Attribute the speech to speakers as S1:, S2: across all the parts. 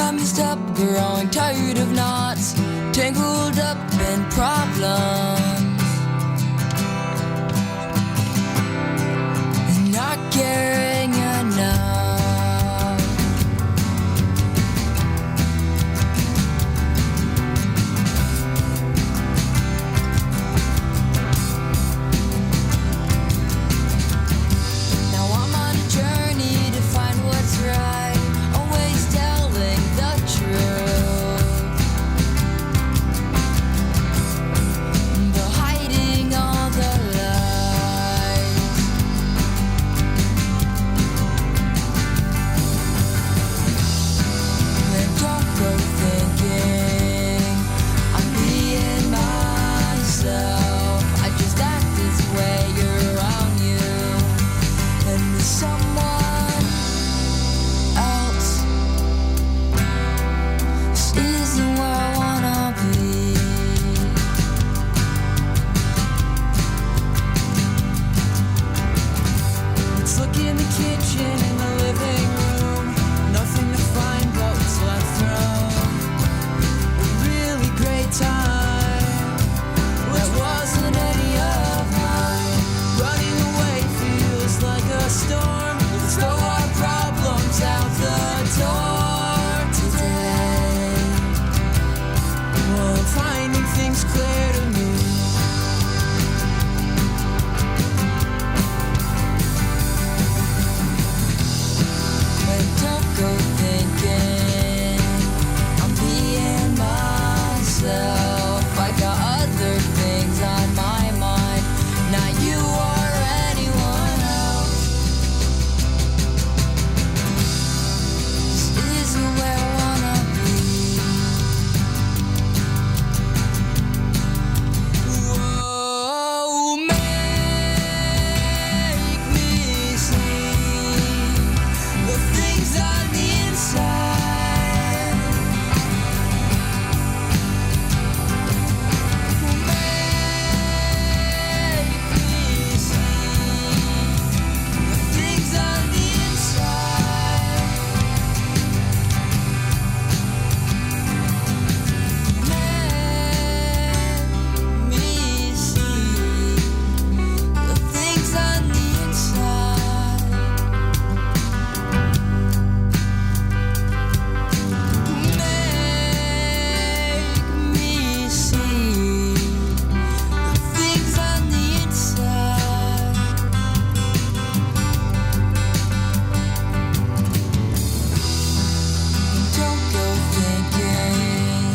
S1: Got messed up, growing tired of knots, tangled up in problems, and not caring enough. Now I'm on a journey to find what's right, always telling the truth, but hiding all the lies. And don't go thinking I'm being myself. I just act this way around you, and there's someone else. This isn't where I wanna be. Let's look in the kitchen and the living room. Nothing to find but what's left from a really great time that wasn't any of mine. Running away feels like a storm. Let's throw our problems out the door today. Well, I'm finding things clear to me. But don't go thinking I'm being myself. I got other things on my mind, not you or anyone else. This isn't where I wanna be. Whoa, make me see the things on the inside. Make me see the things on the inside. Make me see the things on the inside. Make me see the things on the inside. Don't go thinking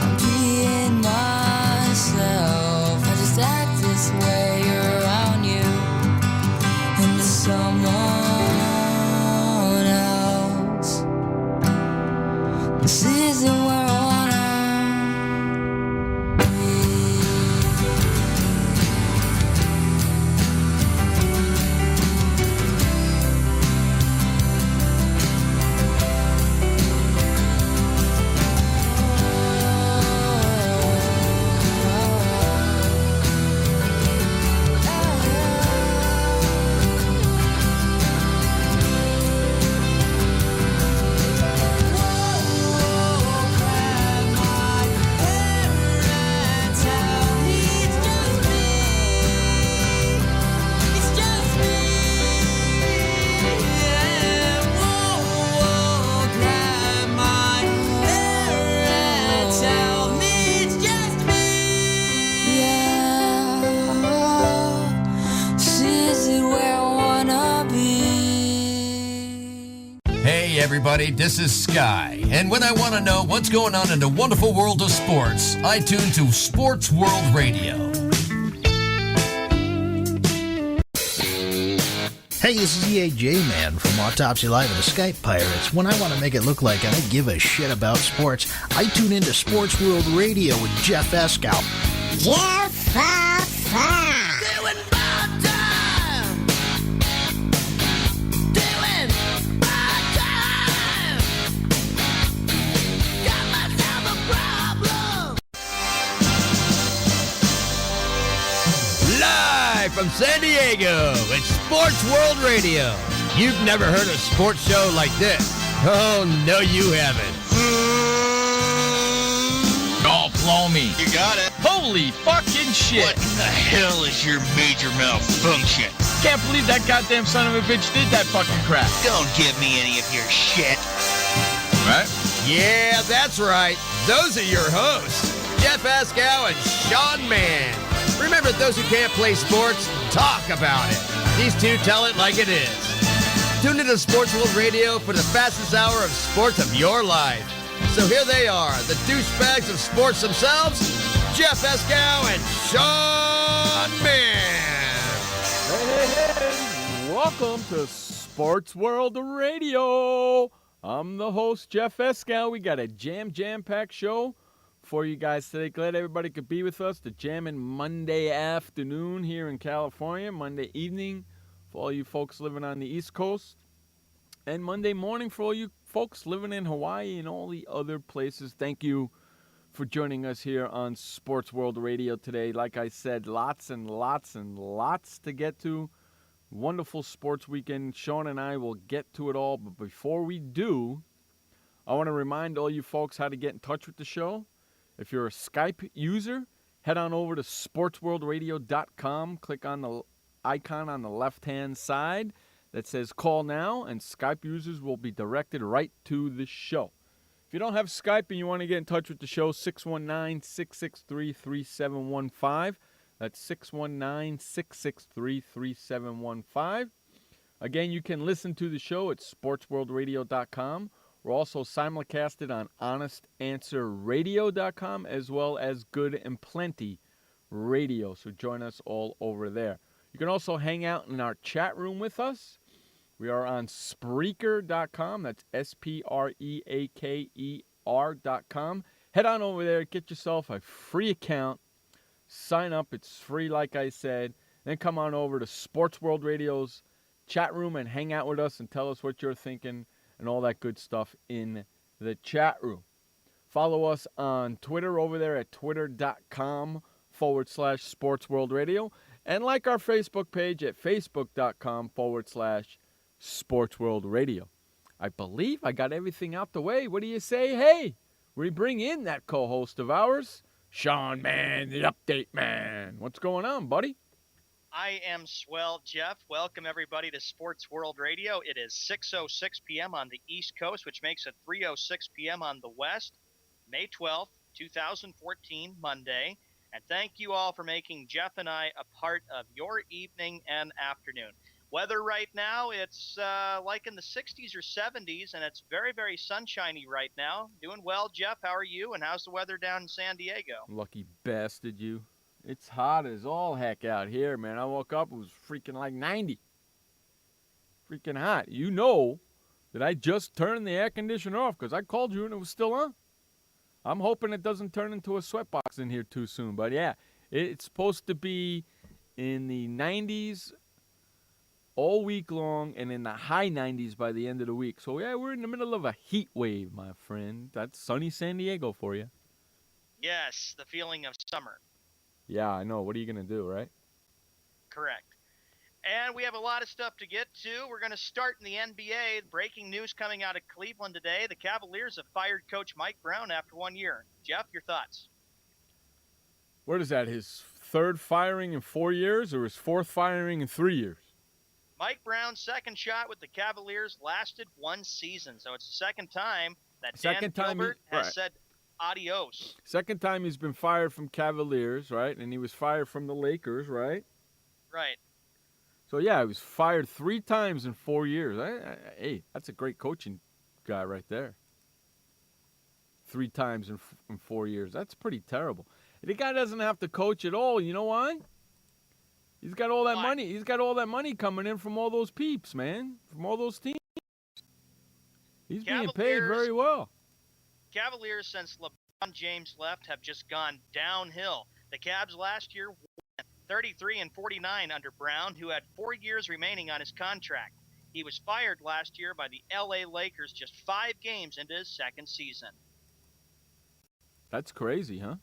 S1: I'm being myself. I just act this way around you, and to someone else. This isn't where I wanna be.
S2: Hey everybody, this is Sky, and when I want to know what's going on in the wonderful world of sports, I tune to Sports World Radio.
S3: Hey, this is EAJ Man from Autopsy Live and the Skype Pirates. When I want to make it look like I don't give a shit about sports, I tune into Sports World Radio with Jeff Escow.
S4: Jeff
S1: Doing bad time. Doing bad time. Got myself a problem.
S5: Live from San Diego, it's Sports World Radio. You've never heard a sports show like this.
S4: Oh, no, you haven't.
S5: Oh, blow me.
S6: You got it.
S5: Holy fucking shit.
S6: What in the hell is your major malfunction?
S5: Can't believe that goddamn son of a bitch did that fucking crap.
S6: Don't give me any of your shit.
S5: Right?
S4: Yeah, that's right. Those are your hosts, Jeff Ascow and Sean Mann. Remember, those who can't play sports, talk about it. These two tell it like it is. Tune into Sports World Radio for the fastest hour of sports of your life. So here they are, the douchebags of sports themselves, Jeff Ascow and Sean Mann.
S7: Hey. Welcome to Sports World Radio. I'm the host, Jeff Escow. We got a jam-packed show for you guys today. Glad everybody could be with us. The jamming Monday afternoon here in California, Monday evening for all you folks living on the East Coast, and Monday morning for all you folks living in Hawaii and all the other places. Thank you for joining us here on Sports World Radio today. Like I said, lots and lots and lots to get to. Wonderful sports weekend. Sean and I will get to it all, but before we do, I want to remind all you folks how to get in touch with the show. If you're a Skype user, head on over to sportsworldradio.com. Click on the icon on the left-hand side that says Call Now, and Skype users will be directed right to the show. If you don't have Skype and you want to get in touch with the show, 619-663-3715. That's 619-663-3715. Again, you can listen to the show at sportsworldradio.com. We're also simulcasted on honestanswerradio.com as well as Good and Plenty Radio. So join us all over there. You can also hang out in our chat room with us. We are on Spreaker.com. That's Spreaker.com. Head on over there. Get yourself a free account. Sign up. It's free, like I said. Then come on over to Sports World Radio's chat room and hang out with us and tell us what you're thinking and all that good stuff in the chat room. Follow us on Twitter over there at twitter.com/Sports World Radio. And like our Facebook page at facebook.com/Sports World Radio. I believe I got everything out the way. What do you say? Hey, we bring in that co-host of ours, Sean Mann, the update man. What's going on, buddy?
S8: I am swell, Jeff. Welcome, everybody, to Sports World Radio. It is 6:06 p.m. on the East Coast, which makes it 3:06 p.m. on the West, May 12th, 2014, Monday. And thank you all for making Jeff and I a part of your evening and afternoon. Weather right now, it's like in the 60s or 70s, and it's very, very sunshiny right now. Doing well, Jeff. How are you, and how's the weather down in San Diego?
S7: Lucky bastard, you. It's hot as all heck out here, man. I woke up, it was freaking like 90. Freaking hot. You know that I just turned the air conditioner off because I called you and it was still on. I'm hoping it doesn't turn into a sweatbox in here too soon. But, yeah, it's supposed to be in the 90s all week long and in the high 90s by the end of the week. So, yeah, we're in the middle of a heat wave, my friend. That's sunny San Diego for you.
S8: Yes, the feeling of summer.
S7: Yeah, I know. What are you going to do, right?
S8: Correct. And we have a lot of stuff to get to. We're going to start in the NBA. Breaking news coming out of Cleveland today. The Cavaliers have fired Coach Mike Brown after 1 year. Jeff, your thoughts?
S7: What is that, his third firing in 4 years or his fourth firing in 3 years?
S8: Mike Brown's second shot with the Cavaliers lasted 1 season. So it's the second time that Dan Gilbert has said adios.
S7: Second time he's been fired from Cavaliers, right? And he was fired from the Lakers, right?
S8: Right.
S7: So, yeah, he was fired 3 times in 4 years. Hey, that's a great coaching guy right there. 3 times in 4 years. That's pretty terrible. The guy doesn't have to coach at all. You know why? He's got all that money. He's got all that money coming in from all those peeps, man, from all those teams. He's being paid very well.
S8: Cavaliers, since LeBron James left, have just gone downhill. The Cavs last year won 33-49 under Brown, who had 4 years remaining on his contract. He was fired last year by the LA Lakers just 5 games into his second season.
S7: That's crazy, huh?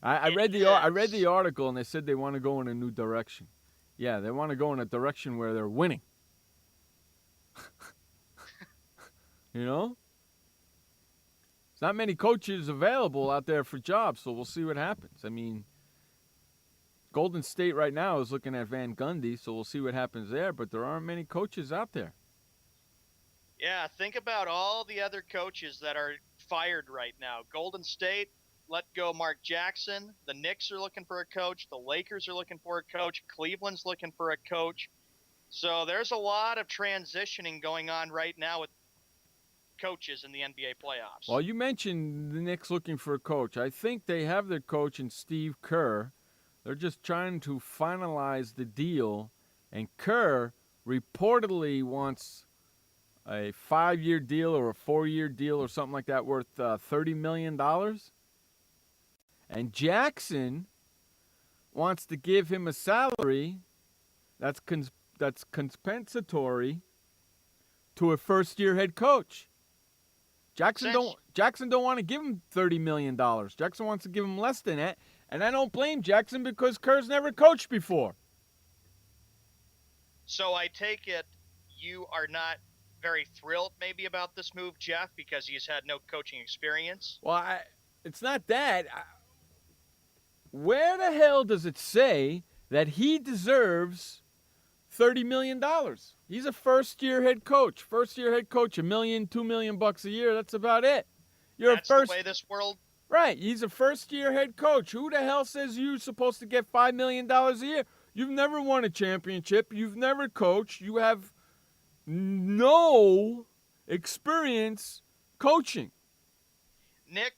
S7: I read the article, and they said they want to go in a new direction. Yeah, they want to go in a direction where they're winning. You know? There's not many coaches available out there for jobs, so we'll see what happens. I mean, Golden State right now is looking at Van Gundy, so we'll see what happens there, but there aren't many coaches out there.
S8: Yeah, think about all the other coaches that are fired right now. Golden State let go Mark Jackson. The Knicks are looking for a coach. The Lakers are looking for a coach. Cleveland's looking for a coach. So there's a lot of transitioning going on right now with coaches in the NBA playoffs.
S7: Well, you mentioned the Knicks looking for a coach. I think they have their coach in Steve Kerr. They're just trying to finalize the deal, and Kerr reportedly wants a 5-year deal or a 4-year deal or something like that worth $30 million. And Jackson wants to give him a salary that's compensatory to a first-year head coach. Jackson don't want to give him $30 million. Jackson wants to give him less than that, and I don't blame Jackson because Kerr's never coached before.
S8: So I take it you are not very thrilled maybe about this move, Jeff, because he's had no coaching experience?
S7: Well, it's not that. Where the hell does it say that he deserves $30 million? He's a first-year head coach. First-year head coach, $1 million, $2 million bucks a year. That's about it.
S8: That's the way this world.
S7: Right. He's a first-year head coach. Who the hell says you're supposed to get $5 million a year? You've never won a championship. You've never coached. You have no experience coaching.
S8: Nick,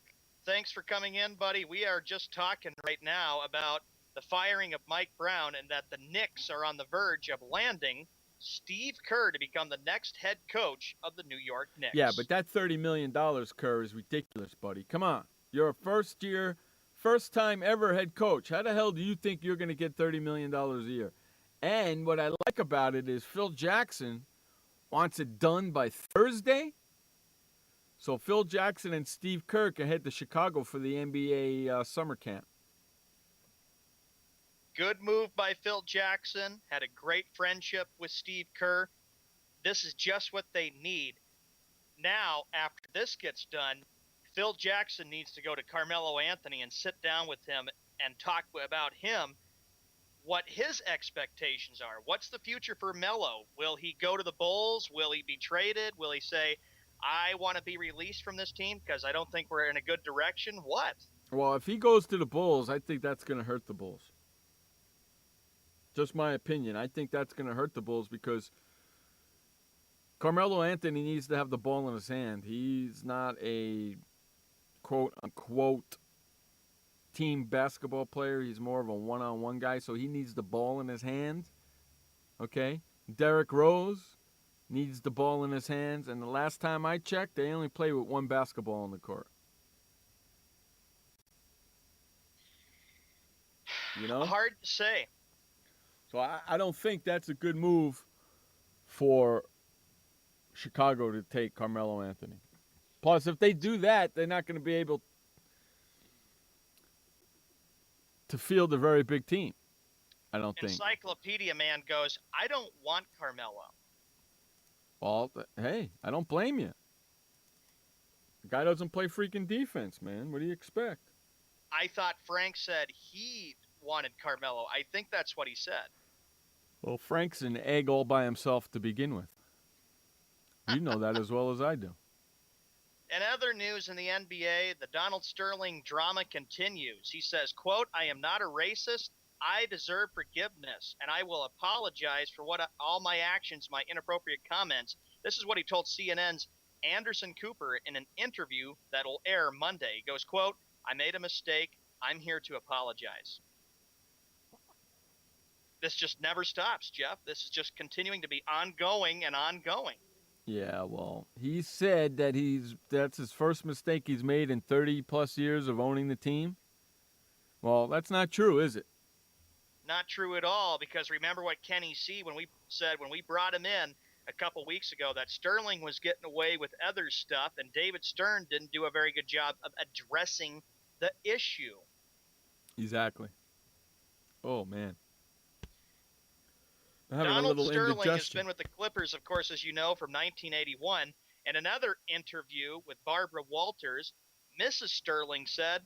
S8: thanks for coming in, buddy. We are just talking right now about the firing of Mike Brown and that the Knicks are on the verge of landing Steve Kerr to become the next head coach of the New York Knicks.
S7: Yeah, but that $30 million, Kerr, is ridiculous, buddy. Come on. You're a first-time ever head coach. How the hell do you think you're going to get $30 million a year? And what I like about it is Phil Jackson wants it done by Thursday. So Phil Jackson and Steve Kerr can head to Chicago for the NBA summer camp.
S8: Good move by Phil Jackson. Had a great friendship with Steve Kerr. This is just what they need. Now, after this gets done, Phil Jackson needs to go to Carmelo Anthony and sit down with him and talk about him, what his expectations are. What's the future for Melo? Will he go to the Bulls? Will he be traded? Will he say, I want to be released from this team because I don't think we're in a good direction? What?
S7: Well, if he goes to the Bulls, I think that's going to hurt the Bulls. Just my opinion. I think that's going to hurt the Bulls because Carmelo Anthony needs to have the ball in his hand. He's not a quote-unquote team basketball player. He's more of a one-on-one guy, so he needs the ball in his hand. Okay? Derrick Rose needs the ball in his hands, and the last time I checked, they only play with one basketball on the court. You know?
S8: Hard to say.
S7: So I don't think that's a good move for Chicago to take Carmelo Anthony. Plus, if they do that, they're not going to be able to field a very big team, I don't think.
S8: Encyclopedia Man goes, I don't want Carmelo.
S7: Well, hey, I don't blame you. The guy doesn't play freaking defense, man. What do you expect?
S8: I thought Frank said he wanted Carmelo. I think that's what he said.
S7: Well, Frank's an egg all by himself to begin with. You know that as well as I do.
S8: In other news in the NBA, the Donald Sterling drama continues. He says, quote, I am not a racist. I deserve forgiveness, and I will apologize for all my actions, my inappropriate comments. This is what he told CNN's Anderson Cooper in an interview that will air Monday. He goes, quote, I made a mistake. I'm here to apologize. This just never stops, Jeff. This is just continuing to be ongoing and ongoing.
S7: Yeah, well, he said that that's his first mistake he's made in 30-plus years of owning the team. Well, that's not true, is it?
S8: Not true at all, because remember what Kenny C. when we brought him in a couple weeks ago, that Sterling was getting away with other stuff, and David Stern didn't do a very good job of addressing the issue.
S7: Exactly. Oh, man.
S8: Donald Sterling has been with the Clippers, of course, as you know, from 1981. In another interview with Barbara Walters, Mrs. Sterling said,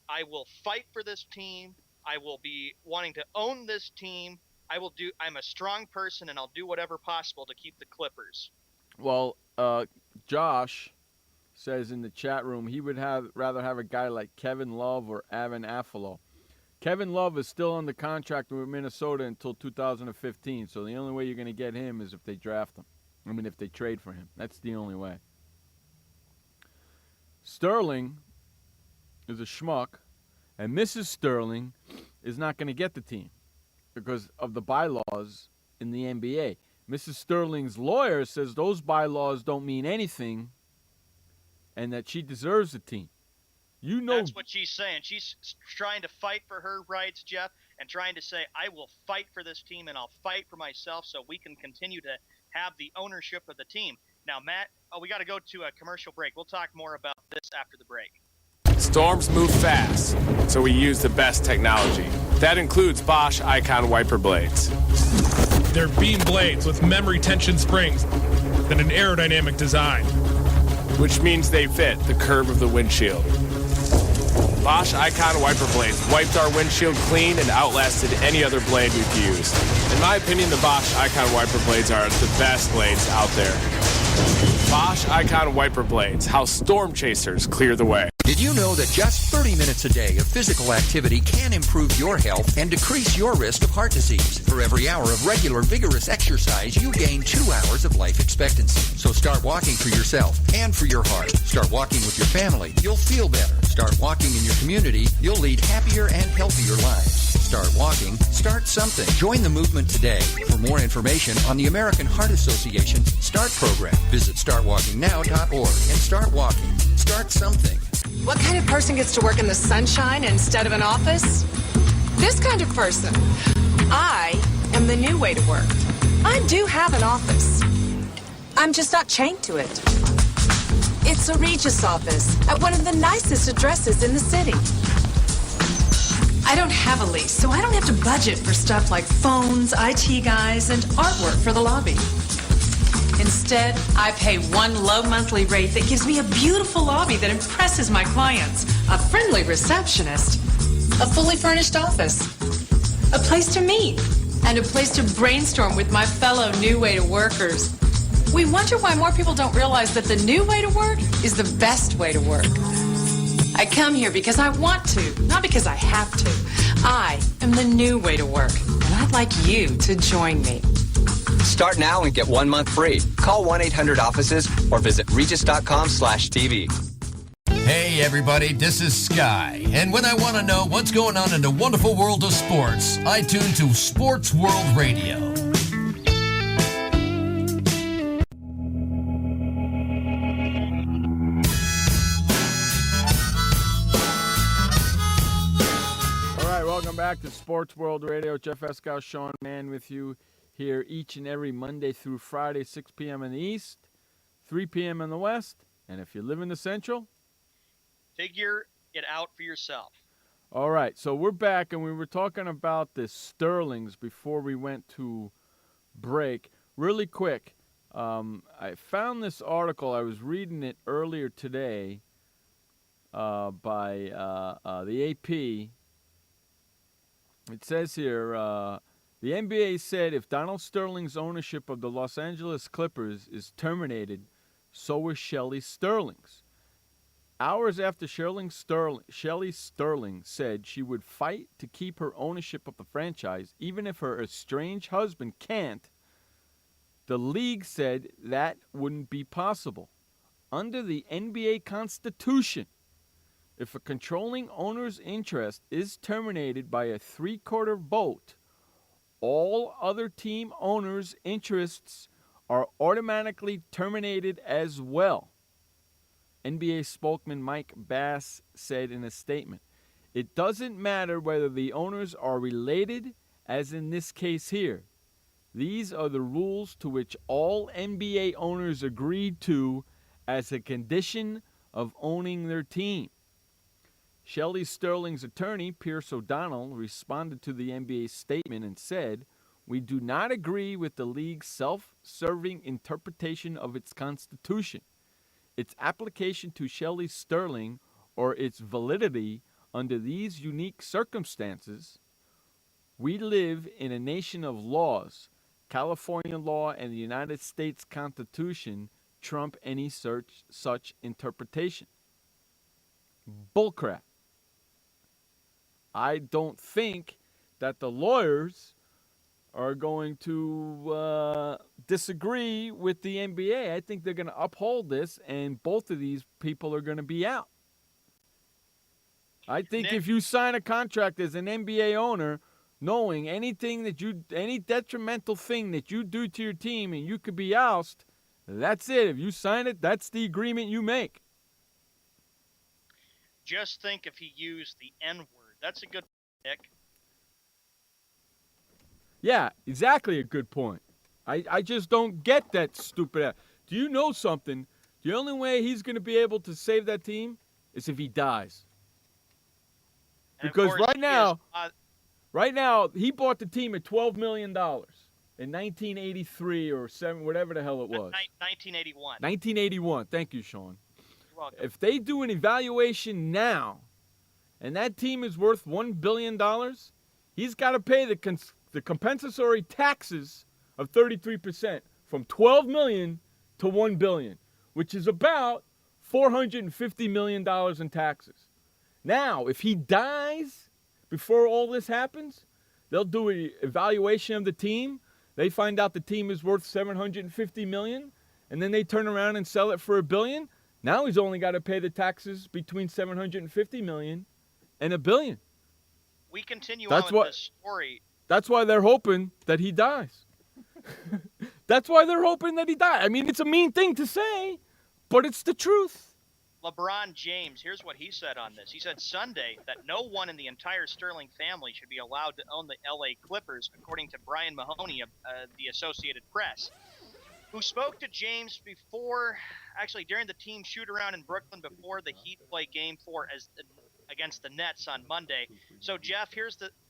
S8: I will fight for this team. I will be wanting to own this team. I'm a strong person, and I'll do whatever possible to keep the Clippers.
S7: Well, Josh says in the chat room he would rather have a guy like Kevin Love or Evan Affolov. Kevin Love is still under contract with Minnesota until 2015, so the only way you're going to get him is if they draft him. I mean, if they trade for him. That's the only way. Sterling is a schmuck, and Mrs. Sterling is not going to get the team because of the bylaws in the NBA. Mrs. Sterling's lawyer says those bylaws don't mean anything and that she deserves the team. You know,
S8: that's what she's saying. She's trying to fight for her rights, Jeff, and trying to say, I will fight for this team and I'll fight for myself so we can continue to have the ownership of the team. Now, Matt, we got to go to a commercial break. We'll talk more about this after the break.
S9: Storms move fast, so we use the best technology. That includes Bosch Icon wiper blades.
S10: They're beam blades with memory tension springs and an aerodynamic design,
S9: which means they fit the curve of the windshield. Bosch Icon wiper blades wiped our windshield clean and outlasted any other blade we've used. In my opinion, the Bosch Icon wiper blades are the best blades out there. Bosch Icon wiper blades, how storm chasers clear the way.
S11: Did you know that just 30 minutes a day of physical activity can improve your health and decrease your risk of heart disease? For every hour of regular, vigorous exercise, you gain 2 hours of life expectancy. So start walking for yourself and for your heart. Start walking with your family. You'll feel better. Start walking in your community. You'll lead happier and healthier lives. Start walking. Start something. Join the movement today. For more information on the American Heart Association START program, visit startwalkingnow.org and start walking. Start something.
S12: What kind of person gets to work in the sunshine instead of an office? This kind of person. I am the new way to work. I do have an office. I'm just not chained to it. It's a Regis office at one of the nicest addresses in the city. I don't have a lease, so I don't have to budget for stuff like phones, IT guys, and artwork for the lobby. Instead, I pay one low monthly rate that gives me a beautiful lobby that impresses my clients, a friendly receptionist, a fully furnished office, a place to meet, and a place to brainstorm with my fellow New Way to Workers. We wonder why more people don't realize that the new way to work is the best way to work. I come here because I want to, not because I have to. I am the new way to work, and I'd like you to join me.
S13: Start now and get 1 month free. Call 1-800-OFFICES or visit regis.com/TV.
S2: Hey everybody, this is Sky, and when I want to know what's going on in the wonderful world of sports, I tune to Sports World Radio.
S7: All right, welcome back to Sports World Radio. Jeff Escow, Sean Mann with you here each and every Monday through Friday, 6 p.m. in the East, 3 p.m. in the West, and if you live in the Central,
S8: figure it out for yourself.
S7: All right, so we're back, and we were talking about the Sterlings before we went to break. Really quick, I found this article. I was reading it earlier today by the AP. It says here, the NBA said if Donald Sterling's ownership of the Los Angeles Clippers is terminated, so is Shelly Sterling's. Hours after Shelly Sterling said she would fight to keep her ownership of the franchise, even if her estranged husband can't, the league said that wouldn't be possible. Under the NBA Constitution, if a controlling owner's interest is terminated by a 3/4 vote, all other team owners' interests are automatically terminated as well. NBA spokesman Mike Bass said in a statement, "It doesn't matter whether the owners are related, as in this case here. These are the rules to which all NBA owners agreed to as a condition of owning their team." Shelly Sterling's attorney, Pierce O'Donnell, responded to the NBA's statement and said, "We do not agree with the league's self-serving interpretation of its constitution. its application to Shelley Sterling or its validity under these unique circumstances, we live in a nation of laws. California law and the United States Constitution trump any such interpretation. Bullcrap. I don't think that the lawyers are going to disagree with the NBA. I think they're going to uphold this, and both of these people are going to be out. I think if you sign a contract as an NBA owner, knowing any detrimental thing that you do to your team and you could be ousted, that's it. If you sign it, that's the agreement you make.
S8: Just think if he used the N-word. That's a good pick.
S7: Yeah, exactly a good point. I just don't get that stupid. Do you know something? The only way he's going to be able to save that team is if he dies.
S8: And
S7: Because
S8: course,
S7: right now, he bought the team at $12 million in 1983 or 7, whatever the hell it was.
S8: 1981.
S7: 1981. Thank you, Sean.
S8: You're welcome.
S7: If they do an evaluation now, and that team is worth $1 billion, he's got to pay the compensatory taxes of 33% from $12 million to $1 billion, which is about $450 million in taxes. Now, if he dies before all this happens, they'll do an evaluation of the team. They find out the team is worth $750 million, and then they turn around and sell it for $1 billion. Now he's only got to pay the taxes between $750 million and $1 billion.
S8: We continue on with this story.
S7: That's why they're hoping that he dies. That's why they're hoping that he dies. I mean, it's a mean thing to say, but it's the truth.
S8: LeBron James, here's what he said on this. He said Sunday that no one in the entire Sterling family should be allowed to own the LA Clippers, according to Brian Mahoney of the Associated Press, who spoke to James during the team shoot-around in Brooklyn before the Heat play Game 4 against the Nets on Monday. So, Jeff,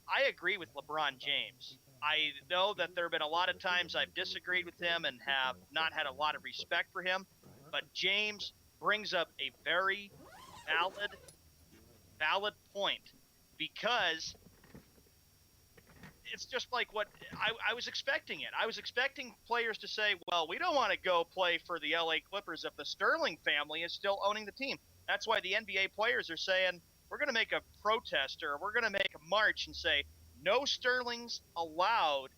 S8: I agree with LeBron James. I know that there have been a lot of times I've disagreed with him and have not had a lot of respect for him, but James brings up a very valid point, because it's just like what I was expecting it. I was expecting players to say, well, we don't want to go play for the LA Clippers if the Sterling family is still owning the team. That's why the NBA players are saying, we're going to make a protest, or we're going to make a march and say, no Sterlings allowed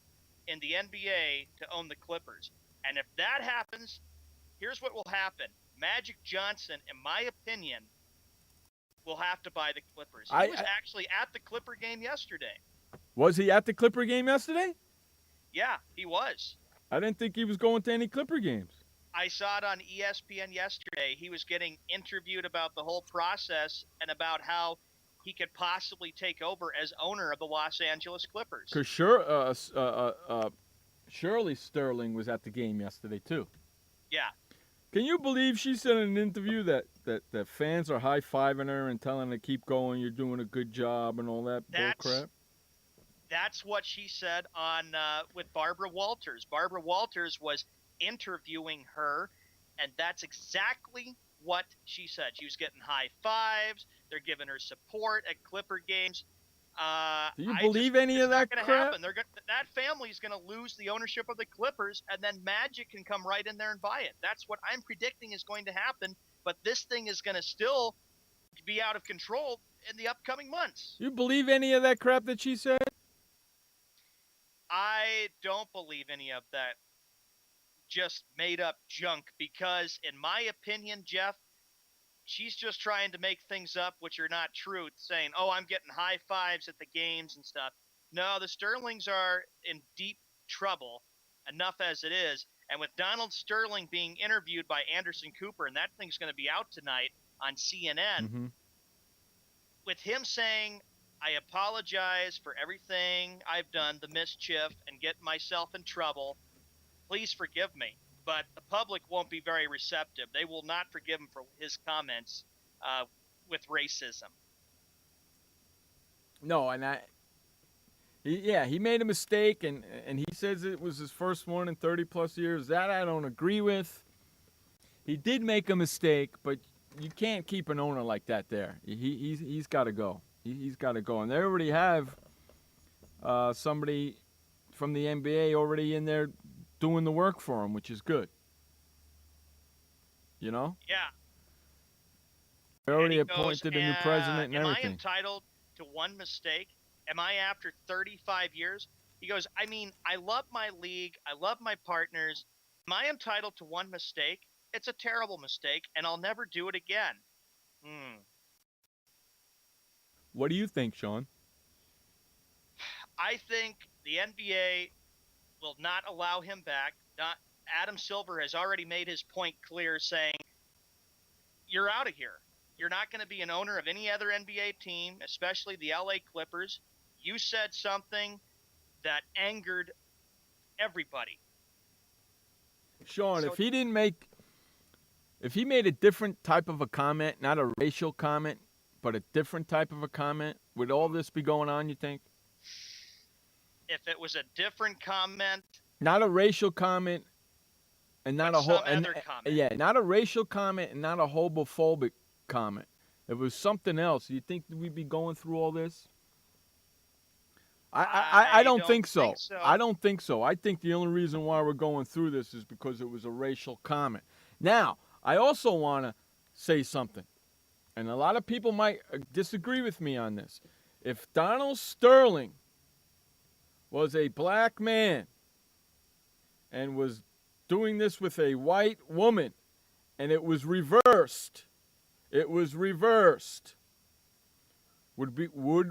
S8: in the NBA to own the Clippers. And if that happens, here's what will happen. Magic Johnson, in my opinion, will have to buy the Clippers. He was actually at the Clipper game yesterday.
S7: Was he at the Clipper game yesterday?
S8: Yeah, he was.
S7: I didn't think he was going to any Clipper games.
S8: I saw it on ESPN yesterday. He was getting interviewed about the whole process and about how he could possibly take over as owner of the Los Angeles Clippers.
S7: Because Shirley Sterling was at the game yesterday, too.
S8: Yeah.
S7: Can you believe she said in an interview that fans are high-fiving her and telling her to keep going, you're doing a good job and all that bullcrap?
S8: That's what she said on with Barbara Walters. Barbara Walters was interviewing her, and that's exactly what she said. She was getting high fives. They're giving her support at Clipper games.
S7: Do you believe any of that crap?
S8: Happen. That family's going to lose the ownership of the Clippers, and then Magic can come right in there and buy it. That's what I'm predicting is going to happen, but this thing is going to still be out of control in the upcoming months.
S7: You believe any of that crap that she said?
S8: I don't believe any of that just made-up junk because, in my opinion, Jeff, she's just trying to make things up which are not true, saying, oh, I'm getting high fives at the games and stuff. No, the Sterlings are in deep trouble, enough as it is. And with Donald Sterling being interviewed by Anderson Cooper, and that thing's going to be out tonight on CNN, with him saying, I apologize for everything I've done, the mischief, and getting myself in trouble. Please forgive me. But the public won't be very receptive. They will not forgive him for his comments with racism.
S7: No, and he made a mistake, and he says it was his first one in 30-plus years. That I don't agree with. he did make a mistake, but you can't keep an owner like that there. He's got to go. He's got to go. And they already have somebody from the NBA already in there doing the work for him, which is good. You know?
S8: Yeah.
S7: They already
S8: And he
S7: appointed
S8: goes,
S7: a new president and
S8: am
S7: everything.
S8: I entitled to one mistake? Am I after 35 years? He goes, I mean, I love my league. I love my partners. Am I entitled to one mistake? It's a terrible mistake, and I'll never do it again.
S7: What do you think, Sean?
S8: I think the NBA will not allow him back. Adam Silver has already made his point clear, saying, you're out of here. You're not going to be an owner of any other NBA team, especially the LA Clippers. You said something that angered everybody.
S7: Sean, if he made a different type of a comment, not a racial comment, but a different type of a comment, would all this be going on, you think?
S8: If it was a different comment,
S7: not a racial comment, and not a
S8: comment.
S7: Yeah, not a racial comment and not a homophobic comment. If it was something else, you think we'd be going through all this? I don't think so. I don't think so. I think the only reason why we're going through this is because it was a racial comment. Now, I also want to say something, and a lot of people might disagree with me on this. If Donald Sterling was a black man and was doing this with a white woman, and it was reversed, would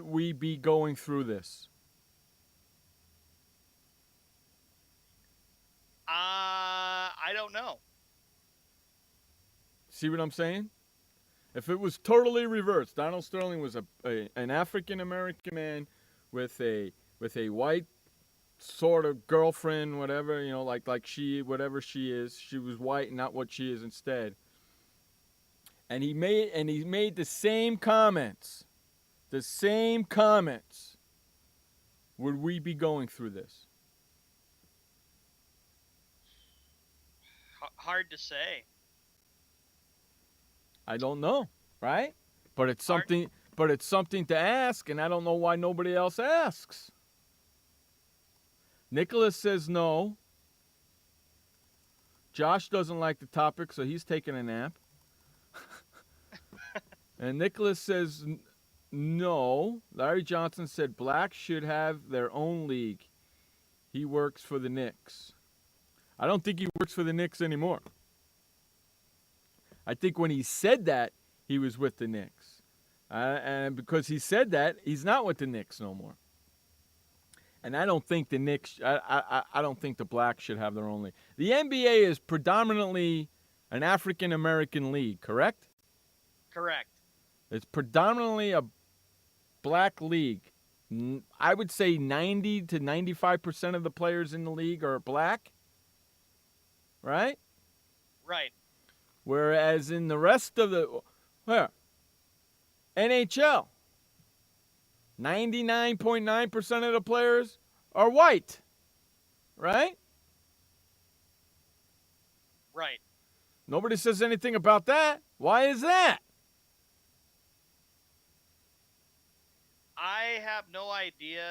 S7: we be going through this?
S8: I don't know.
S7: See what I'm saying? If it was totally reversed, Donald Sterling was an African American man with a white sort of girlfriend, whatever, like whatever she is. She was white and not what she is instead. And he made the same comments. The same comments. Would we be going through this?
S8: Hard to say.
S7: I don't know, right? But it's something to ask, and I don't know why nobody else asks. Nicholas says no. Josh doesn't like the topic, so he's taking a nap. And Nicholas says no. Larry Johnson said blacks should have their own league. He works for the Knicks. I don't think he works for the Knicks anymore. I think when he said that, he was with the Knicks. And because he said that, he's not with the Knicks no more. And I don't think the Knicks, I don't think the blacks should have their own league. The NBA is predominantly an African-American league, correct?
S8: Correct.
S7: It's predominantly a black league. I would say 90 to 95% of the players in the league are black. Right?
S8: Right.
S7: Whereas in the rest of the NHL, 99.9% of the players are white. Right?
S8: Right.
S7: Nobody says anything about that. Why is that?
S8: I have no idea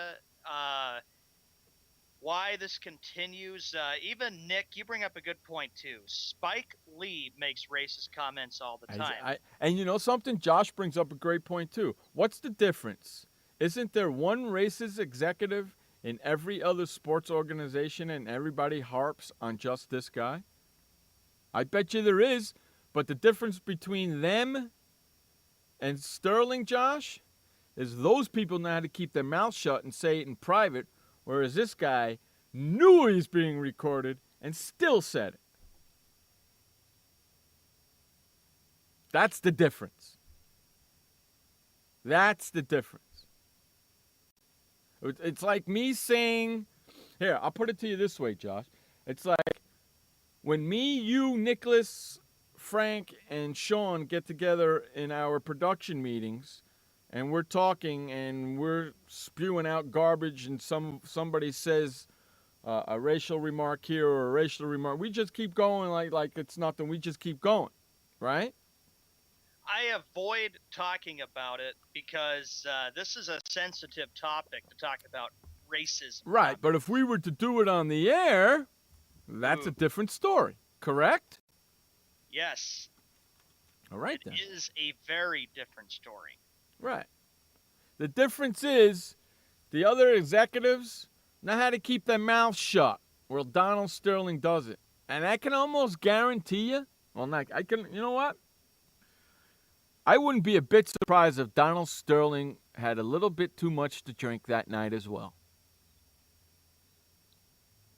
S8: why this continues. Even Nick, you bring up a good point too. Spike Lee makes racist comments all the time.
S7: And you know something? Josh brings up a great point too. What's the difference? Isn't there one racist executive in every other sports organization and everybody harps on just this guy? I bet you there is. But the difference between them and Sterling, Josh, is those people know how to keep their mouth shut and say it in private, whereas this guy knew he's being recorded and still said it. That's the difference. That's the difference. It's like me saying, here, I'll put it to you this way, Josh. It's like when me, you, Nicholas, Frank, and Sean get together in our production meetings, and we're talking and we're spewing out garbage, and somebody says a racial remark here or a racial remark. We just keep going like it's nothing. We just keep going, right?
S8: I avoid talking about it because this is a sensitive topic to talk about racism.
S7: Right, but if we were to do it on the air, that's a different story, correct?
S8: Yes.
S7: All right, then.
S8: It is a very different story.
S7: Right. The difference is the other executives know how to keep their mouths shut, where Donald Sterling does it. And I can almost guarantee you, you know what? I wouldn't be a bit surprised if Donald Sterling had a little bit too much to drink that night as well.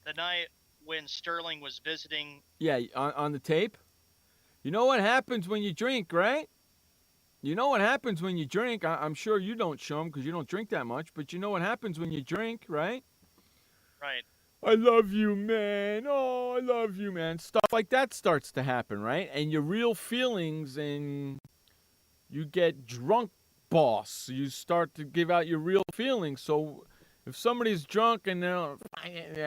S8: The night when Sterling was visiting.
S7: Yeah, on the tape. You know what happens when you drink, right? You know what happens when you drink. I'm sure you don't show them because you don't drink that much, but you know what happens when you drink, right?
S8: Right.
S7: I love you, man. Oh, I love you, man. Stuff like that starts to happen, right? And your real feelings, and you get drunk, boss. You start to give out your real feelings. So if somebody's drunk and they're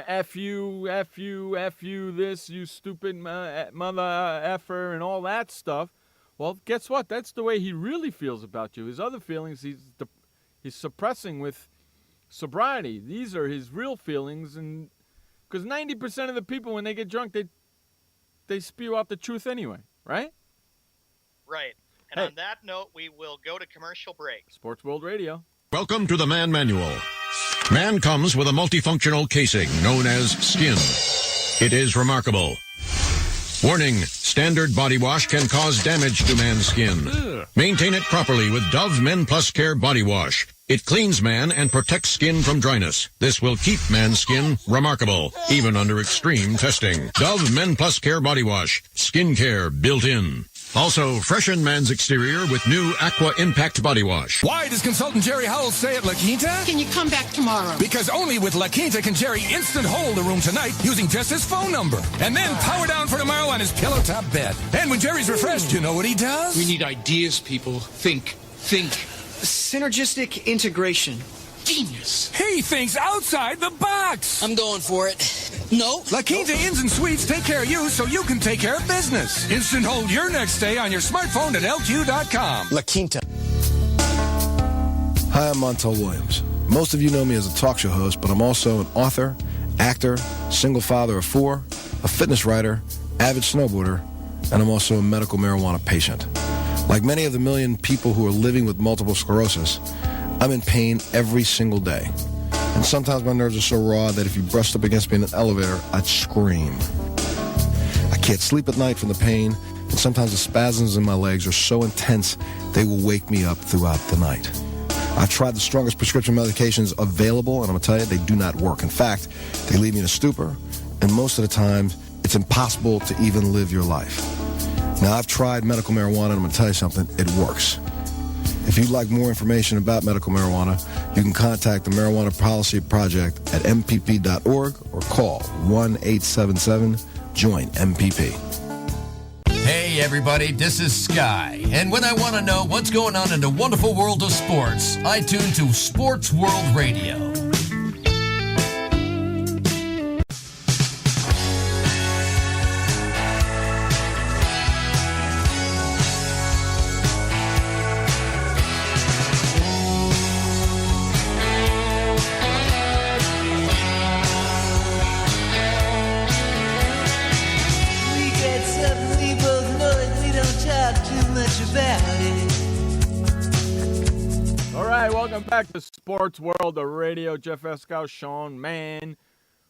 S7: F you, F you, F you, this, you stupid mother effer, and all that stuff, well, guess what? That's the way he really feels about you. His other feelings, he's suppressing with sobriety. These are his real feelings, and because 90% of the people, when they get drunk, they spew out the truth anyway, right?
S8: Right. And on that note, we will go to commercial break.
S7: Sports World Radio.
S14: Welcome to the Man Manual. Man comes with a multifunctional casing known as skin. It is remarkable. Warning, standard body wash can cause damage to man's skin. Maintain it properly with Dove Men Plus Care Body Wash. It cleans man and protects skin from dryness. This will keep man's skin remarkable, even under extreme testing. Dove Men Plus Care Body Wash. Skin care built in. Also, freshen man's exterior with new Aqua Impact Body Wash.
S15: Why does consultant Jerry Howell stay at La Quinta?
S16: Can you come back tomorrow?
S15: Because only with La Quinta can Jerry instant hold the room tonight using just his phone number. And then power down for tomorrow on his pillow top bed. And when Jerry's refreshed, you know what he does?
S17: We need ideas, people. Think. Synergistic integration. Genius.
S15: He thinks outside the box.
S16: I'm going for it. No.
S15: La Quinta Inns and Suites take care of you so you can take care of business. Instant hold your next stay on your smartphone at LQ.com.
S17: La Quinta.
S18: Hi, I'm Montel Williams. Most of you know me as a talk show host, but I'm also an author, actor, single father of 4, a fitness writer, avid snowboarder, and I'm also a medical marijuana patient. Like many of the million people who are living with multiple sclerosis, I'm in pain every single day. And sometimes my nerves are so raw that if you brushed up against me in an elevator, I'd scream. I can't sleep at night from the pain, and sometimes the spasms in my legs are so intense they will wake me up throughout the night. I've tried the strongest prescription medications available, and I'm going to tell you, they do not work. In fact, they leave me in a stupor, and most of the time, it's impossible to even live your life. Now, I've tried medical marijuana, and I'm going to tell you something, it works. If you'd like more information about medical marijuana, you can contact the Marijuana Policy Project at mpp.org or call 1-877-JOIN-MPP.
S2: Hey everybody, this is Sky, and when I want to know what's going on in the wonderful world of sports, I tune to Sports World Radio.
S7: Welcome back to Sports World Radio. Jeff Escow, Sean Mann,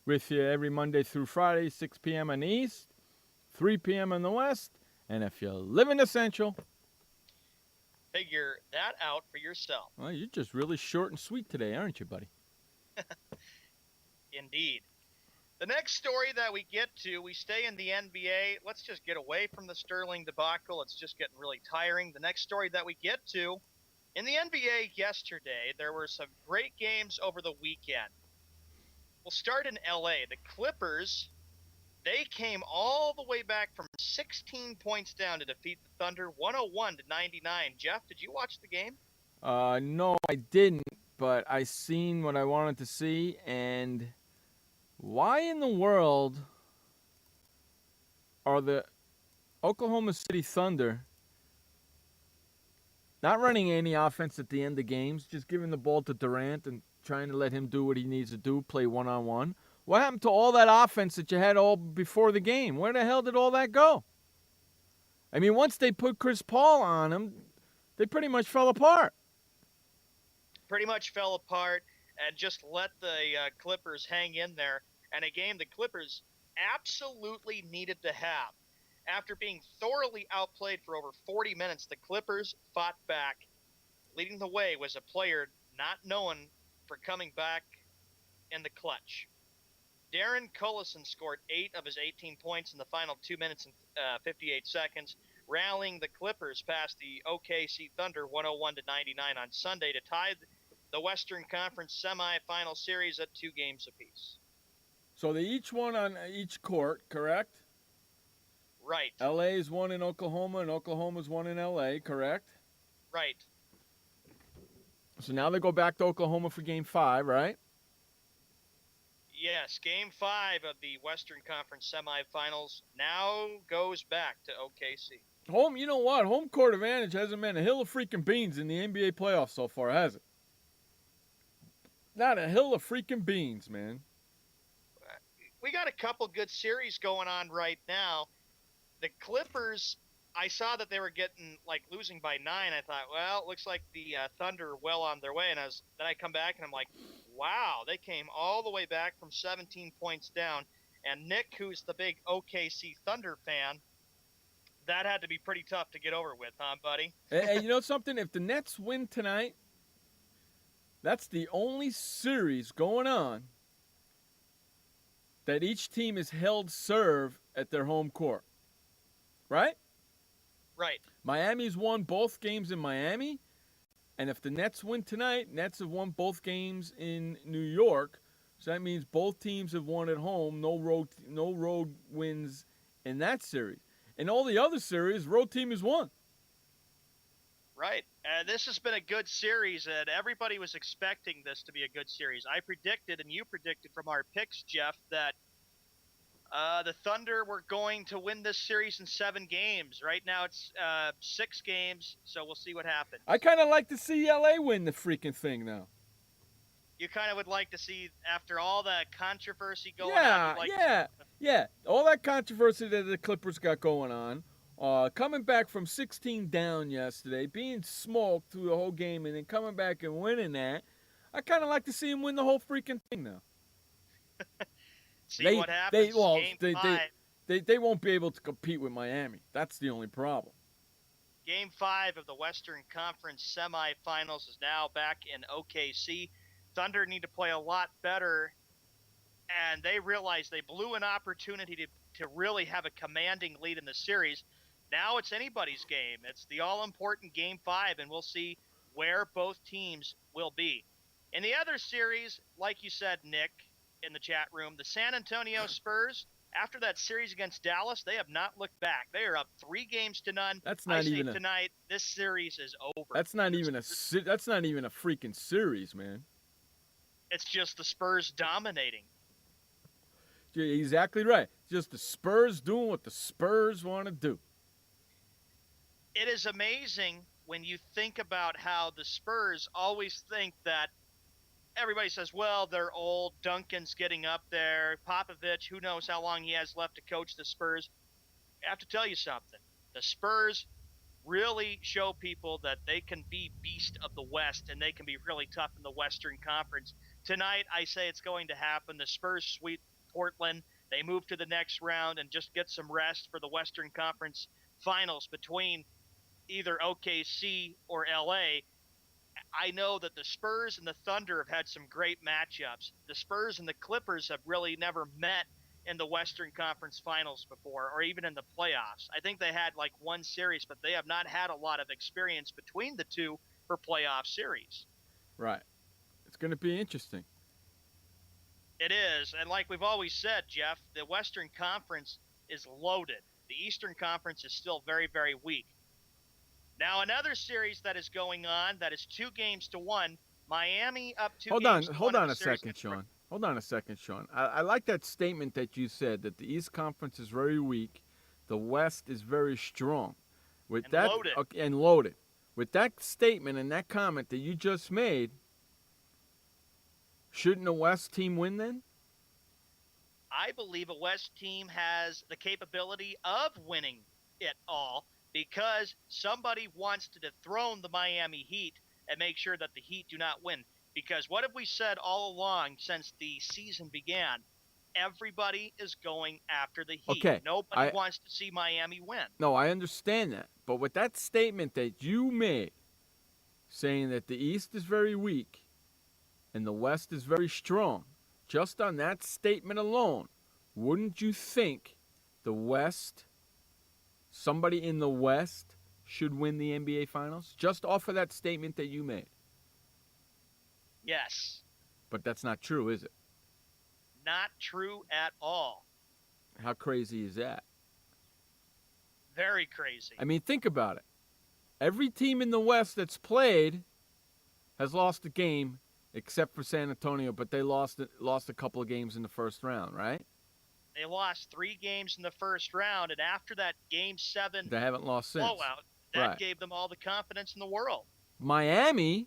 S7: with you every Monday through Friday, 6 p.m. in the East, 3 p.m. in the West. And if you live in the Central,
S8: figure that out for yourself.
S7: Well, you're just really short and sweet today, aren't you, buddy?
S8: Indeed. The next story that we get to, we stay in the NBA. Let's just get away from the Sterling debacle. It's just getting really tiring. The next story that we get to, in the NBA yesterday, there were some great games over the weekend. We'll start in L.A. The Clippers, they came all the way back from 16 points down to defeat the Thunder, 101-99. Jeff, did you watch the game?
S7: No, I didn't, but I seen what I wanted to see, and Why in the world are the Oklahoma City Thunder not running any offense at the end of games, just giving the ball to Durant and trying to let him do what he needs to do, play one-on-one? What happened to all that offense that you had all before the game? Where the hell did all that go? I mean, once they put Chris Paul on him, they pretty much fell apart.
S8: Pretty much fell apart and just let the Clippers hang in there. And a game the Clippers absolutely needed to have. After being thoroughly outplayed for over 40 minutes, the Clippers fought back. Leading the way was a player not known for coming back in the clutch. Darren Collison scored 8 of his 18 points in the final 2 minutes and 58 seconds, rallying the Clippers past the OKC Thunder 101-99 on Sunday to tie the Western Conference semifinal series at 2 games apiece.
S7: So they each won on each court, correct?
S8: Right.
S7: LA's won in Oklahoma, and Oklahoma's won in LA, correct?
S8: Right.
S7: So now they go back to Oklahoma for Game 5, right?
S8: Yes, Game 5 of the Western Conference semifinals now goes back to OKC.
S7: Home, you know what? Home court advantage hasn't meant a hill of freaking beans in the NBA playoffs so far, has it? Not a hill of freaking beans, man.
S8: We got a couple good series going on right now. The Clippers, I saw that they were getting, losing by 9. I thought, well, it looks like the Thunder are well on their way. And then I come back and I'm like, wow, they came all the way back from 17 points down. And Nick, who's the big OKC Thunder fan, that had to be pretty tough to get over with, huh, buddy?
S7: Hey, you know something? If the Nets win tonight, that's the only series going on that each team is held serve at their home court. Right?
S8: Right.
S7: Miami's won both games in Miami, and if the Nets win tonight, Nets have won both games in New York, so that means both teams have won at home, no road wins in that series. In all the other series, road team has won.
S8: Right. This has been a good series, and everybody was expecting this to be a good series. I predicted, and you predicted from our picks, Jeff, that the Thunder were going to win this series in 7 games. Right now it's 6 games, so we'll see what happens.
S7: I kind of like to see LA win the freaking thing now.
S8: You kind of would like to see, after all that controversy going on.
S7: Yeah. All that controversy that the Clippers got going on, coming back from 16 down yesterday, being smoked through the whole game, and then coming back and winning that, I kind of like to see him win the whole freaking thing now.
S8: See what happens. Game 5.
S7: They won't be able to compete with Miami. That's the only problem.
S8: Game 5 of the Western Conference semifinals is now back in OKC. Thunder need to play a lot better, and they realize they blew an opportunity to really have a commanding lead in the series. Now it's anybody's game. It's the all-important Game 5, and we'll see where both teams will be. In the other series, like you said, Nick, in the chat room, the San Antonio Spurs, after that series against Dallas, they have not looked back. They are up 3-0.
S7: That's not even
S8: tonight. This series is over.
S7: That's not even a freaking series, man.
S8: It's just the Spurs dominating.
S7: You're exactly right. Just the Spurs doing what the Spurs want to do.
S8: It is amazing when you think about how the Spurs always think that everybody says, well, they're old. Duncan's getting up there. Popovich, who knows how long he has left to coach the Spurs. I have to tell you something. The Spurs really show people that they can be beast of the West, and they can be really tough in the Western Conference. Tonight, I say it's going to happen. The Spurs sweep Portland. They move to the next round and just get some rest for the Western Conference finals between either OKC or LA. I know that the Spurs and the Thunder have had some great matchups. The Spurs and the Clippers have really never met in the Western Conference Finals before, or even in the playoffs. I think they had one series, but they have not had a lot of experience between the two for playoff series.
S7: Right. It's going to be interesting.
S8: It is, and like we've always said, Jeff, the Western Conference is loaded. The Eastern Conference is still very, very weak. Now, another series that is going on that is 2-1. Miami up 2
S7: Hold
S8: games.
S7: on a second, Sean. Hold on a second, Sean. I like that statement that you said that the East Conference is very weak, the West is very strong. With
S8: And
S7: that,
S8: loaded.
S7: Okay, and loaded. With that statement and that comment that you just made, shouldn't the West team win then?
S8: I believe a West team has the capability of winning it all because somebody wants to dethrone the Miami Heat and make sure that the Heat do not win. Because what have we said all along since the season began? Everybody is going after the Heat.
S7: Okay,
S8: Nobody wants to see Miami win.
S7: No, I understand that. But with that statement that you made, saying that the East is very weak and the West is very strong, just on that statement alone, wouldn't you think the West, somebody in the West, should win the NBA Finals? Just off of that statement that you made.
S8: Yes.
S7: But that's not true, is it?
S8: Not true at all.
S7: How crazy is that?
S8: Very crazy.
S7: I mean, think about it. Every team in the West that's played has lost a game except for San Antonio, but they lost a couple of games in the first round, right?
S8: They lost 3 games in the first round, and after that Game 7
S7: They haven't lost since.
S8: blowout, that
S7: Right.
S8: gave them all the confidence in the world.
S7: Miami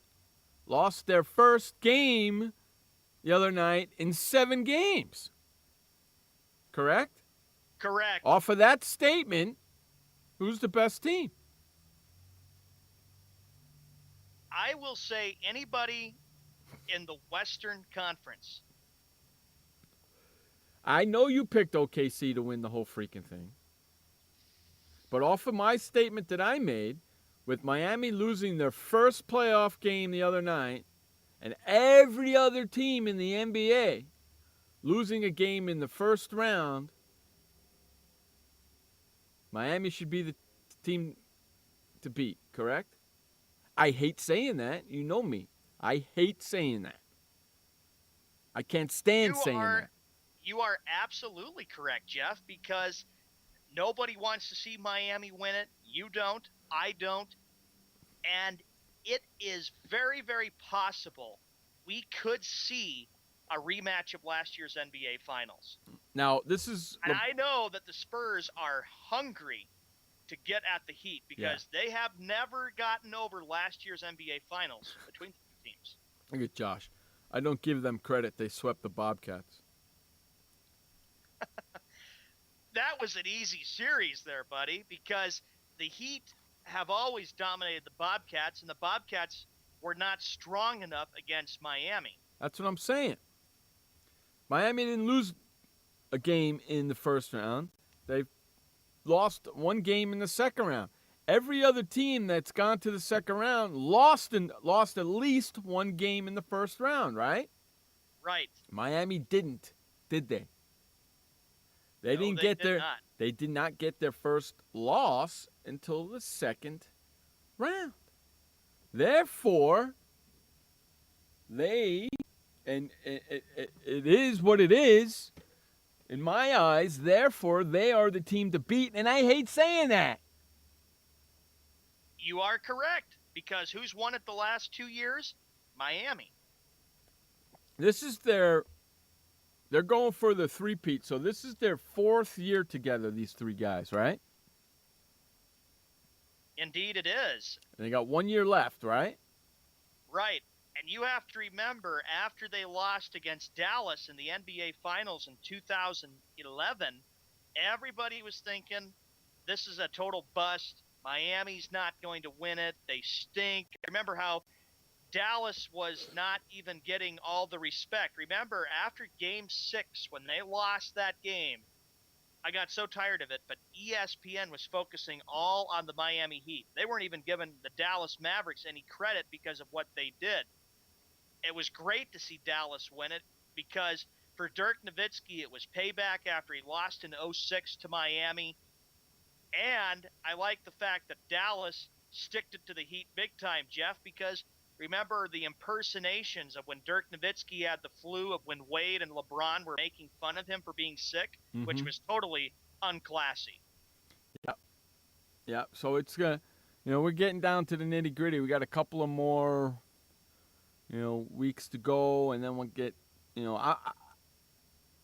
S7: lost their first game the other night in 7 games. Correct?
S8: Correct.
S7: Off of that statement, who's the best team?
S8: I will say anybody in the Western Conference.
S7: I know you picked OKC to win the whole freaking thing. But off of my statement that I made, with Miami losing their first playoff game the other night, and every other team in the NBA losing a game in the first round, Miami should be the team to beat, correct? I hate saying that. You know me. I hate saying that. I can't stand saying that.
S8: You are absolutely correct, Jeff, because nobody wants to see Miami win it. You don't. I don't. And it is very, very possible we could see a rematch of last year's NBA Finals.
S7: Now, this is...
S8: And I know that the Spurs are hungry to get at the Heat because they have never gotten over last year's NBA Finals between the teams.
S7: Look at Josh. I don't give them credit. They swept the Bobcats.
S8: That was an easy series there, buddy, because the Heat have always dominated the Bobcats, and the Bobcats were not strong enough against Miami.
S7: That's what I'm saying. Miami didn't lose a game in the first round. They lost 1 game in the second round. Every other team that's gone to the second round lost at least 1 game in the first round, right?
S8: Right.
S7: Miami didn't, did they? They did not get their first loss until the second round. Therefore, it is what it is in my eyes. Therefore, they are the team to beat, and I hate saying that.
S8: You are correct, because who's won it the last 2 years? Miami.
S7: This is they're going for the three-peat, so this is their 4th year together, these 3 guys, right?
S8: Indeed it is.
S7: And they got 1 year left, right?
S8: Right. And you have to remember, after they lost against Dallas in the NBA Finals in 2011, everybody was thinking, this is a total bust. Miami's not going to win it. They stink. Remember how Dallas was not even getting all the respect. Remember, after Game 6, when they lost that game, I got so tired of it, but ESPN was focusing all on the Miami Heat. They weren't even giving the Dallas Mavericks any credit because of what they did. It was great to see Dallas win it because for Dirk Nowitzki, it was payback after he lost in 2006 to Miami. And I like the fact that Dallas sticked it to the Heat big time, Jeff, because remember the impersonations of when Dirk Nowitzki had the flu, of when Wade and LeBron were making fun of him for being sick, which was totally unclassy.
S7: Yeah. So it's going to, we're getting down to the nitty gritty. We got a couple of more, weeks to go, and then we'll get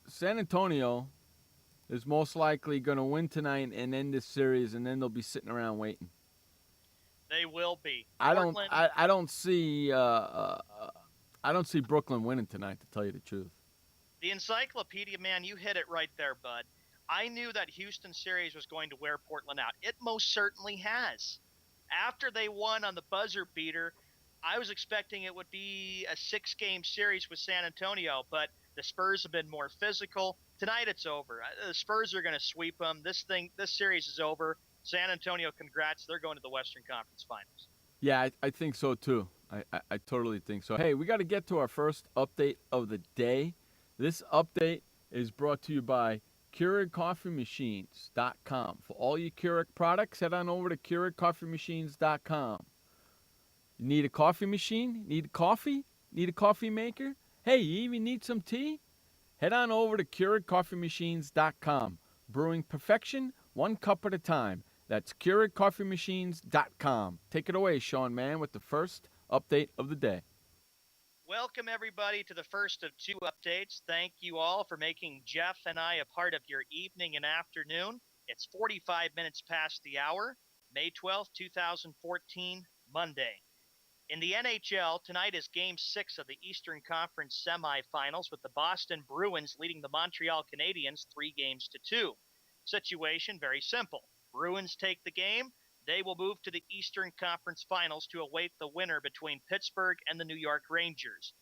S7: San Antonio is most likely going to win tonight and end this series, and then they'll be sitting around waiting.
S8: They will be.
S7: I don't see Brooklyn winning tonight, to tell you the truth.
S8: The encyclopedia, man, you hit it right there, bud. I knew that Houston series was going to wear Portland out. It most certainly has. After they won on the buzzer beater, I was expecting it would be a 6-game series with San Antonio, but the Spurs have been more physical. Tonight it's over. The Spurs are going to sweep them. This series is over. San Antonio, congrats. They're going to the Western Conference Finals.
S7: Yeah, I think so too. I totally think so. Hey, we got to get to our first update of the day. This update is brought to you by KeuregCoffeeMachines.com. For all your Keurig products, head on over to KeuregCoffeeMachines.com. You need a coffee machine? Need coffee? Need a coffee maker? Hey, you even need some tea? Head on over to KeuregCoffeeMachines.com. Brewing perfection, one cup at a time. That's KeuregCoffeeMachines.com. Take it away, Sean Mann, with the first update of the day.
S8: Welcome, everybody, to the first of 2 updates. Thank you all for making Jeff and I a part of your evening and afternoon. It's 45 minutes past the hour, May 12th, 2014, Monday. In the NHL, tonight is Game 6 of the Eastern Conference semifinals, with the Boston Bruins leading the Montreal Canadiens 3-2. Situation very simple. Bruins take the game. They will move to the Eastern Conference Finals to await the winner between Pittsburgh and the New York Rangers.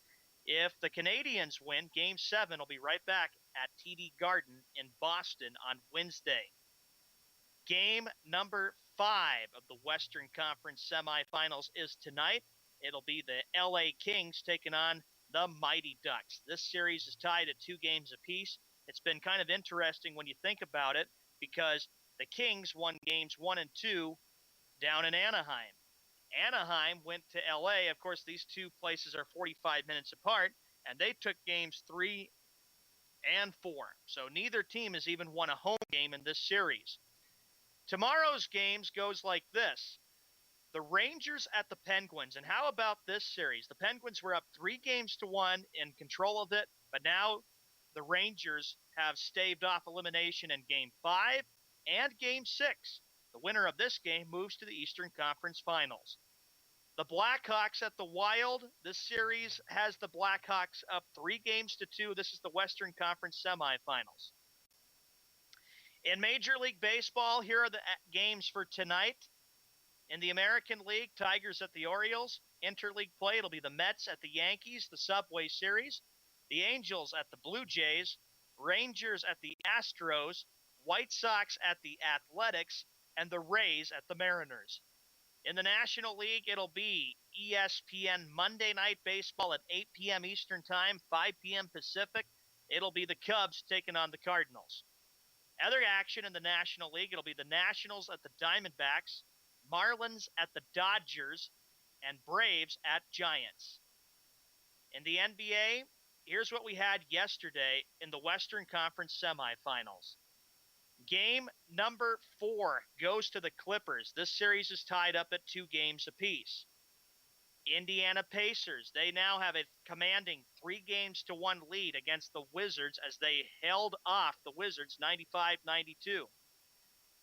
S8: If the Canadiens win, Game 7 will be right back at TD Garden in Boston on Wednesday. Game number 5 of the Western Conference semifinals is tonight. It'll be the LA Kings taking on the Mighty Ducks. This series is tied at 2 games apiece. It's been kind of interesting when you think about it, because the Kings won games 1 and 2 down in Anaheim. Anaheim went to LA. Of course, these 2 places are 45 minutes apart, and they took games 3 and 4. So neither team has even won a home game in this series. Tomorrow's games goes like this. The Rangers at the Penguins. And how about this series? The Penguins were up 3-1 in control of it, but now the Rangers have staved off elimination in Game 5 and Game 6. The winner of this game moves to the Eastern Conference Finals. The Blackhawks at the Wild. This series has the Blackhawks up 3-2. This is the Western Conference semifinals. In Major League Baseball, here are the games for tonight. In the American League, Tigers at the Orioles. Interleague play, it'll be the Mets at the Yankees, the Subway Series. The Angels at the Blue Jays. Rangers at the Astros. White Sox at the Athletics, and the Rays at the Mariners. In the National League, it'll be ESPN Monday Night Baseball at 8 p.m. Eastern Time, 5 p.m. Pacific. It'll be the Cubs taking on the Cardinals. Other action in the National League, it'll be the Nationals at the Diamondbacks, Marlins at the Dodgers, and Braves at Giants. In the NBA, here's what we had yesterday in the Western Conference semifinals. Game number 4 goes to the Clippers. This series is tied up at 2 games apiece. Indiana Pacers, they now have a commanding 3-1 lead against the Wizards as they held off the Wizards 95-92.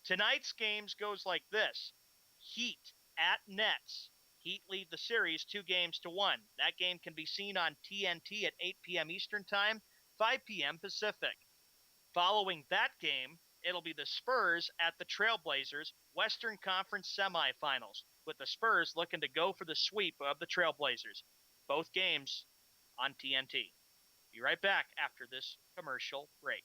S8: Tonight's games goes like this. Heat at Nets. Heat lead the series 2-1. That game can be seen on TNT at 8 p.m. Eastern Time, 5 p.m. Pacific. Following that game, it'll be the Spurs at the Trailblazers Western Conference semifinals, with the Spurs looking to go for the sweep of the Trailblazers. Both games on TNT. Be right back after this commercial break.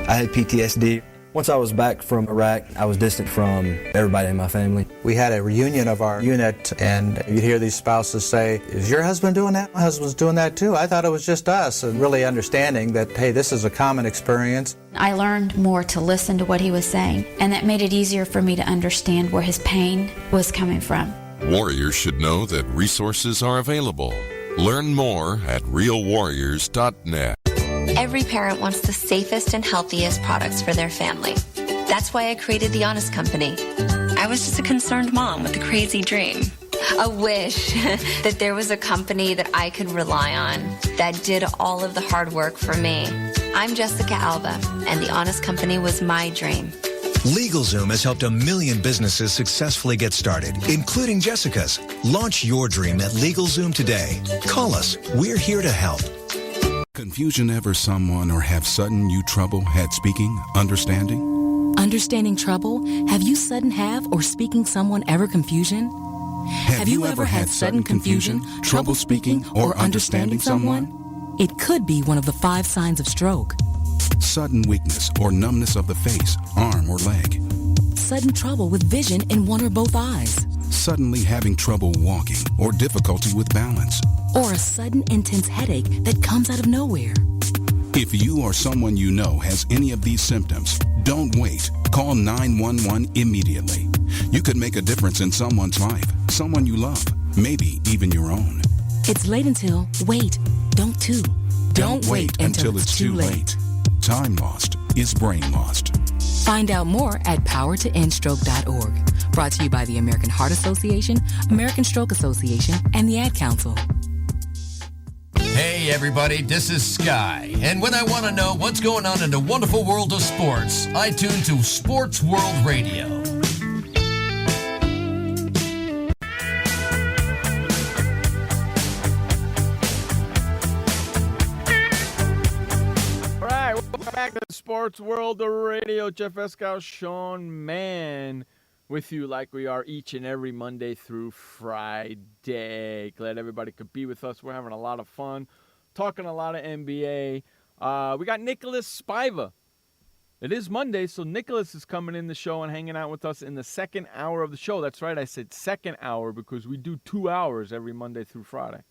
S19: I had PTSD. Once I was back from Iraq, I was distant from everybody in my family.
S20: We had a reunion of our unit, and you'd hear these spouses say, "Is your husband doing that? My husband's doing that too. I thought it was just us." And really understanding that, hey, this is a common experience.
S21: I learned more to listen to what he was saying, and that made it easier for me to understand where his pain was coming from.
S22: Warriors should know that resources are available. Learn more at realwarriors.net.
S23: Every parent wants the safest and healthiest products for their family. That's why I created The Honest Company. I was just a concerned mom with a crazy dream. a wish that there was a company that I could rely on that did all of the hard work for me. I'm Jessica Alba, and the Honest Company was my dream.
S1: LegalZoom has helped 1 million businesses successfully get started, including Jessica's. Launch your dream at LegalZoom today. Call us. We're here to help.
S3: Confusion ever someone or have sudden you trouble had speaking, understanding?
S6: Understanding trouble? Have you sudden have or speaking someone ever confusion?
S3: Have you ever had sudden confusion, trouble speaking, or understanding someone?
S6: It could be one of the 5 signs of stroke.
S3: Sudden weakness or numbness of the face, arm, or leg.
S6: Sudden trouble with vision in one or both eyes.
S3: Suddenly having trouble walking or difficulty with balance.
S6: Or a sudden intense headache that comes out of nowhere.
S3: If you or someone you know has any of these symptoms, don't wait. Call 911 immediately. You could make a difference in someone's life, someone you love, maybe even your own.
S6: It's late until, wait, don't too. Don't wait until it's too late.
S3: Time lost is brain lost.
S6: Find out more at powertoendstroke.org. Brought to you by the American Heart Association, American Stroke Association, and the Ad Council.
S2: Hey everybody, this is Sky, and when I want to know what's going on in the wonderful world of sports, I tune to Sports World Radio.
S7: All right, welcome back to Sports World Radio. Jeff Escow, Sean Mann, with you like we are each and every Monday through Friday. Glad everybody could be with us. We're having a lot of fun, talking a lot of NBA. We got Nicholas Spiva. It is Monday, so Nicholas is coming in the show and hanging out with us in the second hour of the show. That's right, I said second hour because we do 2 hours every Monday through Friday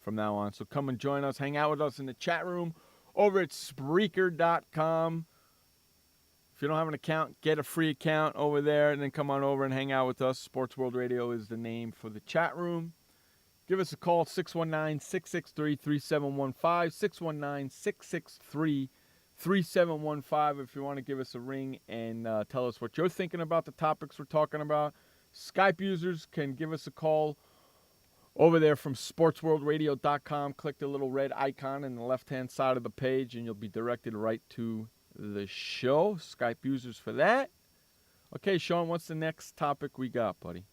S7: from now on. So come and join us, hang out with us in the chat room over at Spreaker.com. If you don't have an account, get a free account over there and then come on over and hang out with us. Sports World Radio is the name for the chat room. Give us a call, 619-663-3715, 619-663-3715 if you want to give us a ring and tell us what you're thinking about the topics we're talking about. Skype users can give us a call over there from sportsworldradio.com. Click the little red icon in the left-hand side of the page and you'll be directed right to the show. Skype users for that. Okay, Sean, what's the next topic we got, buddy?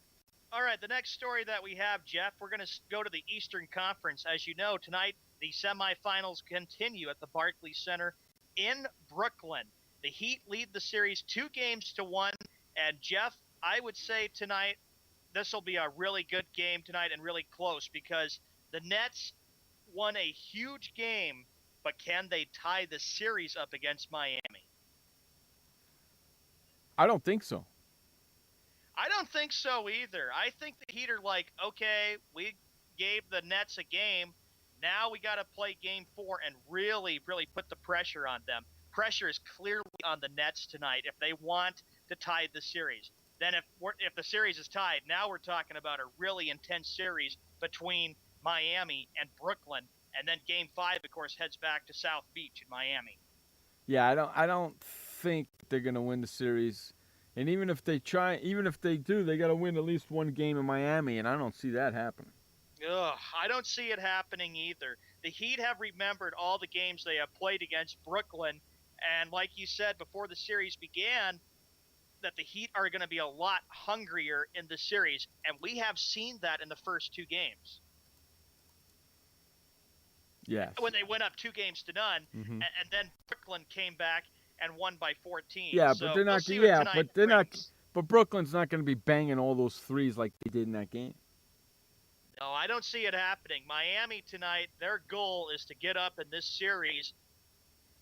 S8: All right, the next story that we have, Jeff, we're going to go to the Eastern Conference. As you know, tonight the semifinals continue at the Barclays Center in Brooklyn. The Heat lead the series 2-1. And, Jeff, I would say tonight this will be a really good game tonight and really close because the Nets won a huge game, but can they tie the series up against Miami?
S7: I don't think so.
S8: I don't think so either. I think the Heat are like, okay, we gave the Nets a game. Now we got to play game 4 and really, really put the pressure on them. Pressure is clearly on the Nets tonight if they want to tie the series. Then if the series is tied, now we're talking about a really intense series between Miami and Brooklyn. And then game 5, of course, heads back to South Beach in Miami.
S7: Yeah, I don't think they're going to win the series. And even if they do, they got to win at least one game in Miami, and I don't see that happening.
S8: I don't see it happening either. The Heat have remembered all the games they have played against Brooklyn, and like you said before the series began, that the Heat are going to be a lot hungrier in the series, and we have seen that in the first 2 games.
S7: Yes.
S8: When they went up 2-0, and then Brooklyn came back and won by 14.
S7: Yeah,
S8: so
S7: but they're not.
S8: We'll
S7: yeah, but they're not. But Brooklyn's not going to be banging all those threes like they did in that game.
S8: No, I don't see it happening. Miami tonight, their goal is to get up in this series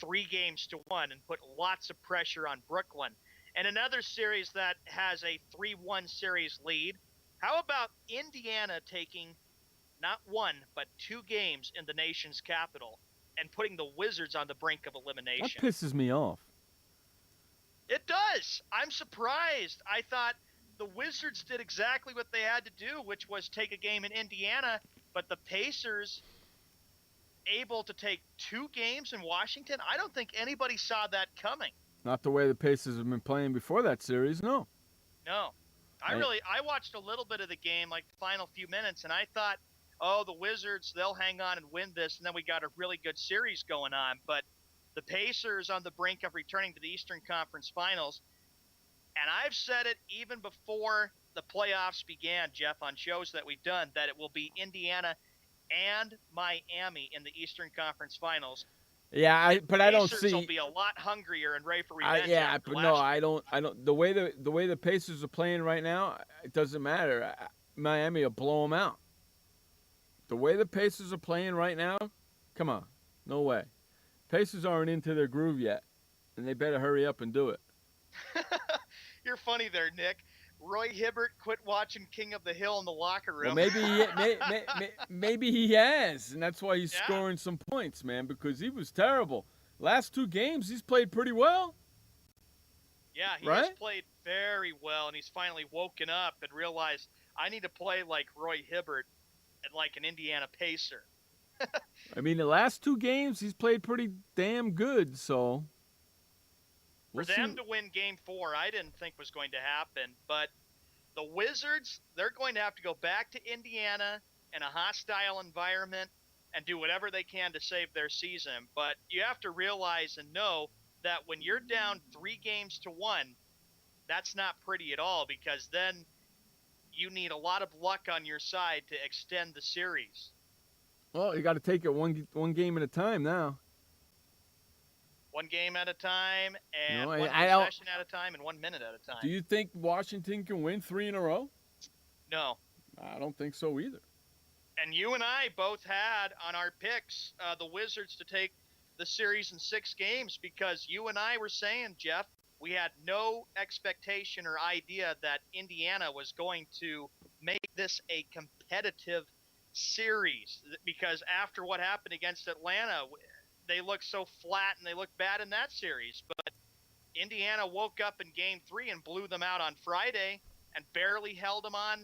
S8: 3-1 and put lots of pressure on Brooklyn. And another series that has a 3-1 series lead. How about Indiana taking not 1 but 2 games in the nation's capital and putting the Wizards on the brink of elimination?
S7: That pisses me off.
S8: It does. I'm surprised. I thought the Wizards did exactly what they had to do, which was take a game in Indiana, but the Pacers able to take 2 games in Washington? I don't think anybody saw that coming.
S7: Not the way the Pacers have been playing before that series, no.
S8: No. I watched a little bit of the game, like the final few minutes, and I thought, oh, the Wizards, they'll hang on and win this, and then we got a really good series going on. But the Pacers on the brink of returning to the Eastern Conference Finals, and I've said it even before the playoffs began, Jeff, on shows that we've done, that it will be Indiana and Miami in the Eastern Conference Finals.
S7: Yeah, but I don't see.
S8: Pacers will be a lot hungrier and ready for revenge.
S7: But no, I don't. The way the Pacers are playing right now, it doesn't matter. Miami will blow them out. The way the Pacers are playing right now, come on, no way. Pacers aren't into their groove yet, and they better hurry up and do it.
S8: You're funny there, Nick. Roy Hibbert quit watching King of the Hill in the locker room.
S7: Well, maybe he has, and that's why he's scoring some points, man, because he was terrible. Last 2 games, he's played pretty well.
S8: Yeah, he has played very well, and he's finally woken up and realized, I need to play like Roy Hibbert and like an Indiana Pacer.
S7: I mean, the last 2 games, he's played pretty damn good, so...
S8: For them to win Game 4, I didn't think was going to happen. But the Wizards, they're going to have to go back to Indiana in a hostile environment and do whatever they can to save their season. But you have to realize and know that when you're down 3-1, that's not pretty at all, because then you need a lot of luck on your side to extend the series.
S7: Well, you got to take it one game at a time now.
S8: 1 game at a time, and 1 possession at a time, and 1 minute at a time.
S7: Do you think Washington can win 3 in a row?
S8: No.
S7: I don't think so either.
S8: And you and I both had on our picks the Wizards to take the series in 6 games, because you and I were saying, Jeff, we had no expectation or idea that Indiana was going to make this a competitive series, because after what happened against Atlanta, they looked so flat and they looked bad in that series. But Indiana woke up in Game 3 and blew them out on Friday and barely held them on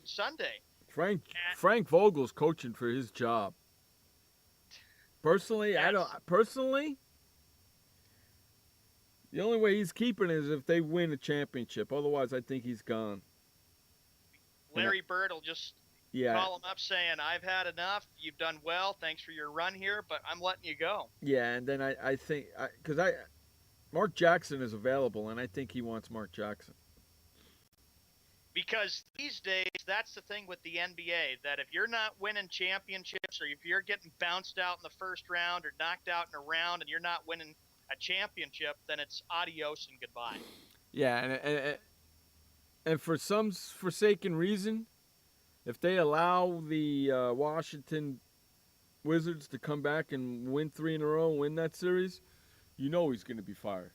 S8: Sunday.
S7: Frank Vogel's coaching for his job. Personally,
S8: yes.
S7: The only way he's keeping it is if they win a championship. Otherwise, I think he's gone.
S8: Larry Bird will just call him up saying, I've had enough. You've done well. Thanks for your run here, but I'm letting you go.
S7: Yeah, and then I think – because Mark Jackson is available, and I think he wants Mark Jackson.
S8: Because these days, that's the thing with the NBA, that if you're not winning championships, or if you're getting bounced out in the first round or knocked out in a round and you're not winning a championship, then it's adios and goodbye.
S7: Yeah, and for some forsaken reason, if they allow the Washington Wizards to come back and win 3 in a row, win that series, you know he's going to be fired.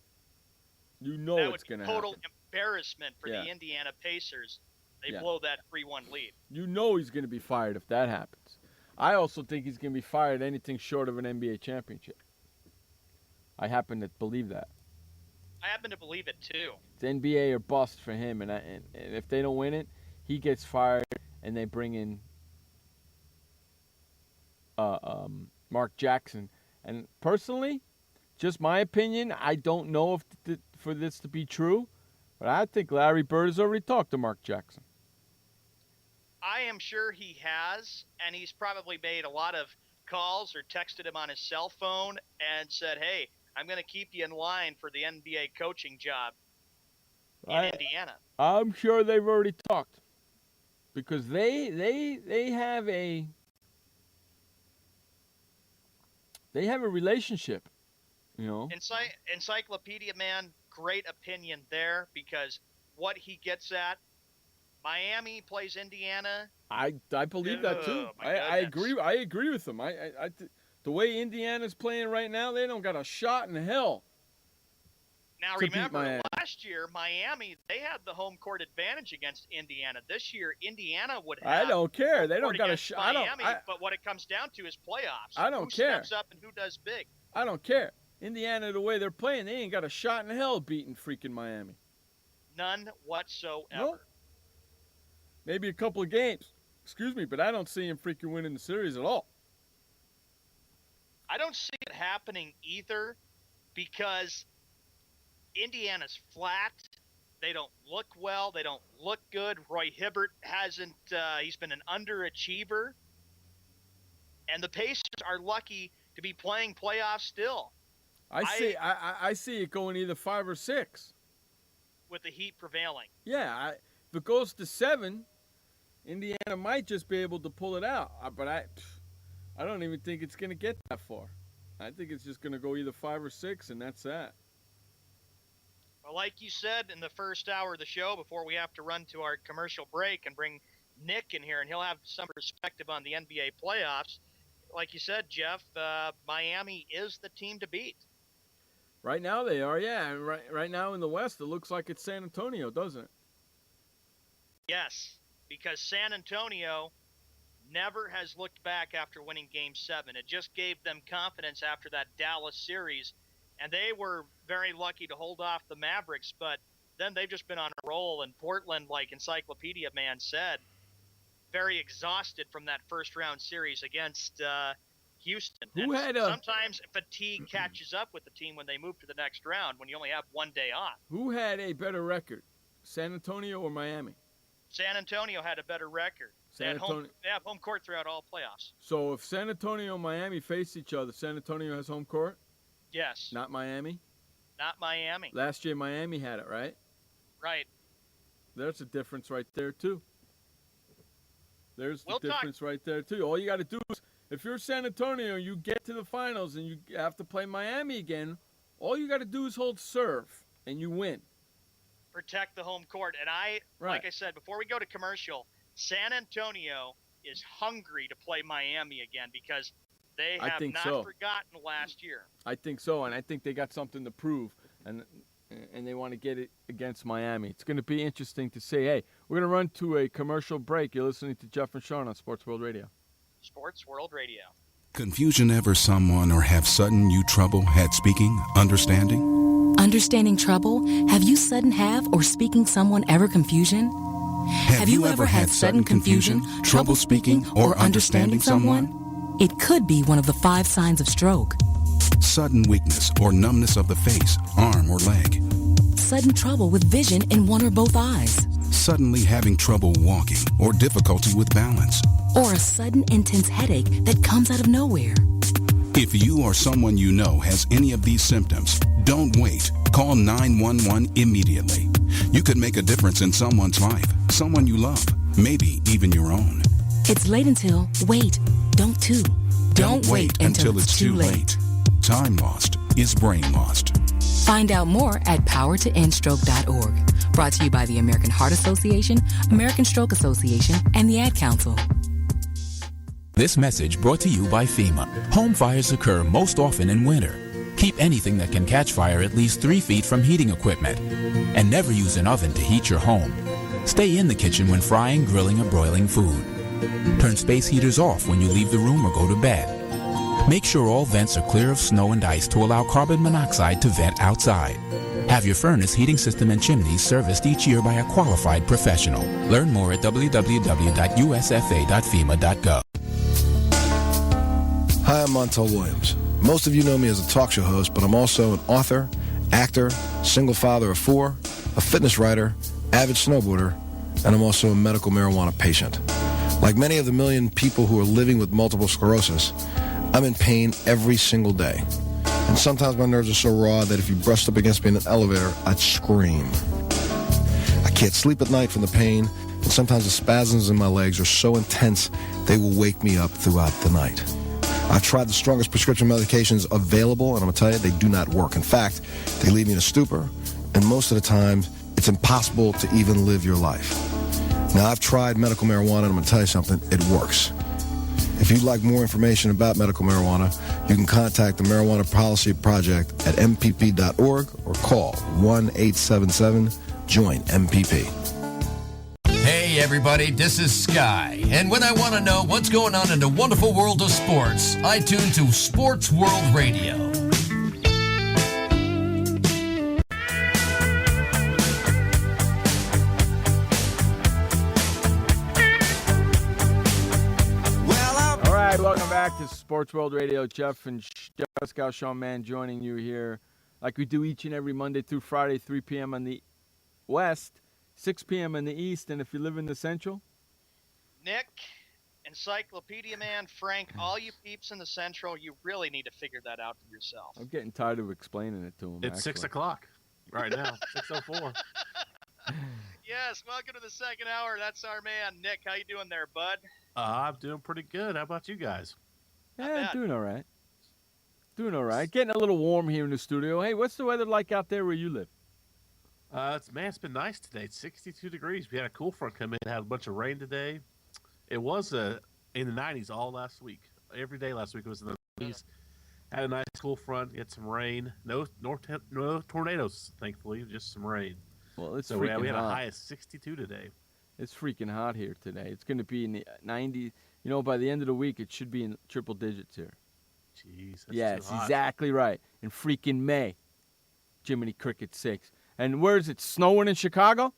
S7: You know it's going to happen.
S8: Total embarrassment for the Indiana Pacers. They blow that 3-1 lead.
S7: You know he's going to be fired if that happens. I also think he's going to be fired anything short of an NBA championship. I happen to believe that.
S8: I happen to believe it too.
S7: It's NBA or bust for him, and if they don't win it, he gets fired, and they bring in Mark Jackson. And personally, just my opinion, I don't know if for this to be true, but I think Larry Bird has already talked to Mark Jackson.
S8: I am sure he has, and he's probably made a lot of calls or texted him on his cell phone and said, hey, I'm going to keep you in line for the NBA coaching job in Indiana.
S7: I'm sure they've already talked, because they have a relationship, you know.
S8: Encyclopedia man, great opinion there, because what he gets at, Miami plays Indiana.
S7: I believe that too. I agree with him. The way Indiana's playing right now, they don't got a shot in hell.
S8: Now remember, last year Miami, they had the home court advantage against Indiana. This year Indiana would have.
S7: I don't care. They don't got a shot.
S8: Miami, but what it comes down to is playoffs.
S7: I don't care.
S8: Who steps up and who does big?
S7: I don't care. Indiana, the way they're playing, they ain't got a shot in hell beating freaking Miami.
S8: None whatsoever.
S7: Nope. Maybe a couple of games. Excuse me, but I don't see him freaking winning the series at all.
S8: I don't see it happening either, because Indiana's flat. They don't look well. They don't look good. Roy Hibbert hasn't he's been an underachiever. And the Pacers are lucky to be playing playoffs still.
S7: I see it going either 5 or 6.
S8: With the Heat prevailing.
S7: Yeah, if it goes to 7, Indiana might just be able to pull it out. But I don't even think it's going to get that far. I think it's just going to go either 5 or 6, and that's that.
S8: Well, like you said in the first hour of the show, before we have to run to our commercial break and bring Nick in here, and he'll have some perspective on the NBA playoffs. Like you said, Jeff, Miami is the team to beat.
S7: Right now they are, yeah. Right now in the West, it looks like it's San Antonio, doesn't it?
S8: Yes, because San Antonio never has looked back after winning Game 7. It just gave them confidence after that Dallas series, and they were very lucky to hold off the Mavericks, but then they've just been on a roll, and Portland, like Encyclopedia Man said, very exhausted from that first-round series against Houston. Sometimes fatigue catches up with the team when they move to the next round when you only have one day off.
S7: Who had a better record, San Antonio or Miami?
S8: San Antonio had a better record. They have home court throughout all playoffs.
S7: So if San Antonio and Miami face each other, San Antonio has home court?
S8: Yes.
S7: Not Miami?
S8: Not Miami.
S7: Last year Miami had it, right?
S8: Right.
S7: There's a difference right there, too. There's the difference right there, too. All you got to do is, if you're San Antonio, you get to the finals and you have to play Miami again, all you got to do is hold serve, and you win.
S8: Protect the home court. And like I said, before we go to commercial, San Antonio is hungry to play Miami again because they have not forgotten last year.
S7: I think so, and I think they got something to prove, and they want to get it against Miami. It's going to be interesting to see. Hey, we're going to run to a commercial break. You're listening to Jeff and Sean on Sports World Radio.
S8: Sports World Radio.
S3: Confusion ever someone or have sudden you trouble had speaking, understanding?
S6: Understanding trouble? Have you sudden have or speaking someone ever confusion? Have you ever had sudden confusion, trouble speaking, or understanding someone? It could be one of the 5 signs of stroke.
S3: Sudden weakness or numbness of the face, arm, or leg.
S6: Sudden trouble with vision in one or both eyes.
S3: Suddenly having trouble walking or difficulty with balance.
S6: Or a sudden intense headache that comes out of nowhere.
S3: If you or someone you know has any of these symptoms, don't wait. Call 911 immediately. You could make a difference in someone's life, someone you love, maybe even your own.
S6: It's late until, wait, don't too.
S3: Don't wait until it's too late. Time lost is brain lost.
S6: Find out more at powertoendstroke.org. Brought to you by the American Heart Association, American Stroke Association, and the Ad Council.
S4: This message brought to you by FEMA. Home fires occur most often in winter. Keep anything that can catch fire at least 3 feet from heating equipment. And never use an oven to heat your home. Stay in the kitchen when frying, grilling, or broiling food. Turn space heaters off when you leave the room or go to bed. Make sure all vents are clear of snow and ice to allow carbon monoxide to vent outside. Have your furnace, heating system, and chimneys serviced each year by a qualified professional. Learn more at www.usfa.fema.gov.
S18: Hi, I'm Montel Williams. Most of you know me as a talk show host, but I'm also an author, actor, single father of 4, a fitness writer, avid snowboarder, and I'm also a medical marijuana patient. Like many of the million people who are living with multiple sclerosis, I'm in pain every single day. And sometimes my nerves are so raw that if you brushed up against me in an elevator, I'd scream. I can't sleep at night from the pain, and sometimes the spasms in my legs are so intense they will wake me up throughout the night. I've tried the strongest prescription medications available, and I'm going to tell you, they do not work. In fact, they leave me in a stupor, and most of the time, it's impossible to even live your life. Now, I've tried medical marijuana, and I'm going to tell you something, it works. If you'd like more information about medical marijuana, you can contact the Marijuana Policy Project at mpp.org or call 1-877-JOIN-MPP.
S2: Hey everybody, this is Sky, and when I want to know what's going on in the wonderful world of sports, I tune to Sports World Radio.
S7: All right, welcome back to Sports World Radio. Jeff and Sean Mann joining you here like we do each and every Monday through Friday, 3 p.m. on the West, 6 p.m. in the East, and if you live in the Central?
S8: Nick, Encyclopedia Man, Frank, all you peeps in the Central, you really need to figure that out for yourself.
S7: I'm getting tired of explaining it to him.
S5: It's 6 o'clock right now, 6:04.
S8: Yes, welcome to the second hour. That's our man, Nick. How you doing there, bud?
S5: I'm doing pretty good. How about you guys?
S7: Yeah, doing all right. Doing all right. Getting a little warm here in the studio. Hey, what's the weather like out there where you live?
S5: It's been nice today. It's 62 degrees. We had a cool front come in. Had a bunch of rain today. It was in the 90s all last week. Every day last week it was in the 90s. Had a nice cool front. Get some rain. No tornadoes, thankfully. Just some rain.
S7: Well, it's
S5: so
S7: freaking
S5: we had
S7: hot.
S5: a high of 62 today.
S7: It's freaking hot here today. It's going to be in the 90s. You know, by the end of the week, it should be in triple digits here.
S5: Jeez, that's
S7: yes,
S5: too hot.
S7: exactly right. In freaking May. Jiminy Cricket 6. And where is it? Snowing in Chicago?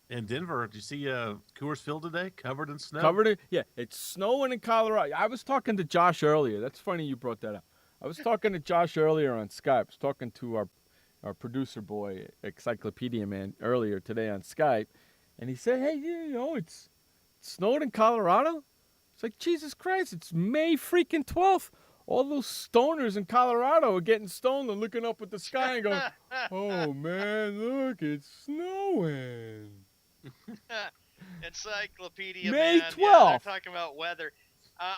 S5: In Denver, did you see Coors Field today? Covered in snow?
S7: Covered it? Yeah, it's snowing in Colorado. I was talking to Josh earlier. That's funny you brought that up. I was talking to Josh earlier on Skype. I was talking to our producer boy, Encyclopedia Man, earlier today on Skype. And he said, hey, you know, it's snowed in Colorado? It's like, Jesus Christ, it's May freaking 12th. All those stoners in Colorado are getting stoned and looking up at the sky and going, oh, man, look, it's snowing.
S8: Encyclopedia
S7: May
S8: Man.
S7: 12th.
S8: Yeah, they're talking about weather.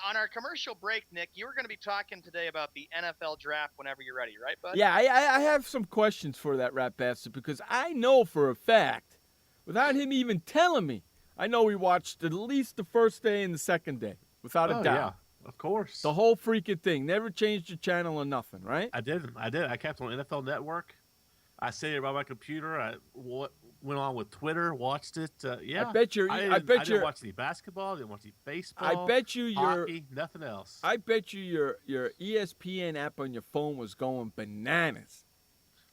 S8: On our commercial break, Nick, you were going to be talking today about the NFL draft whenever you're ready, right, bud?
S7: Yeah, I have some questions for that rat bastard because I know for a fact, without him even telling me, I know he watched at least the first day and the second day, without a doubt.
S5: Yeah, of course.
S7: The whole freaking thing. Never changed the channel or nothing, right?
S5: I did. I kept on NFL Network. I sat here by my computer. I went on with Twitter, watched it. Yeah,
S7: I bet
S5: I didn't watch any basketball. Didn't watch any baseball.
S7: I bet you
S5: hockey, nothing else.
S7: I bet you your ESPN app on your phone was going bananas.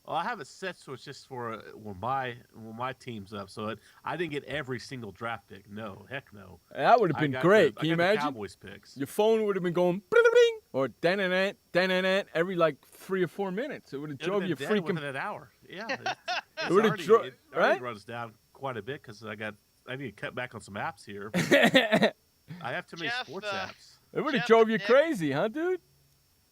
S5: Well, I have it set so it's just for when my team's up. So I didn't get every single draft pick. No, heck no.
S7: That would have been great. Can you imagine?
S5: The Cowboys picks.
S7: Your phone would have been going bling or dan every like 3 or 4 minutes. It would have drove you freaking
S5: within an hour. Yeah,
S7: it would have
S5: it
S7: right?
S5: runs down quite a bit because I need to cut back on some apps here. I have too many sports apps.
S7: It would have drove you crazy, huh, dude?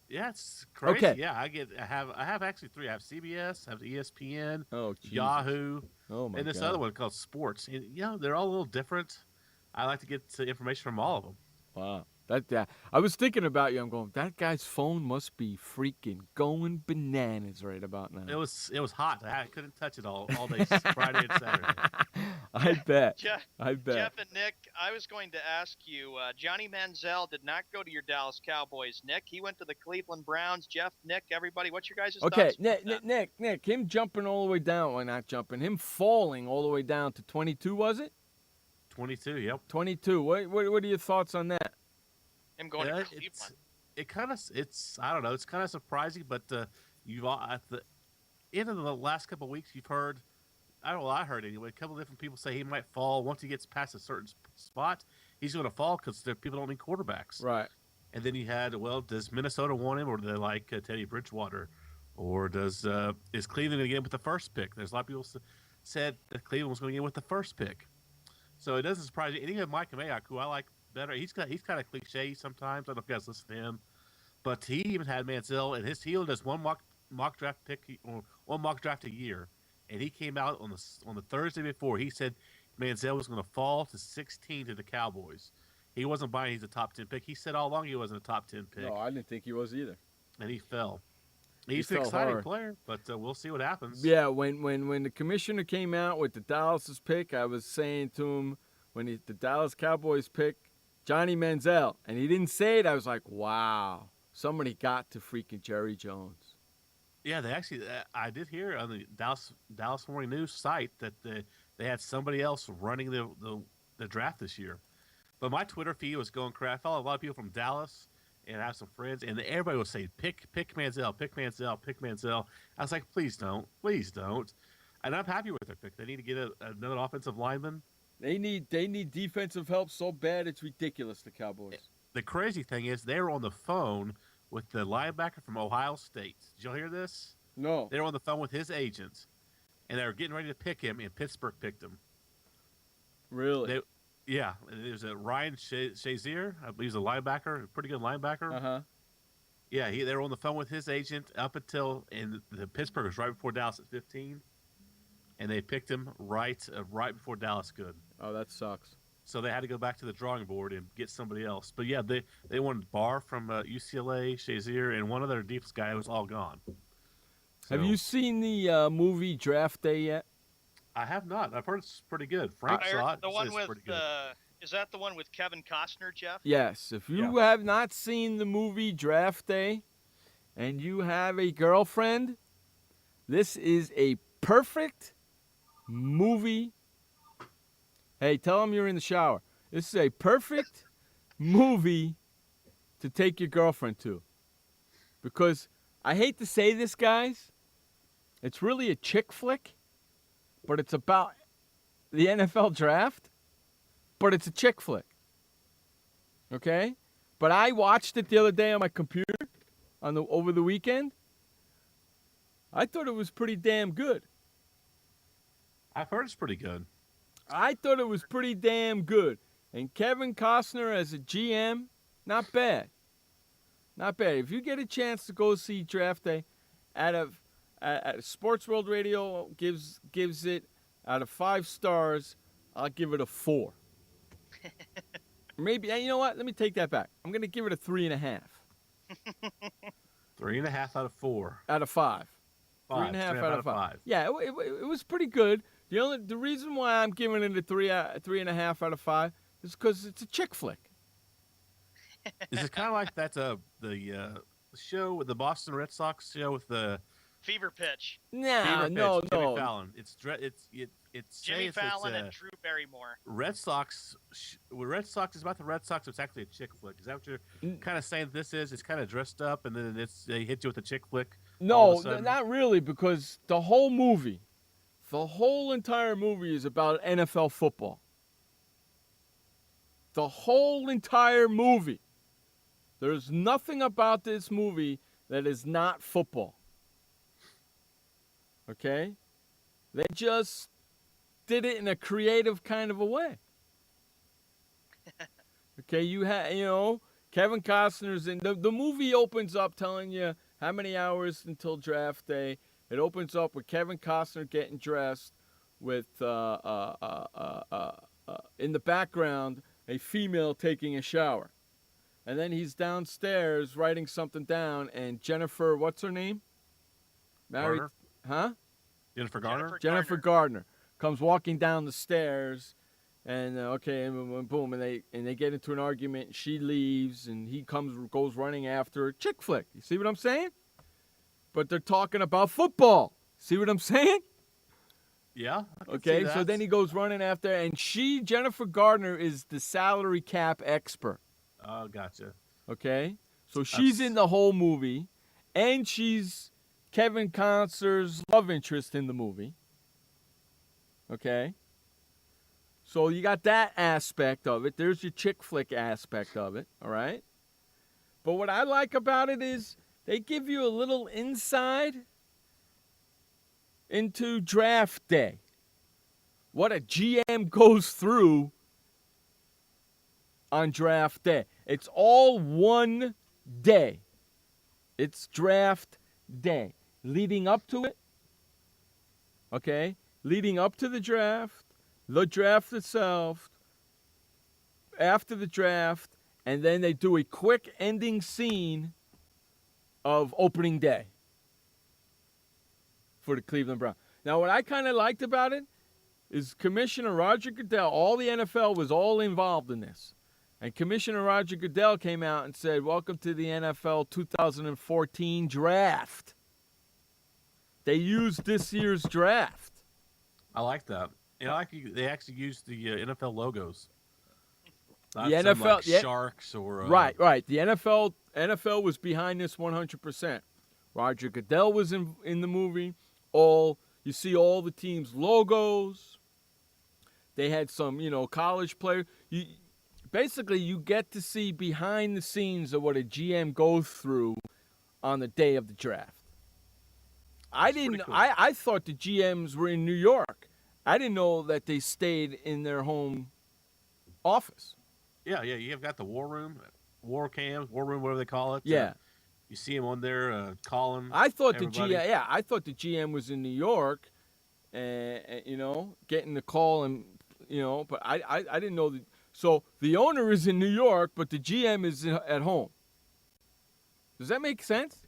S5: Yeah, it's crazy.
S7: Okay.
S5: Yeah, I have actually 3. I have CBS, I have ESPN,
S7: Jesus.
S5: Yahoo,
S7: and
S5: this other one called Sports. And, they're all a little different. I like to get information from all of them.
S7: Wow. I was thinking about you. I'm going, that guy's phone must be freaking going bananas right about now.
S5: It was hot. I couldn't touch it all day Friday and Saturday.
S7: I bet.
S8: Jeff and Nick, I was going to ask you, Johnny Manziel did not go to your Dallas Cowboys, Nick. He went to the Cleveland Browns. Jeff, Nick, everybody, what's your guys' thoughts?
S7: Okay, Nick, him jumping all the way down, well, not jumping, him falling all the way down to 22, was it?
S5: 22, yep.
S7: 22. What are your thoughts on that?
S8: Him going to Cleveland.
S5: I don't know. It's kind of surprising, but you've at the end of the last couple of weeks, you've heard. I heard anyway. A couple of different people say he might fall once he gets past a certain spot. He's going to fall because people don't need quarterbacks.
S7: Right.
S5: And then you had, does Minnesota want him, or do they like Teddy Bridgewater, or is Cleveland going to get him with the first pick? There's a lot of people said that Cleveland was going to get him with the first pick. So it doesn't surprise you. And even Mike Mayock, who I like better, he's kind of cliche sometimes. I don't know if you guys listen to him, but he even had Manziel, and he only does one mock draft pick, or one mock draft a year, and he came out on the Thursday before. He said Manziel was going to fall to 16 to the Cowboys. He wasn't buying he's a top 10 pick. He said all along he wasn't a top 10 pick.
S7: No, I didn't think he was either.
S5: And he fell. He's an exciting player, but we'll see what happens.
S7: Yeah, when the commissioner came out with the Dallas' pick, I was saying to him, when the Dallas Cowboys pick Johnny Manziel, and he didn't say it, I was like, wow, somebody got to freaking Jerry Jones.
S5: Yeah, they actually, I did hear on the Dallas Morning News site that they had somebody else running the draft this year. But my Twitter feed was going crazy. I follow a lot of people from Dallas, and I have some friends, and everybody was saying, pick Manziel, pick Manziel, pick Manziel. I was like, please don't. And I'm happy with their pick. They need to get another offensive lineman.
S7: They need defensive help so bad it's ridiculous, the Cowboys.
S5: The crazy thing is they were on the phone with the linebacker from Ohio State. Did y'all hear this?
S7: No.
S5: They were on the phone with his agents. and they were getting ready to pick him, and Pittsburgh picked him.
S7: Really?
S5: Yeah. There's a Ryan Shazier. I believe he's a linebacker, a pretty good linebacker.
S7: Uh-huh.
S5: Yeah, they were on the phone with his agent up until, and the Pittsburgh was right before Dallas at 15, and they picked him right before Dallas could.
S7: Oh, that sucks.
S5: So they had to go back to the drawing board and get somebody else. But yeah, they wanted Barr from UCLA, Shazier, and one other deepest guy was all gone. So,
S7: have you seen the movie Draft Day yet?
S5: I have not. I've heard it's pretty good. Frank saw it.
S8: The one with
S5: pretty good.
S8: is that the one with Kevin Costner, Jeff?
S7: Yes. If you have not seen the movie Draft Day and you have a girlfriend, this is a perfect movie. Hey, tell them you're in the shower. This is a perfect movie to take your girlfriend to. Because I hate to say this, guys, it's really a chick flick, but it's about the NFL draft, but it's a chick flick. Okay? But I watched it the other day on my computer over the weekend. I thought it was pretty damn good.
S5: I've heard it's pretty good.
S7: I thought it was pretty damn good. And Kevin Costner as a GM, not bad. Not bad. If you get a chance to go see Draft Day, Sports World Radio gives it out of 5 stars, I'll give it a 4. Maybe, you know what? Let me take that back. I'm going to give it a 3.5.
S5: 3.5 out of 4.
S7: Out of 5. 3.5 out of 5. Yeah, it was pretty good. The reason why I'm giving it a 3.5 out of 5 is because it's a chick flick.
S5: Is it kind of like the show with the Boston Red Sox show with the
S8: Fever Pitch?
S7: No.
S5: Jimmy Fallon. It's
S8: Jimmy Fallon and Drew Barrymore.
S5: Red Sox. Red Sox is about the Red Sox. It's actually a chick flick. Is that what you're kind of saying? This is. It's kind of dressed up, and then they hit you with a chick flick.
S7: No, not really, because the whole entire movie is about NFL football. The whole entire movie. There's nothing about this movie that is not football. Okay? They just did it in a creative kind of a way. Okay, Kevin Costner's in the movie opens up telling you how many hours until draft day. It opens up with Kevin Costner getting dressed with in the background a female taking a shower. And then he's downstairs writing something down, and Jennifer, what's her name? Married,
S5: Garner?
S7: Huh?
S5: Jennifer Garner?
S7: Jennifer Gardner comes walking down the stairs, and and boom, and they get into an argument, and she leaves, and he goes running after her. Chick flick. You see what I'm saying? But they're talking about football. See what I'm saying?
S5: Yeah.
S7: Okay, so then he goes running after, and Jennifer Gardner, is the salary cap expert.
S5: Oh, gotcha.
S7: Okay, so she's in the whole movie, and she's Kevin Costner's love interest in the movie. Okay, so you got that aspect of it. There's your chick flick aspect of it, all right? But what I like about it is they give you a little insight into draft day. What a GM goes through on draft day. It's all one day. It's draft day. Leading up to it, okay? Leading up to the draft itself, after the draft, and then they do a quick ending scene of opening day for the Cleveland Browns. Now, what I kind of liked about it is Commissioner Roger Goodell, all the NFL was all involved in this. And Commissioner Roger Goodell came out and said, welcome to the NFL 2014 draft. They used this year's draft.
S5: I like that. They actually used the NFL logos. Not
S7: the NFL,
S5: sharks or
S7: right. The NFL was behind this 100%. Roger Goodell was in the movie. You see all the teams' logos. They had some, college players. Basically, you get to see behind the scenes of what a GM goes through on the day of the draft. I didn't.
S5: Cool.
S7: I thought the GMs were in New York. I didn't know that they stayed in their home office.
S5: Yeah. You've got the war room, war room, whatever they call it.
S7: Yeah.
S5: You see him on there calling.
S7: I thought
S5: everybody.
S7: I thought the GM was in New York, and getting the call, and but I didn't know that. So the owner is in New York, but the GM is at home. Does that make sense?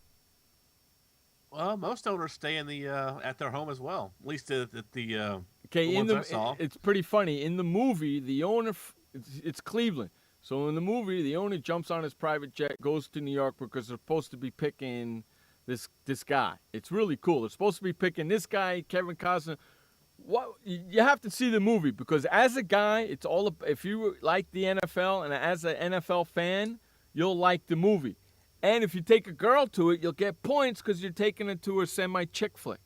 S5: Well, most owners stay in the at their home as well. At least at the
S7: Okay,
S5: ones I saw.
S7: it's pretty funny. In the movie, the owner, it's Cleveland. So in the movie, the owner jumps on his private jet, goes to New York because they're supposed to be picking this guy. It's really cool. They're supposed to be picking this guy, Kevin Costner. What you have to see the movie, because as a guy, it's all. If you like the NFL and as an NFL fan, you'll like the movie. And if you take a girl to it, you'll get points because you're taking her to a semi-chick flick.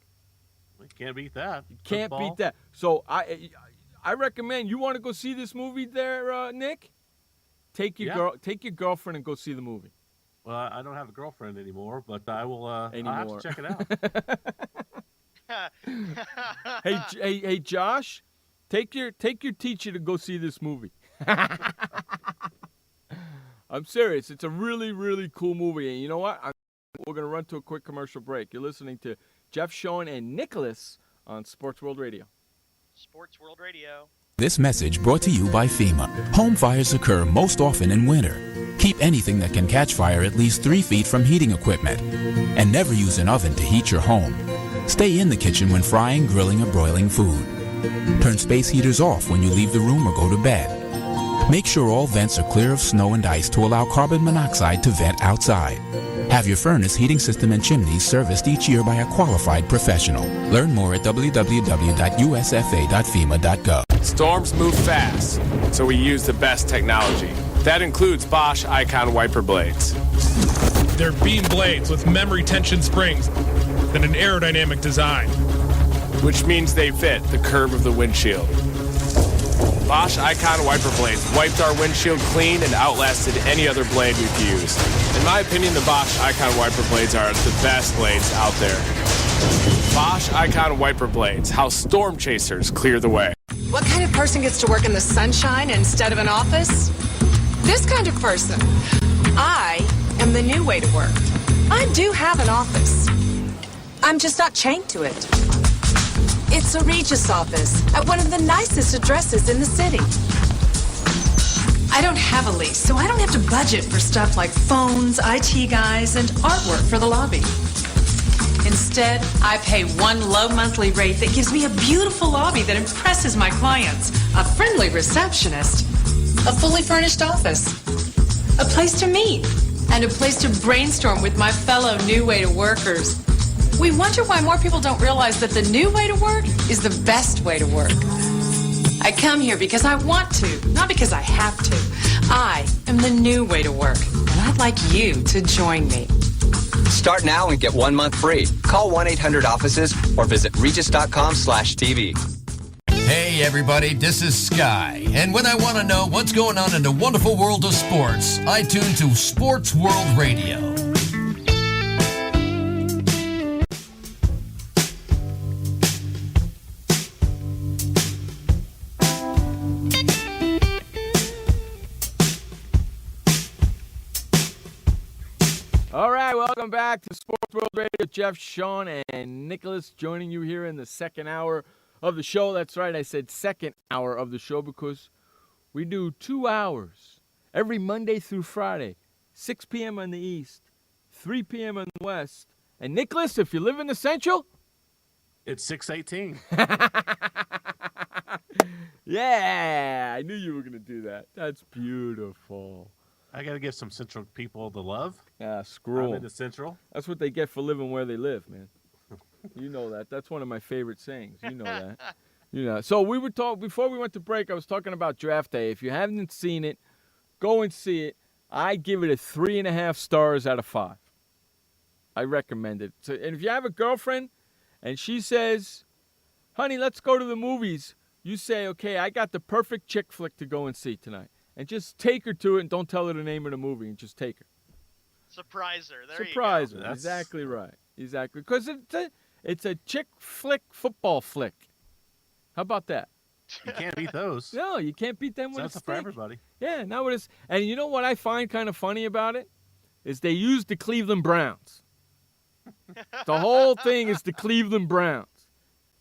S5: You can't beat that.
S7: Can't beat that. So I recommend, you want to go see this movie there, Nick? Take your girlfriend and go see the movie.
S5: Well, I don't have a girlfriend anymore, but I will. I'll have to check it out.
S7: Hey, Josh, take your teacher to go see this movie. I'm serious. It's a really, really cool movie. And you know what? We're going to run to a quick commercial break. You're listening to Jeff Schoen and Nicholas on Sports World Radio.
S8: Sports World Radio.
S4: This message brought to you by FEMA. Home fires occur most often in winter. Keep anything that can catch fire at least 3 feet from heating equipment. And never use an oven to heat your home. Stay in the kitchen when frying, grilling, or broiling food. Turn space heaters off when you leave the room or go to bed. Make sure all vents are clear of snow and ice to allow carbon monoxide to vent outside. Have your furnace, heating system, and chimneys serviced each year by a qualified professional. Learn more at www.usfa.fema.gov.
S9: Storms move fast, so we use the best technology. That includes Bosch Icon wiper blades.
S10: They're beam blades with memory tension springs and an aerodynamic design,
S9: which means they fit the curve of the windshield. Bosch Icon wiper blades wiped our windshield clean and outlasted any other blade we've used. In my opinion, the Bosch Icon wiper blades are the best blades out there. Bosch Icon wiper blades, how storm chasers clear the way.
S12: What kind of person gets to work in the sunshine instead of an office? This kind of person. I am the new way to work. I do have an office. I'm just not chained to it. It's a Regis office at one of the nicest addresses in the city. I don't have a lease, so I don't have to budget for stuff like phones, IT guys, and artwork for the lobby. Instead, I pay one low monthly rate that gives me a beautiful lobby that impresses my clients, a friendly receptionist, a fully furnished office, a place to meet, and a place to brainstorm with my fellow new way to workers. We wonder why more people don't realize that the new way to work is the best way to work. I come here because I want to, not because I have to. I am the new way to work, and I'd like you to join me.
S13: Start now and get 1 month free. Call 1-800-OFFICES or visit regis.com/TV.
S2: Hey everybody, this is Sky, and when I want to know what's going on in the wonderful world of sports, I tune to Sports World Radio.
S7: All right, welcome back to Sports World Radio. Jeff, Sean, and Nicholas joining you here in the second hour of the show. That's right, I said second hour of the show because we do 2 hours every Monday through Friday, 6 p.m. on the East, 3 p.m. on the West. And Nicholas, if you live in the Central,
S5: it's 6:18.
S7: Yeah, I knew you were going to do that. That's beautiful.
S5: I got to give some Central people the love.
S7: Yeah, screw 'em.
S5: I'm in the Central.
S7: That's what they get for living where they live, man. You know that. That's one of my favorite sayings. You know that. You know. So we were talking before we went to break. I was talking about Draft Day. If you haven't seen it, go and see it. I give it a 3.5 stars out of 5. I recommend it. So, and if you have a girlfriend and she says, "Honey, let's go to the movies," you say, "Okay, I got the perfect chick flick to go and see tonight." And just take her to it and don't tell her the name of the movie and just take her.
S8: Surprise her. There
S7: Surprise
S8: you
S7: her.
S8: go.
S7: Exactly right. Exactly. Because It's a chick flick football flick. How about that?
S5: You can't beat those.
S7: No, you can't beat them with a
S5: That's
S7: stick.
S5: for everybody.
S7: Yeah, not with a. And you know what I find kind of funny about it is they use the Cleveland Browns. The whole thing is the Cleveland Browns.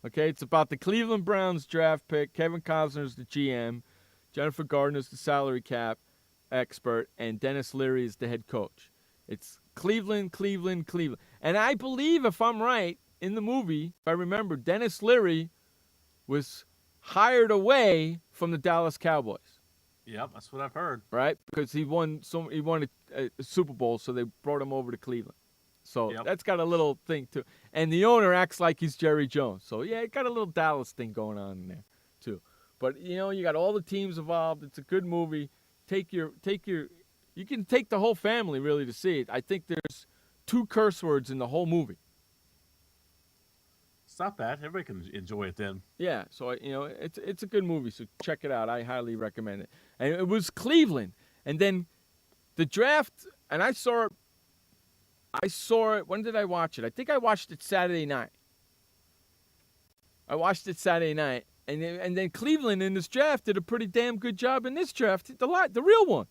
S7: Okay, it's about the Cleveland Browns draft pick. Kevin Costner's the GM. Jennifer Gardner's the salary cap expert. And Dennis Leary is the head coach. It's Cleveland, Cleveland, Cleveland. And I believe, if I'm right, in the movie, if I remember, Dennis Leary was hired away from the Dallas Cowboys.
S5: Yep, that's what I've heard.
S7: Right? Because he won a Super Bowl, so they brought him over to Cleveland. So that's got a little thing too. And the owner acts like he's Jerry Jones. So yeah, it got a little Dallas thing going on in there too. But you got all the teams involved. It's a good movie. You can take the whole family really to see it. I think there's 2 curse words in the whole movie.
S5: It's not bad. Everybody can enjoy it then.
S7: Yeah, so it's a good movie. So check it out. I highly recommend it. And it was Cleveland, and then the draft. And I saw it. When did I watch it? I think I watched it Saturday night. And then Cleveland in this draft did a pretty damn good job in this draft. The real one.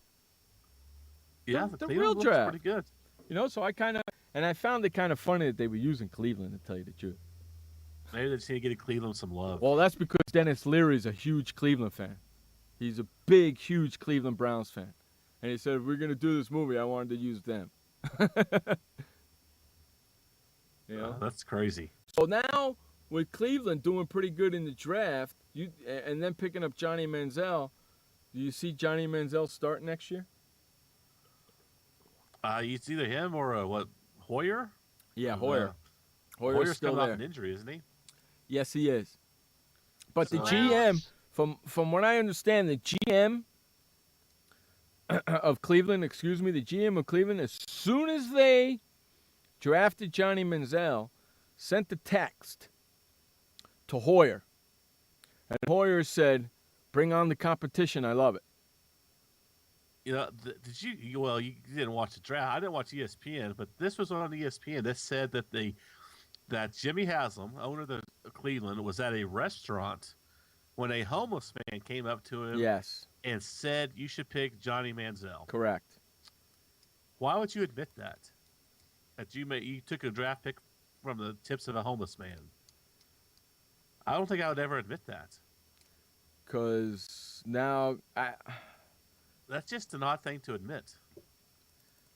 S5: Yeah,
S7: the
S5: Cleveland
S7: real
S5: looks
S7: draft.
S5: pretty good.
S7: So I found it kind of funny that they were using Cleveland, to tell you the truth.
S5: Maybe they just need to get Cleveland some love.
S7: Well, that's because Dennis Leary is a huge Cleveland fan. He's a big, huge Cleveland Browns fan. And he said, if we're going to do this movie, I wanted to use them.
S5: That's crazy.
S7: So now, with Cleveland doing pretty good in the draft, and then picking up Johnny Manziel, do you see Johnny Manziel start next year?
S5: It's either him or Hoyer?
S7: Yeah, Hoyer.
S5: Hoyer's
S7: still
S5: coming off
S7: there.
S5: an injury, isn't he?
S7: Yes, he is. But the GM, from what I understand, the GM of Cleveland, the GM of Cleveland, as soon as they drafted Johnny Manziel, sent the text to Hoyer. And Hoyer said, bring on the competition. I love it.
S5: Did you? Well, you didn't watch the draft. I didn't watch ESPN, but this was on ESPN. That said that Jimmy Haslam, owner of the Cleveland, was at a restaurant when a homeless man came up to him.
S7: Yes.
S5: And said, "You should pick Johnny Manziel."
S7: Correct.
S5: Why would you admit that? That you took a draft pick from the tips of a homeless man? I don't think I would ever admit that.
S7: Because now
S5: that's just an odd thing to admit.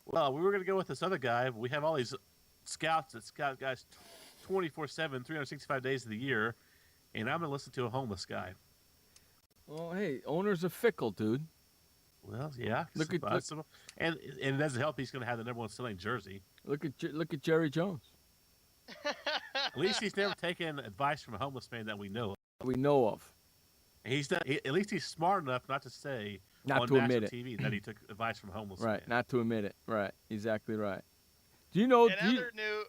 S5: Well, we were going to go with this other guy. But we have all these scouts that scout guys 24/7, 365 days of the year, and I'm going to listen to a homeless guy.
S7: Well, hey, owners are fickle, dude.
S5: Well, yeah. And it doesn't help. He's going to have the number 1 selling jersey.
S7: Look at Jerry Jones.
S5: At least he's never taken advice from a homeless man that we know
S7: of.
S5: And at least he's smart enough not to say
S7: not
S5: on
S7: to admit
S5: national
S7: it.
S5: TV that he took advice from a homeless man.
S7: Right, not to admit it. Right, exactly right. Do you know?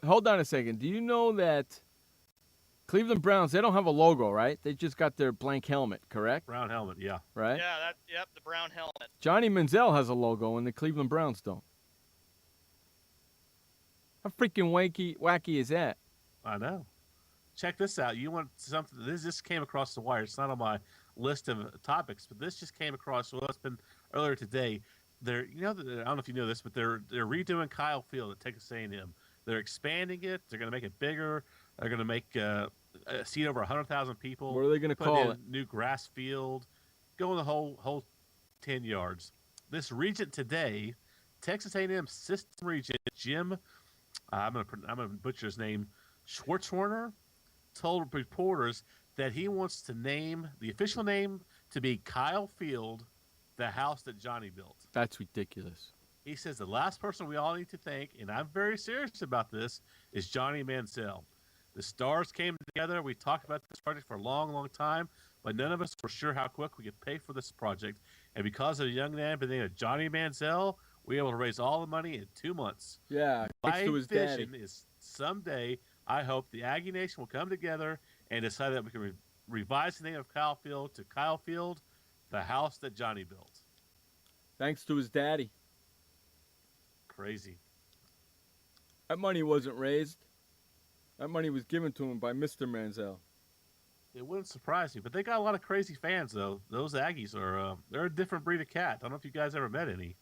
S7: Hold on a second. Do you know that Cleveland Browns, they don't have a logo, right? They just got their blank helmet, correct?
S5: Brown helmet, yeah.
S7: Right?
S8: Yeah, the brown helmet.
S7: Johnny Manziel has a logo, and the Cleveland Browns don't. How freaking wacky is that?
S5: I know. Check this out. You want something? This came across the wire. It's not on my list of topics, but this just came across. Well, it's been earlier today. I don't know if you know this, but they're redoing Kyle Field at Texas A&M. They're expanding it. They're going to make it bigger. They're going to make seat over 100,000 people.
S7: What are they going to call it?
S5: New grass field. Going the whole 10 yards. This regent today, Texas A&M system regent Jim, I'm gonna butcher his name, Schwartzwarner, told reporters that he wants to name the official name to be Kyle Field, the house that Johnny built.
S7: That's ridiculous.
S5: He says the last person we all need to thank, and I'm very serious about this, is Johnny Manziel. The stars came together. We talked about this project for a long, long time, but none of us were sure how quick we could pay for this project. And because of a young man by the name of Johnny Manziel, we were able to raise all the money in 2 months.
S7: Yeah,
S5: my
S7: to his
S5: vision
S7: daddy.
S5: is someday I hope the Aggie Nation will come together and decide that we can revise the name of Kyle Field to Kyle Field, the house that Johnny built.
S7: Thanks to his daddy.
S5: Crazy.
S7: That money wasn't raised. That money was given to him by Mr. Manziel.
S5: It wouldn't surprise me, but they got a lot of crazy fans though. Those Aggies are they're a different breed of cat. I don't know if you guys ever met any,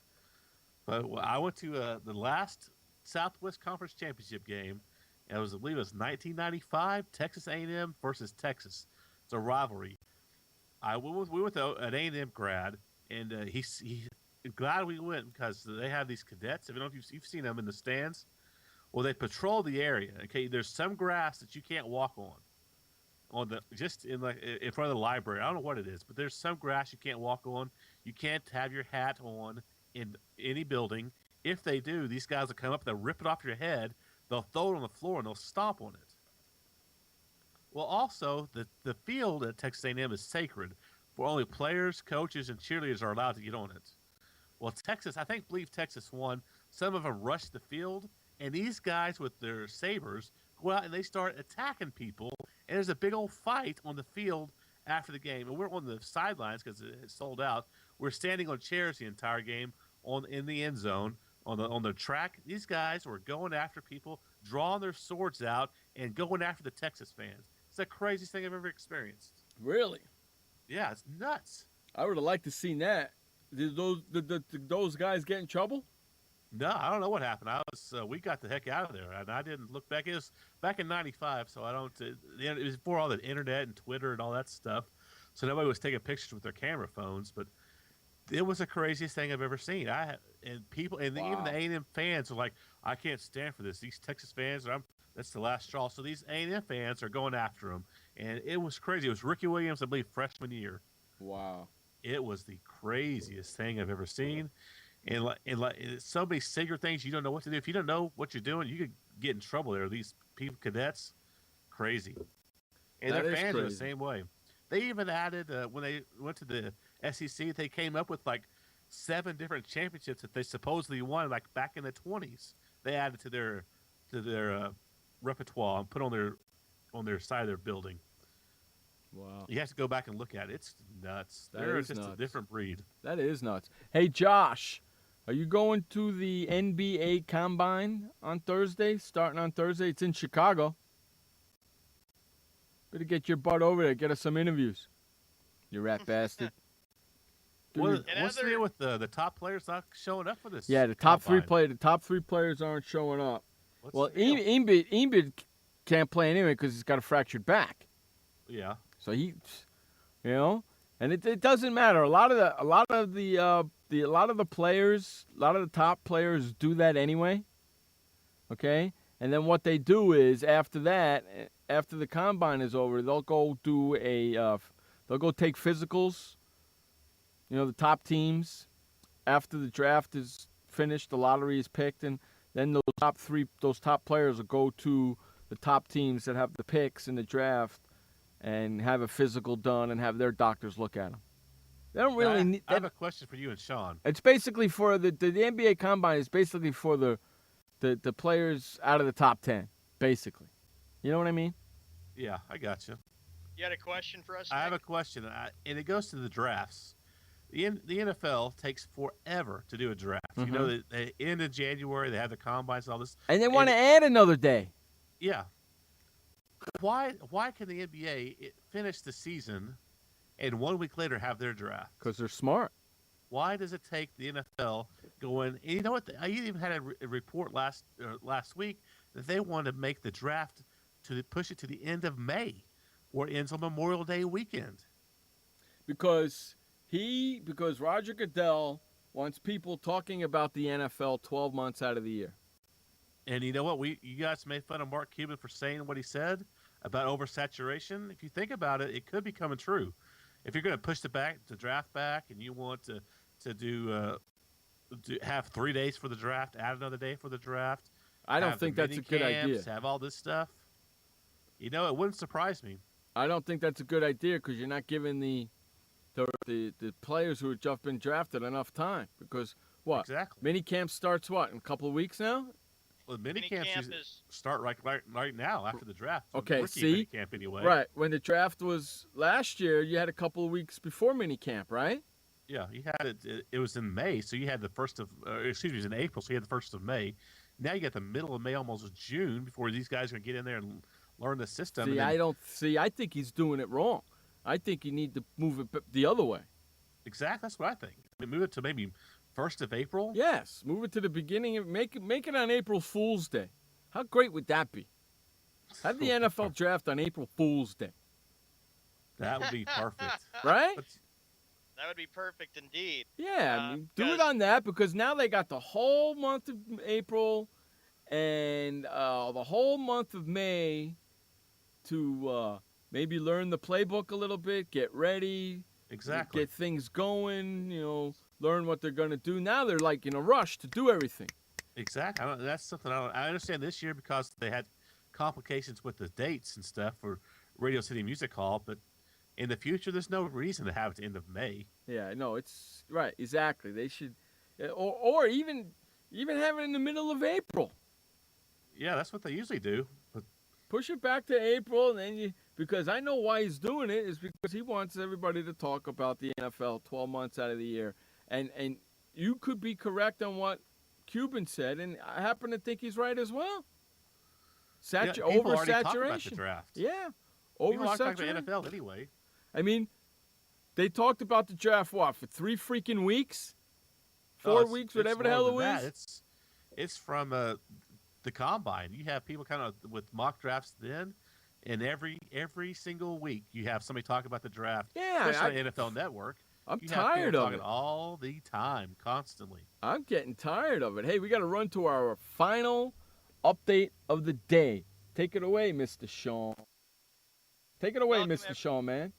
S5: but I went to the last Southwest Conference Championship game. I believe it was 1995, Texas A&M versus Texas. It's a rivalry. We went to an A&M grad, and he's glad we went because they have these cadets. I don't know if you've seen them in the stands. Well, they patrol the area. Okay, there's some grass that you can't walk on just in front of the library. I don't know what it is, but there's some grass you can't walk on. You can't have your hat on in any building. If they do, these guys will come up, they'll rip it off your head, they'll throw it on the floor, and they'll stomp on it. Well, also, the field at Texas A&M is sacred, where only players, coaches, and cheerleaders are allowed to get on it. Well, I believe Texas won. Some of them rushed the field, and these guys with their sabers go out and they start attacking people, and there's a big old fight on the field after the game. And we're on the sidelines because it's sold out. We're standing on chairs the entire game in the end zone on the track. These guys were going after people, drawing their swords out, and going after the Texas fans. It's the craziest thing I've ever experienced.
S7: Really?
S5: Yeah, it's nuts.
S7: I would have liked to seen that. Did those guys get in trouble?
S5: No, I don't know what happened. We got the heck out of there, and I didn't look back. It was back in '95, so I don't. It was before all the internet and Twitter and all that stuff, so nobody was taking pictures with their camera phones. But it was the craziest thing I've ever seen. Even the A&M fans are like, I can't stand for this. These Texas fans, that's the last straw. So these A&M fans are going after them, and it was crazy. It was Ricky Williams, I believe, freshman year.
S7: Wow.
S5: It was the craziest thing I've ever seen. And so many secret things you don't know what to do. If you don't know what you're doing, you could get in trouble there. These people, cadets, crazy. And their fans are the same way. They even added, when they went to the SEC, they came up with like 7 different championships that they supposedly won, like back in the 20s. They added to their repertoire and put on their side of their building.
S7: Wow.
S5: You have to go back and look at it. It's nuts. They're just a different breed.
S7: That is nuts. Hey, Josh, are you going to the NBA Combine on Thursday, starting on Thursday? It's in Chicago. Better get your butt over there. Get us some interviews. You rat bastard.
S5: What's the deal with the top players not showing up for this?
S7: Yeah, the top three players aren't showing up. Well, Embiid can't play anyway because he's got a fractured back.
S5: Yeah.
S7: So and it doesn't matter. A lot of the players, a lot of the top players do that anyway. Okay, and then what they do is after the combine is over, they'll go take physicals. The top teams, after the draft is finished, the lottery is picked, and then those top players will go to the top teams that have the picks in the draft and have a physical done and have their doctors look at them. They don't really need.
S5: I have a question for you and Sean.
S7: It's basically for the NBA Combine is basically for the players out of the top 10, basically. You know what I mean?
S5: Yeah, I got you.
S8: You had a question for us, Nick?
S5: I have a question, and it goes to the drafts. The NFL takes forever to do a draft.
S7: Mm-hmm.
S5: They end in January. They have the combines and all this.
S7: And they want to add another day.
S5: Yeah. Why can the NBA finish the season and 1 week later have their draft?
S7: Because they're smart.
S5: Why does it take the NFL going? And you know what? I even had a report last week that they want to make the draft to push it to the end of May, or ends on Memorial Day weekend.
S7: Because Roger Goodell wants people talking about the NFL 12 months out of the year.
S5: And you know what? You guys made fun of Mark Cuban for saying what he said about oversaturation. If you think about it, it could be coming true. If you're going to push the draft back, and you want to have 3 days for the draft, add another day for the draft.
S7: I don't think that's a good idea.
S5: Have all this stuff. It wouldn't surprise me.
S7: I don't think that's a good idea because you're not giving the players who have just been drafted enough time. Because what?
S5: Exactly.
S7: Mini camp starts in a couple of weeks now?
S5: Well, mini camps start right now after the draft.
S7: Okay,
S5: Rookie
S7: see?
S5: mini camp anyway.
S7: Right. When the draft was last year, you had a couple of weeks before mini camp, right?
S5: Yeah, you had it. It was in May, so you had the it was in April, so you had the 1st of May. Now you got the middle of May, almost June, before these guys are going to get in there and learn the system.
S7: I think he's doing it wrong. I think you need to move it the other way.
S5: Exactly, that's what I think. Move it to maybe 1st of April.
S7: Yes, move it to the beginning. Make it on April Fool's Day. How great would that be? Have the NFL draft on April Fool's Day.
S5: That would be perfect.
S7: Right?
S8: That would be perfect indeed.
S7: Yeah, do it on that, because now they got the whole month of April and the whole month of May to maybe learn the playbook a little bit, get ready,
S5: exactly,
S7: get things going, learn what they're going to do. Now they're like in a rush to do everything.
S5: Exactly. That's something I understand this year because they had complications with the dates and stuff for Radio City Music Hall, but in the future, there's no reason to have it at the end of May.
S7: Yeah, no, it's right. Exactly. They should, or even have it in the middle of April.
S5: Yeah, that's what they usually do. But
S7: push it back to April, and then because I know why he's doing it is because he wants everybody to talk about the NFL 12 months out of the year, and you could be correct on what Cuban said, and I happen to think he's right as well. Oversaturation. Yeah, oversaturation.
S5: About the NFL anyway.
S7: I mean, they talked about the draft, for 3 freaking weeks? 4 weeks, whatever the hell it was?
S5: It's from the Combine. You have people kind of with mock drafts then, and every single week you have somebody talk about the draft, especially on the NFL Network.
S7: I'm tired of it.
S5: All the time, constantly.
S7: I'm getting tired of it. Hey, we got to run to our final update of the day. Take it away, Mr. Sean. Take it away, Mr. Sean, man.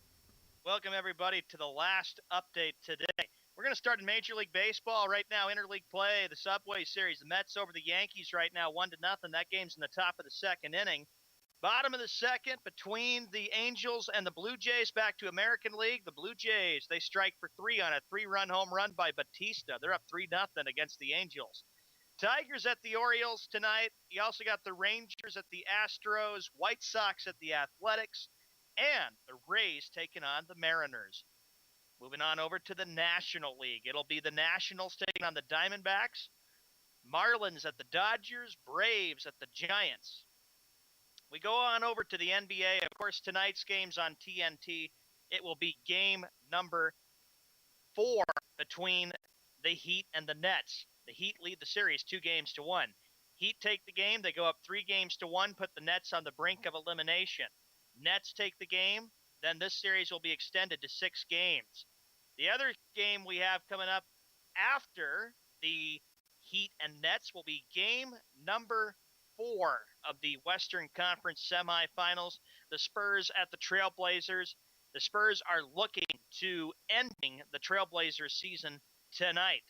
S8: Welcome, everybody, to the last update today. We're going to start in Major League Baseball right now. Interleague play, the Subway Series. The Mets over the Yankees right now, 1-0. That game's in the top of the second inning. Bottom of the second, between the Angels and the Blue Jays, back to American League. The Blue Jays, they strike for 3 on a 3-run home run by Batista. They're up 3-0 against the Angels. Tigers at the Orioles tonight. You also got the Rangers at the Astros, White Sox at the Athletics, and the Rays taking on the Mariners. Moving on over to the National League. It'll be the Nationals taking on the Diamondbacks, Marlins at the Dodgers, Braves at the Giants. We go on over to the NBA. Of course, tonight's game's on TNT. It will be game number 4 between the Heat and the Nets. The Heat lead the series 2-1. Heat take the game. They go up 3-1, put the Nets on the brink of elimination. Nets take the game, then this series will be extended to 6 games. The other game we have coming up after the Heat and Nets will be game number 4 of the Western Conference semifinals. The Spurs at the Trailblazers. The Spurs are looking to ending the Trailblazers season tonight.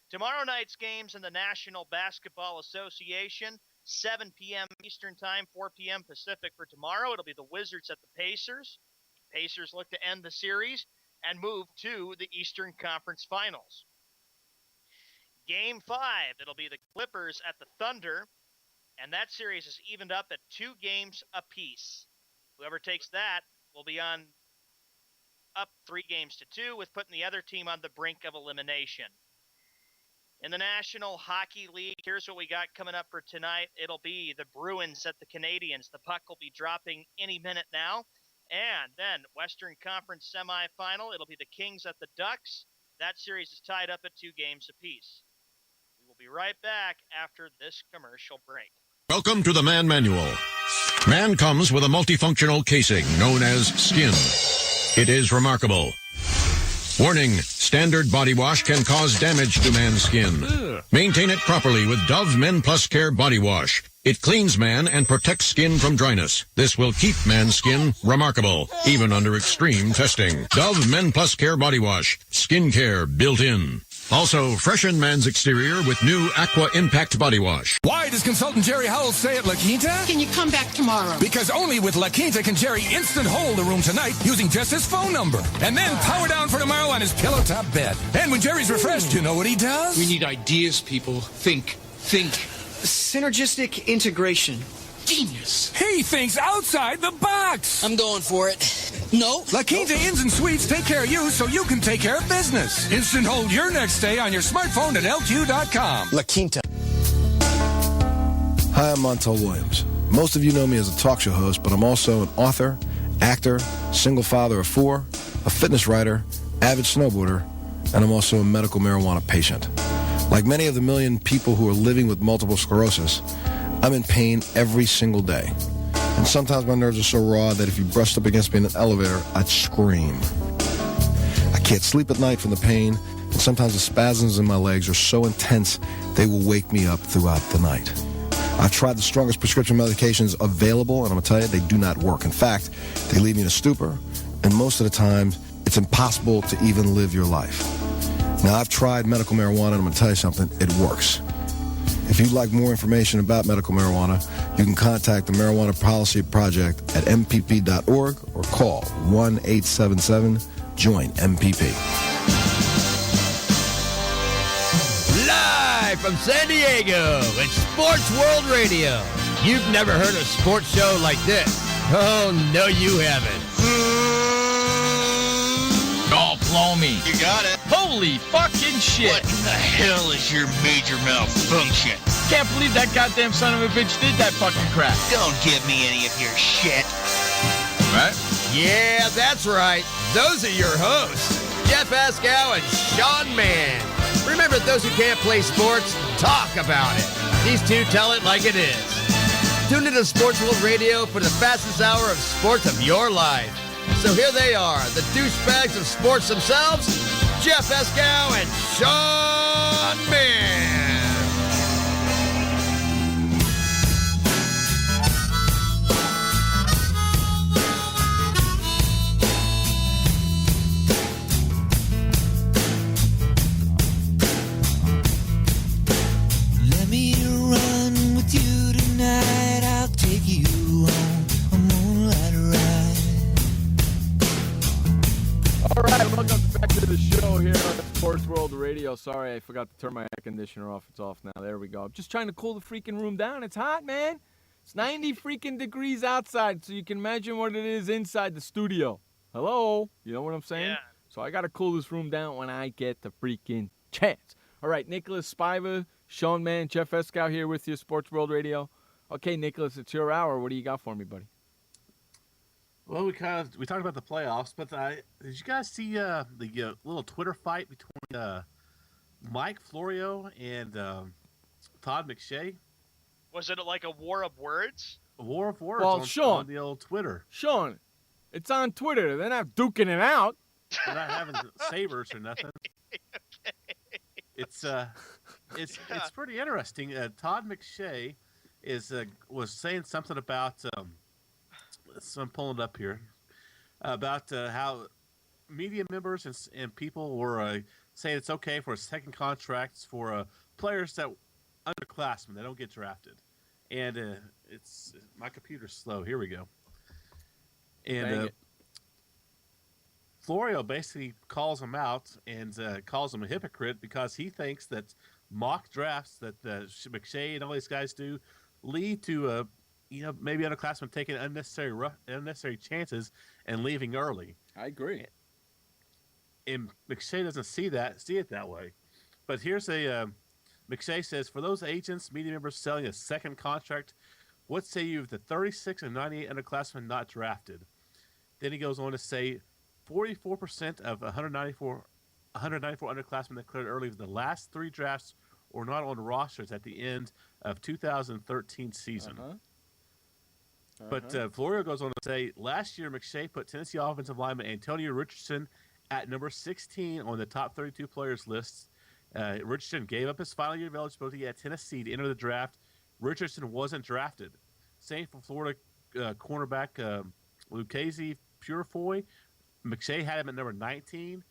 S8: Tomorrow night's games in the National Basketball Association. 7 p.m. Eastern Time, 4 p.m. Pacific for tomorrow. It'll be the Wizards at the Pacers. Pacers look to end the series and move to the Eastern Conference Finals. Game 5, it'll be the Clippers at the Thunder, and that series is evened up at 2 games apiece. Whoever takes that will be on up 3-2, with putting the other team on the brink of elimination. In the National Hockey League, here's what we got coming up for tonight. It'll be the Bruins at the Canadiens. The puck will be dropping any minute now. And then Western Conference semifinal, it'll be the Kings at the Ducks. That series is tied up at 2 games apiece. We will be right back after this commercial break.
S11: Welcome to the Man Manual. Man comes with a multifunctional casing known as skin. It is remarkable. Warning, standard body wash can cause damage to man's skin. Maintain it properly with Dove Men Plus Care Body Wash. It cleans man and protects skin from dryness. This will keep man's skin remarkable, even under extreme testing. Dove Men Plus Care Body Wash. Skin care built in. Also, freshen man's exterior with new Aqua Impact Body Wash.
S15: Why does consultant Jerry Howell say at La Quinta?
S17: Can you come back tomorrow?
S15: Because only with La Quinta can Jerry instant hold the room tonight using just his phone number. And then power down for tomorrow on his pillow top bed. And when Jerry's refreshed, you know what he does?
S17: We need ideas, people. Think. Synergistic integration. Genius.
S15: He thinks outside the box.
S17: I'm going for it. No.
S15: La Quinta Inns and Suites take care of you so you can take care of business. Instant hold your next stay on your smartphone at LQ.com.
S17: La Quinta.
S18: Hi, I'm Montel Williams. Most of you know me as a talk show host, but I'm also an author, actor, single father of 4, a fitness writer, avid snowboarder, and I'm also a medical marijuana patient. Like many of the million people who are living with multiple sclerosis, I'm in pain every single day. And sometimes my nerves are so raw that if you brushed up against me in an elevator, I'd scream. I can't sleep at night from the pain, and sometimes the spasms in my legs are so intense they will wake me up throughout the night. I've tried the strongest prescription medications available, and I'm going to tell you, they do not work. In fact, they leave me in a stupor, and most of the time, it's impossible to even live your life. Now, I've tried medical marijuana, and I'm going to tell you something, it works. If you'd like more information about medical marijuana, you can contact the Marijuana Policy Project at mpp.org or call 1-877-JOIN-MPP.
S2: Live from San Diego, it's Sports World Radio. You've never heard a sports show like this. Oh, no, you haven't.
S14: Oh, blow me.
S16: You got it.
S14: Holy fucking shit.
S16: What in the hell is your major malfunction?
S14: Can't believe that goddamn son of a bitch did that fucking crap.
S16: Don't give me any of your shit.
S14: Right?
S2: Yeah, that's right. Those are your hosts, Jeff Ascow and Sean Mann. Remember, those who can't play sports, talk about it. These two tell it like it is. Tune into Sports World Radio for the fastest hour of sports of your life. So here they are, the douchebags of sports themselves, Jeff Ascow and Sean Mann.
S19: Let me run with you tonight. I'll take you on a moonlight ride.
S7: All right, welcome back to the show here on Sports World Radio. Sorry, I forgot to turn my air conditioner off. It's off now. There we go. I'm just trying to cool the freaking room down. It's hot, man. It's 90 freaking degrees outside, so you can imagine what it is inside the studio. Hello? You know what I'm saying?
S8: Yeah.
S7: So I got to cool this room down when I get the freaking chance. All right, Nicholas Spiva, Sean Mann, Jeff Escow here with you, Sports World Radio. Okay, Nicholas, it's your hour. What do you got for me, buddy?
S5: Well, we talked about the playoffs, but did you guys see the little Twitter fight between Mike Florio and Todd McShay?
S8: Was it like a war of words?
S5: A war of words
S7: Well, Sean,
S5: on the old Twitter.
S7: Sean, it's on Twitter. They're not duking it out.
S5: They're not having sabers or nothing. It's pretty interesting. Todd McShay was saying something about. So I'm pulling it up here about how media members and people were saying it's okay for second contracts for players that underclassmen that don't get drafted, and it's my computer's slow. Here we go. And Florio basically calls him out and calls him a hypocrite because he thinks that mock drafts that McShay and all these guys do lead to maybe underclassmen taking unnecessary chances and leaving early.
S7: I agree.
S5: And McShay doesn't see it that way. But here's McShay says, for those agents, media members selling a second contract, what say you of the 36 and 98 underclassmen not drafted? Then he goes on to say 44% of 194 underclassmen that cleared early for the last 3 drafts or not on rosters at the end of 2013 season. But Florio goes on to say, last year McShay put Tennessee offensive lineman Antonio Richardson at number 16 on the top 32 players list. Richardson gave up his final year of eligibility at Tennessee to enter the draft. Richardson wasn't drafted. Same for Florida cornerback Lucchese Purifoy. McShay had him at number 19.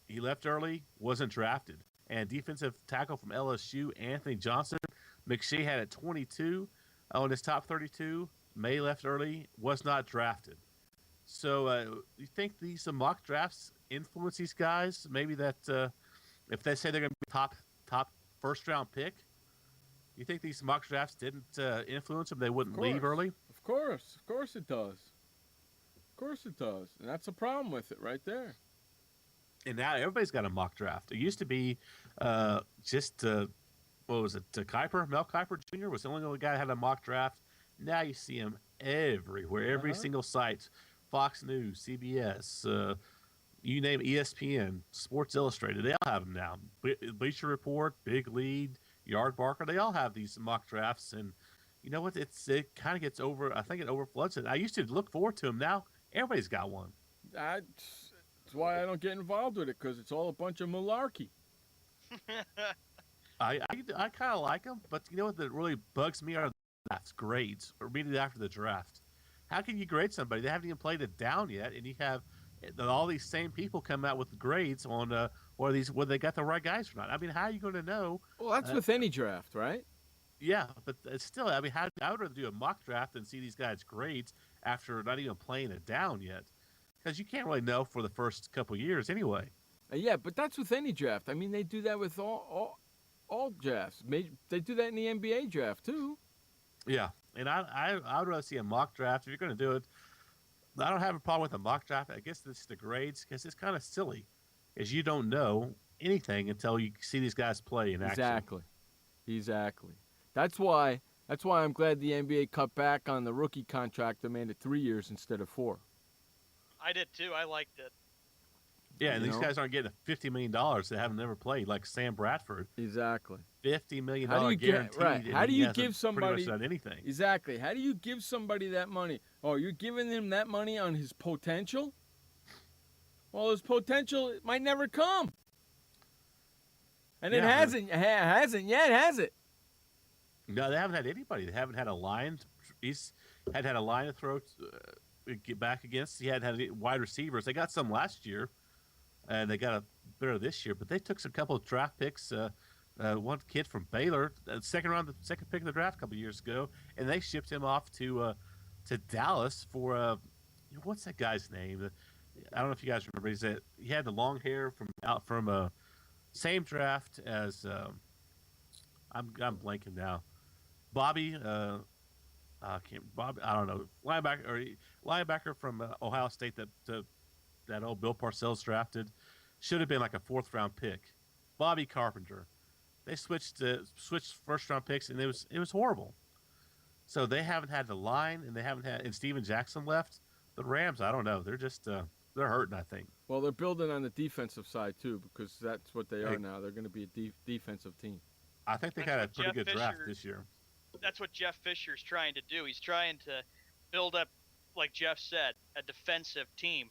S5: He left early, wasn't drafted. And defensive tackle from LSU, Anthony Johnson, McShay had at 22 on his top 32. May left early, was not drafted. So you think these mock drafts influence these guys? Maybe that if they say they're going to be top first-round pick, you think these mock drafts didn't influence them? They wouldn't leave early?
S7: Of course it does. Of course it does. And that's a problem with it right there.
S5: And now everybody's got a mock draft. It used to be just what was it? Kiper, Mel Kiper Jr. was the only guy that had a mock draft. Now you see him everywhere, every single site, Fox News, CBS, you name it, ESPN, Sports Illustrated. They all have them now. Bleacher Report, Big Lead, Yard Barker. They all have these mock drafts, and you know what? It kind of gets over. I think it overfloods it. I used to look forward to them. Now everybody's got one.
S7: That's why I don't get involved with it, because it's all a bunch of malarkey.
S5: I kind of like them, but you know what that really bugs me are that's grades or immediately after the draft. How can you grade somebody? They haven't even played it down yet, and you have all these same people come out with grades on whether they got the right guys or not. I mean, how are you going to know?
S7: Well, that's with any draft, right?
S5: Yeah, but it's still, I mean, I would rather do a mock draft than see these guys' grades after not even playing it down yet, because you can't really know for the first couple years anyway.
S7: Yeah, but that's with any draft. I mean, they do that with all drafts. They do that in the NBA draft too.
S5: Yeah, and I would rather see a mock draft if you're going to do it. I don't have a problem with a mock draft. I guess it's the grades because it's kind of silly, is you don't know anything until you see these guys play in action.
S7: Exactly. That's why I'm glad the NBA cut back on the rookie contract and made it 3 years instead of 4.
S8: I did too. I liked it.
S5: Yeah, and these guys aren't getting $50 million that haven't never played, like Sam Bradford.
S7: Exactly.
S5: $50 million guaranteed.
S7: Right. How do you give somebody
S5: pretty much done anything?
S7: Exactly. How do you give somebody that money? Oh, you're giving him that money on his potential? Well, his potential might never come. And it hasn't yet, has it?
S5: No, they haven't had anybody. They haven't had a line. He's had a line to throw get back against. He had wide receivers. They got some last year, and they got a better this year. But they took some couple of draft picks. One kid from Baylor, second pick of the draft a couple of years ago, and they shipped him off to Dallas for what's that guy's name? I don't know if you guys remember. He had the long hair from same draft as I'm blanking now. Bobby. I don't know, linebacker from Ohio State that old Bill Parcells drafted, should have been like a 4th round pick. Bobby Carpenter. They switched first round picks, and it was horrible. So they haven't had the line, and Steven Jackson left. The Rams, I don't know, they're just they're hurting, I think.
S7: Well, they're building on the defensive side too, because that's what they are now. They're going to be a defensive team.
S5: I think they got a pretty good draft this year.
S8: That's what Jeff Fisher's trying to do. He's trying to build up, like Jeff said, a defensive team.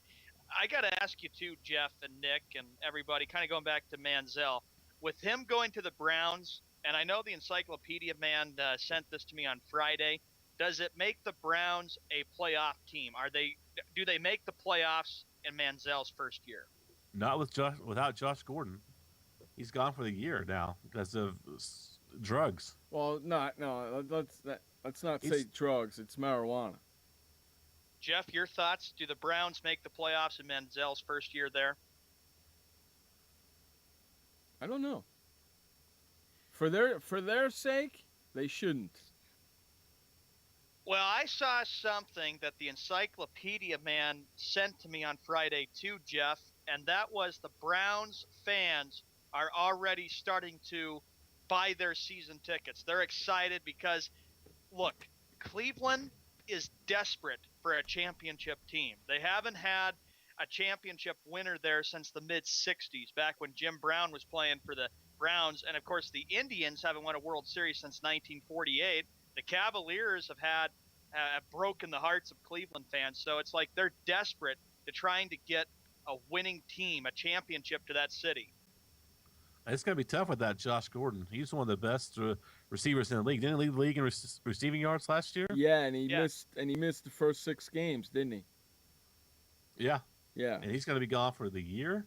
S8: I got to ask you too, Jeff and Nick and everybody, kind of going back to Manziel. With him going to the Browns, and I know the Encyclopedia man sent this to me on Friday, does it make the Browns a playoff team? Do they make the playoffs in Manziel's first year?
S5: Not without Josh Gordon. He's gone for the year now because of drugs.
S7: Well, let's not say drugs. It's marijuana.
S8: Jeff, your thoughts? Do the Browns make the playoffs in Manziel's first year there?
S7: I don't know. For their sake, they shouldn't.
S8: Well, I saw something that the Encyclopedia man sent to me on Friday too, Jeff, and that was the Browns fans are already starting to buy their season tickets. They're excited because, look, Cleveland is desperate for a championship team. They haven't had a championship winner there since the mid-'60s, back when Jim Brown was playing for the Browns. And, of course, the Indians haven't won a World Series since 1948. The Cavaliers have broken the hearts of Cleveland fans. So it's like they're desperate to trying to get a winning team, a championship to that city.
S5: It's going to be tough with that Josh Gordon. He's one of the best receivers in the league. Didn't he lead the league in receiving yards last year?
S7: Yeah, and he missed the first 6 games, didn't he?
S5: Yeah.
S7: Yeah.
S5: And he's going to be gone for the year.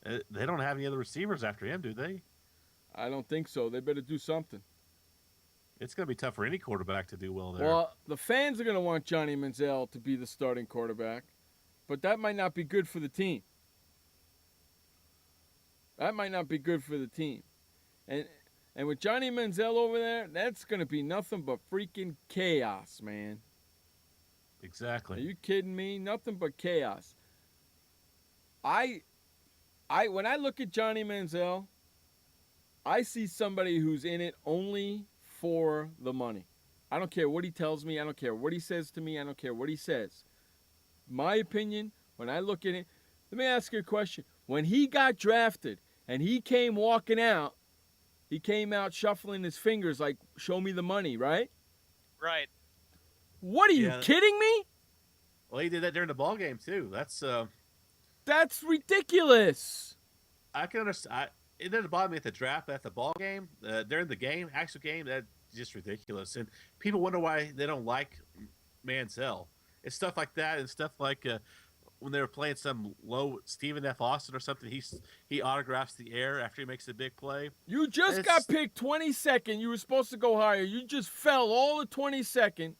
S5: They don't have any other receivers after him, do they?
S7: I don't think so. They better do something.
S5: It's going to be tough for any quarterback to do well there.
S7: Well, the fans are going to want Johnny Manziel to be the starting quarterback, but that might not be good for the team. That might not be good for the team. And with Johnny Manziel over there, that's going to be nothing but freaking chaos, man.
S5: Exactly.
S7: Are you kidding me? Nothing but chaos. When I look at Johnny Manziel, I see somebody who's in it only for the money. I don't care what he tells me. I don't care what he says to me. I don't care what he says. My opinion, when I look at it, let me ask you a question. When he got drafted and he came walking out, he came out shuffling his fingers like, show me the money, right?
S8: Right.
S7: What are you kidding me?
S5: Well, he did that during the ball game too.
S7: That's ridiculous.
S5: I can understand. It doesn't bother me at the draft, but at the ball game, during the game, actual game, that's just ridiculous. And people wonder why they don't like Manziel. It's stuff like that, and stuff like when they were playing some low Stephen F. Austin or something. He autographs the air after he makes a big play.
S7: You just got picked 22nd. You were supposed to go higher. You just fell all the 22nd,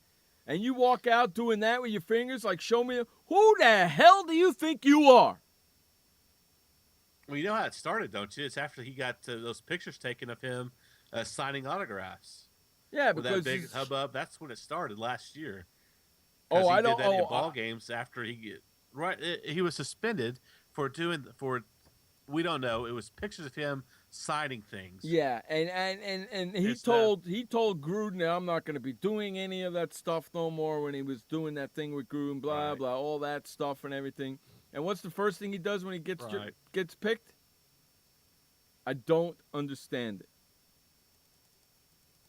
S7: and you walk out doing that with your fingers like, show me. Who the hell do you think you are?
S5: Well, you know how it started, don't you? It's after he got those pictures taken of him signing autographs.
S7: Yeah,
S5: with
S7: because
S5: that big hubbub. That's when it started last year.
S7: Oh, I don't.
S5: Did that in ball games after he was suspended for we don't know. It was pictures of him signing things.
S7: Yeah, and he told Gruden that I'm not going to be doing any of that stuff no more when he was doing that thing with Gruden, blah blah, all that stuff and everything. And what's the first thing he does when he gets picked? I don't understand it.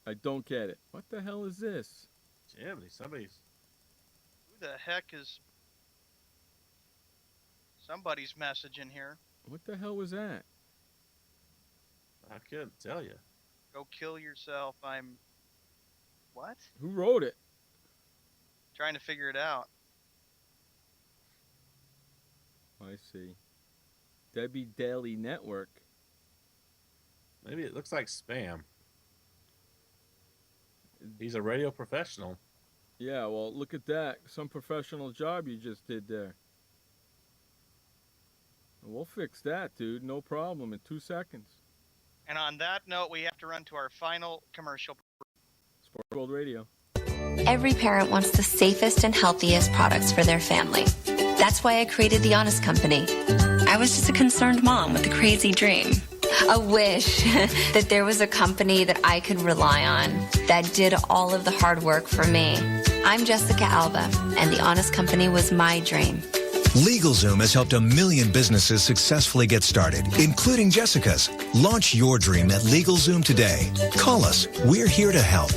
S7: I don't get it. What the hell is this?
S5: Jimmy, somebody's.
S8: Who the heck is somebody's message in here?
S7: What the hell was that?
S5: I couldn't tell you.
S8: Go kill yourself. What?
S7: Who wrote it?
S8: Trying to figure it out.
S7: I see. Debbie Daily Network.
S5: Maybe it looks like spam. He's a radio professional.
S7: Yeah, well, look at that. Some professional job you just did there. We'll fix that, dude. No problem. In 2 seconds.
S8: And on that note, we have to run to our final commercial.
S7: Sports World Radio.
S23: Every parent wants the safest and healthiest products for their family. That's why I created The Honest Company. I was just a concerned mom with a crazy dream. A wish that there was a company that I could rely on that did all of the hard work for me. I'm Jessica Alba, and The Honest Company was my dream.
S1: LegalZoom has helped 1 million businesses successfully get started, including Jessica's. Launch your dream at LegalZoom today. Call us. We're here to help.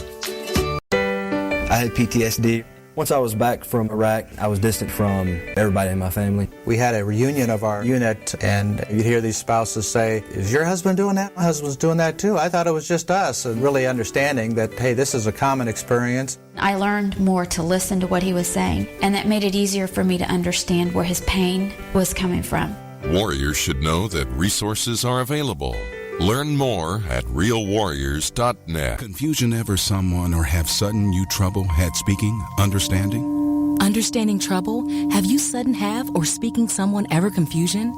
S20: I had PTSD. Once I was back from Iraq, I was distant from everybody in my family.
S21: We had a reunion of our unit, and you'd hear these spouses say, "Is your husband doing that? My husband's doing that too. I thought it was just us." And really understanding that, hey, this is a common experience.
S22: I learned more to listen to what he was saying, and that made it easier for me to understand where his pain was coming from.
S24: Warriors should know that resources are available. Learn more at realwarriors.net.
S3: Confusion ever someone or have sudden you trouble had speaking, understanding?
S6: Understanding trouble? Have you sudden have or speaking someone ever confusion?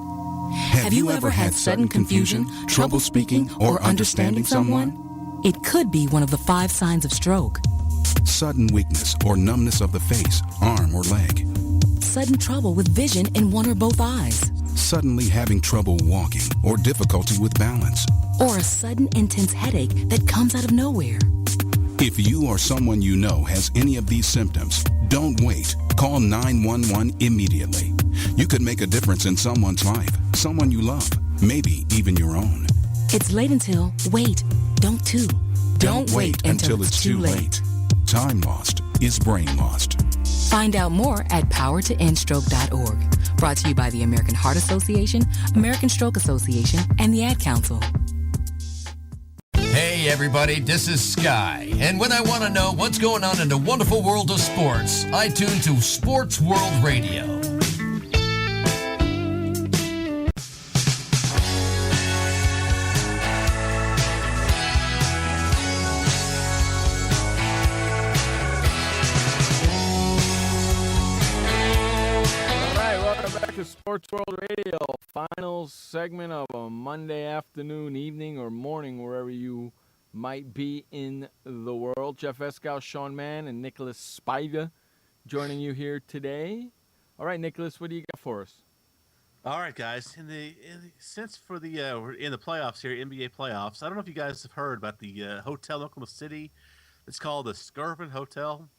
S3: Have you ever had sudden confusion, trouble speaking, or understanding someone?
S6: It could be one of the 5 signs of stroke.
S3: Sudden weakness or numbness of the face, arm, or leg.
S6: Sudden trouble with vision in one or both eyes.
S3: Suddenly having trouble walking or difficulty with balance.
S6: Or a sudden intense headache that comes out of nowhere.
S3: If you or someone you know has any of these symptoms, don't wait. Call 911 immediately. You could make a difference in someone's life, someone you love, maybe even your own.
S6: It's late until, wait, don't too.
S3: Don't wait until it's too late. Time lost is brain lost.
S6: Find out more at powertoendstroke.org. Brought to you by the American Heart Association, American Stroke Association, and the Ad Council.
S2: Hey everybody, this is Sky, and when I want to know what's going on in the wonderful world of sports, I tune to Sports World Radio.
S7: Sports World Radio, final segment of a Monday afternoon, evening, or morning, wherever you might be in the world. Jeff Escow, Sean Mann, and Nicholas Spiga joining you here today. All right, Nicholas, what do you got for us?
S5: All right, guys. Since we're in the playoffs here, NBA playoffs. I don't know if you guys have heard about the hotel in Oklahoma City. It's called the Skirvin Hotel.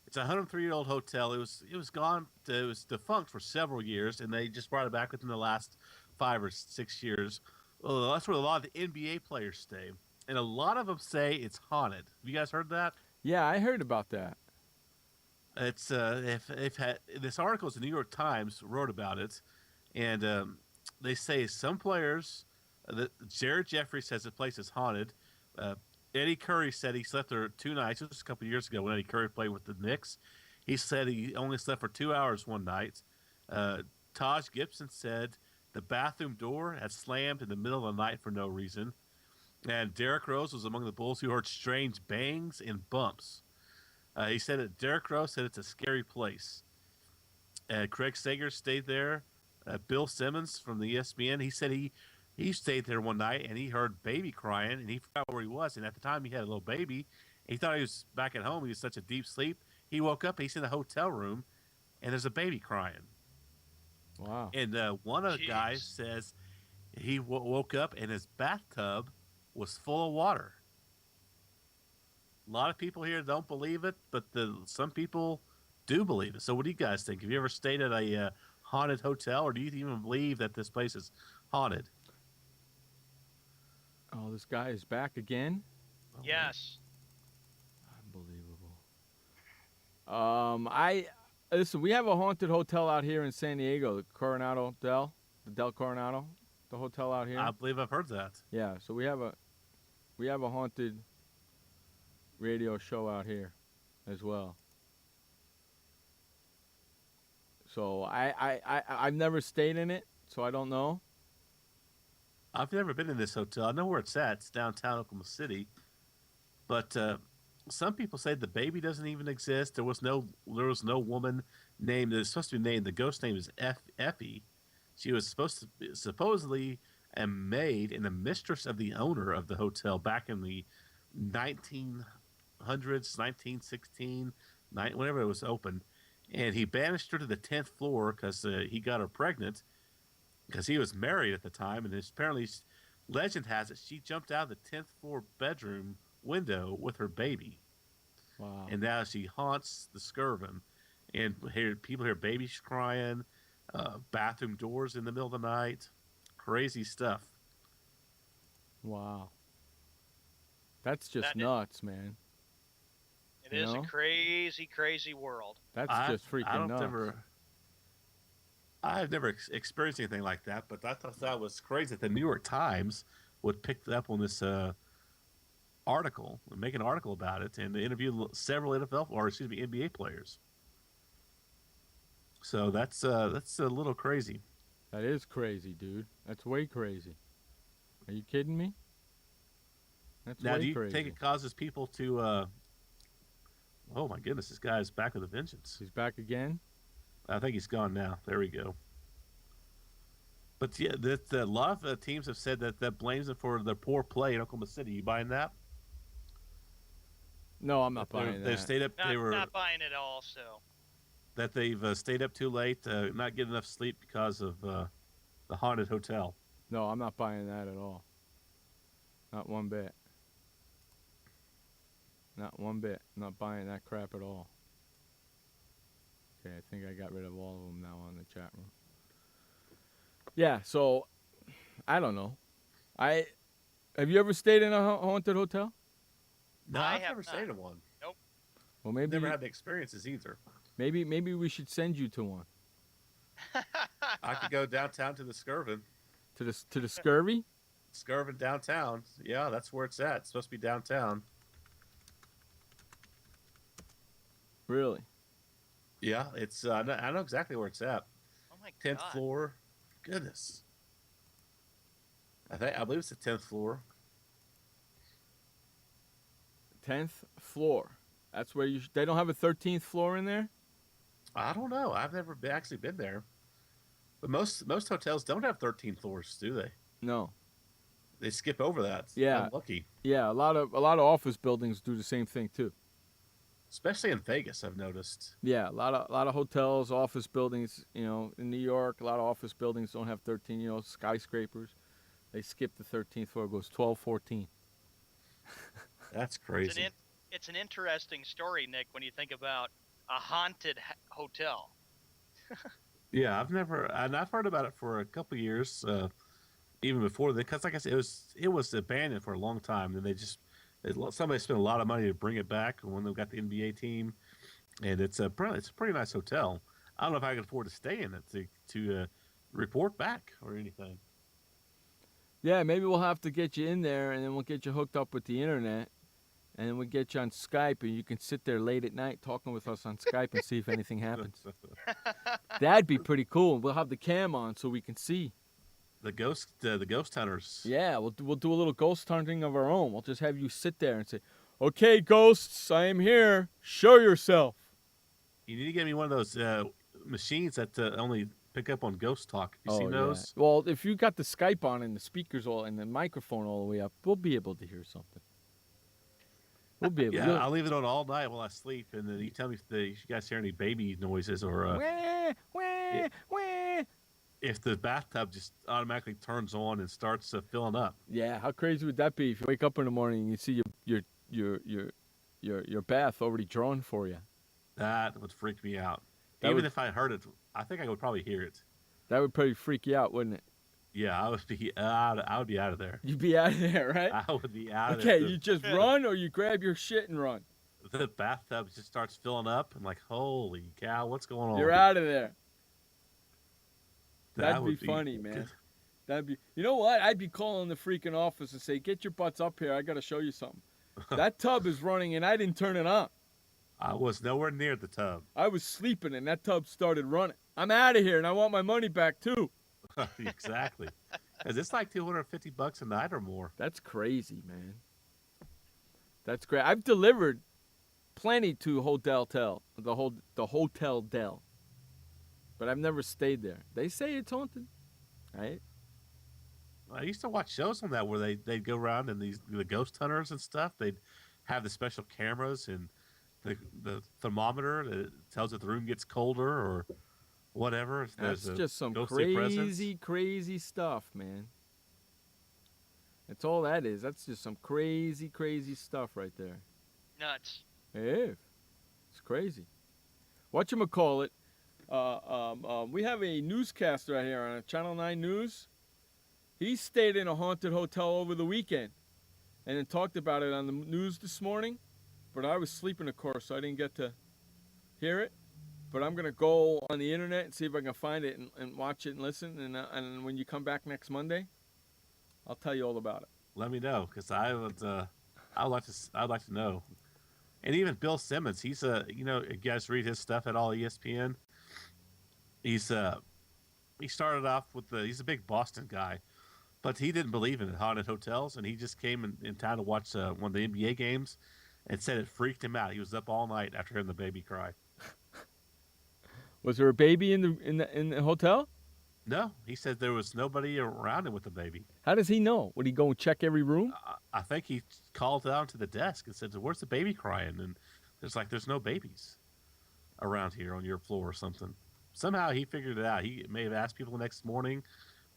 S5: It's a 103-year-old hotel. It was gone. It was defunct for several years, and they just brought it back within the last 5 or 6 years. Well, that's where a lot of the NBA players stay, and a lot of them say it's haunted. Have you guys heard that?
S7: Yeah, I heard about that.
S5: It's if had this article is the New York Times wrote about it, and they say some players. Jared Jeffrey says the place is haunted. Eddie Curry said he slept there 2 nights. It was a couple of years ago when Eddie Curry played with the Knicks. He said he only slept for 2 hours one night. Taj Gibson said the bathroom door had slammed in the middle of the night for no reason. And Derrick Rose was among the Bulls who heard strange bangs and bumps. He said that Derrick Rose said it's a scary place. Craig Sager stayed there. Bill Simmons from the ESPN, he said he stayed there one night and he heard baby crying and he forgot where he was. And at the time he had a little baby. He thought he was back at home. He was such a deep sleep. He woke up. He's in the hotel room and there's a baby crying.
S7: Wow.
S5: And one of the guys says he woke up and his bathtub was full of water. A lot of people here don't believe it, but some people do believe it. So what do you guys think? Have you ever stayed at a haunted hotel, or do you even believe that this place is haunted?
S7: Oh, this guy is back again?
S8: Yes.
S7: Unbelievable. Listen, we have a haunted hotel out here in San Diego, the Coronado Del Coronado, the hotel out here.
S5: I believe I've heard that.
S7: Yeah, so we have a haunted radio show out here as well. So I've never stayed in it, so I don't know.
S5: I've never been in this hotel. I know where it's at. It's downtown Oklahoma City. But some people say the baby doesn't even exist. There was no woman named. It's supposed to be named. The ghost name is Effie. She was supposedly a maid and a mistress of the owner of the hotel back in the 1900s, 1916, whenever it was open. And he banished her to the 10th floor because he got her pregnant because he was married at the time. And apparently, legend has it, she jumped out of the 10th floor bedroom window with her baby.
S7: Wow.
S5: And now she haunts the Skirvin. And people hear babies crying, bathroom doors in the middle of the night. Crazy stuff.
S7: Wow. That's just nuts, man.
S8: It is a crazy, crazy world.
S7: That's just freaking nuts.
S5: I've never experienced anything like that, but I thought that was crazy that the New York Times would pick up on this article and make an article about it and interview several NBA players. So that's a little crazy.
S7: That is crazy, dude. That's way crazy. Are you kidding me? That's
S5: now,
S7: way
S5: do you
S7: crazy.
S5: think it causes people to? Oh my goodness, this guy's back with a vengeance.
S7: He's back again?
S5: I think he's gone now. There we go. But yeah, a lot of teams have said that blames them for their poor play in Oklahoma City. You buying that?
S7: No, I'm not buying that.
S5: They've stayed up.
S8: Not buying it also.
S5: That they've stayed up too late, not getting enough sleep because of the haunted hotel.
S7: No, I'm not buying that at all. Not one bit. Not one bit. I'm not buying that crap at all. Okay, I think I got rid of all of them now on the chat room. Yeah, so I don't know. Have you ever stayed in a haunted hotel?
S5: No, I've never stayed in one.
S8: Nope.
S7: Well, maybe
S5: never had the experiences either.
S7: Maybe we should send you to one.
S5: I could go downtown to the Skirvin.
S7: To the Scurvy?
S5: Skirvin downtown. Yeah, that's where it's at. It's supposed to be downtown.
S7: Really?
S5: Yeah, it's. I know exactly where it's at.
S8: Oh my
S5: 10th
S8: God.
S5: floor. Goodness. I believe it's the 10th floor.
S7: 10th floor. That's where they don't have a 13th floor in there?
S5: I don't know. I've never actually been there. But most hotels don't have 13 floors, do they?
S7: No.
S5: They skip over that.
S7: Yeah.
S5: I'm lucky.
S7: Yeah, a lot of office buildings do the same thing too.
S5: especially in Vegas, I've noticed.
S7: Yeah, a lot of hotels, office buildings. In New York, a lot of office buildings don't have 13. Skyscrapers. They skip the 13th floor. It goes 12, 14.
S5: That's crazy.
S8: It's an interesting story, Nick, when you think about a haunted hotel.
S5: Yeah, I've heard about it for a couple of years, even before that, because like I said, it was abandoned for a long time. Then somebody spent a lot of money to bring it back when they got the NBA team, and it's a pretty nice hotel. I don't know if I can afford to stay in it to report back or anything.
S7: Yeah, maybe we'll have to get you in there, and then we'll get you hooked up with the internet, and then we'll get you on Skype, and you can sit there late at night talking with us on Skype and see if anything happens. That'd be pretty cool. We'll have the cam on so we can see.
S5: The ghost hunters.
S7: Yeah, we'll do a little ghost hunting of our own. We'll just have you sit there and say, "Okay, ghosts, I am here. Show yourself."
S5: You need to get me one of those machines that only pick up on ghost talk. You seen those?
S7: Yeah. Well, if you got the Skype on and the speakers and the microphone all the way up, we'll be able to hear something. We'll be able.
S5: Yeah, I'll leave it on all night while I sleep, and then you tell me if you guys hear any baby noises or if the bathtub just automatically turns on and starts filling up.
S7: Yeah, how crazy would that be if you wake up in the morning and you see your bath already drawn for you?
S5: That would freak me out. Even if I heard it, I think I would probably hear it.
S7: That would probably freak you out, wouldn't it?
S5: Yeah, I would be out of there.
S7: You'd be out of there, right?
S5: I would be out of
S7: there.
S5: there.
S7: Okay, you just run or you grab your shit and run.
S5: The bathtub just starts filling up. I'm like, holy cow, what's going on?
S7: You're out of there. That'd
S5: would
S7: be funny, man. That'd be. You know what? I'd be calling the freaking office and say, "Get your butts up here. I got to show you something." That tub is running and I didn't turn it on.
S5: I was nowhere near the tub.
S7: I was sleeping and that tub started running. I'm out of here and I want my money back too.
S5: Exactly. Because it's like $250 a night or more.
S7: That's crazy, man. That's great. I've delivered plenty to the Hotel Del. But I've never stayed there. They say it's haunted, right?
S5: I used to watch shows on that where they'd go around and the ghost hunters and stuff. They'd have the special cameras and the thermometer that tells if the room gets colder or whatever.
S7: That's just some crazy stuff, man. That's all that is. That's just some crazy stuff right there.
S8: Nuts.
S7: Yeah, it's crazy. Whatchamacallit? We have a newscaster right here on Channel 9 News. He stayed in a haunted hotel over the weekend and then talked about it on the news this morning. But I was sleeping, of course, so I didn't get to hear it. But I'm going to go on the internet and see if I can find it and watch it and listen. And when you come back next Monday, I'll tell you all about it.
S5: Let me know, because I'd like to know. And even Bill Simmons, he's you guys read his stuff at all ESPN. He started off he's a big Boston guy, but he didn't believe in haunted hotels, and he just came in town to watch one of the NBA games, and said it freaked him out. He was up all night after hearing the baby cry.
S7: Was there a baby in the hotel?
S5: No, he said there was nobody around him with the baby.
S7: How does he know? Would he go and check every room?
S5: I think he called down to the desk and said, "Where's the baby crying?" And there's no babies around here on your floor or something. Somehow he figured it out. He may have asked people the next morning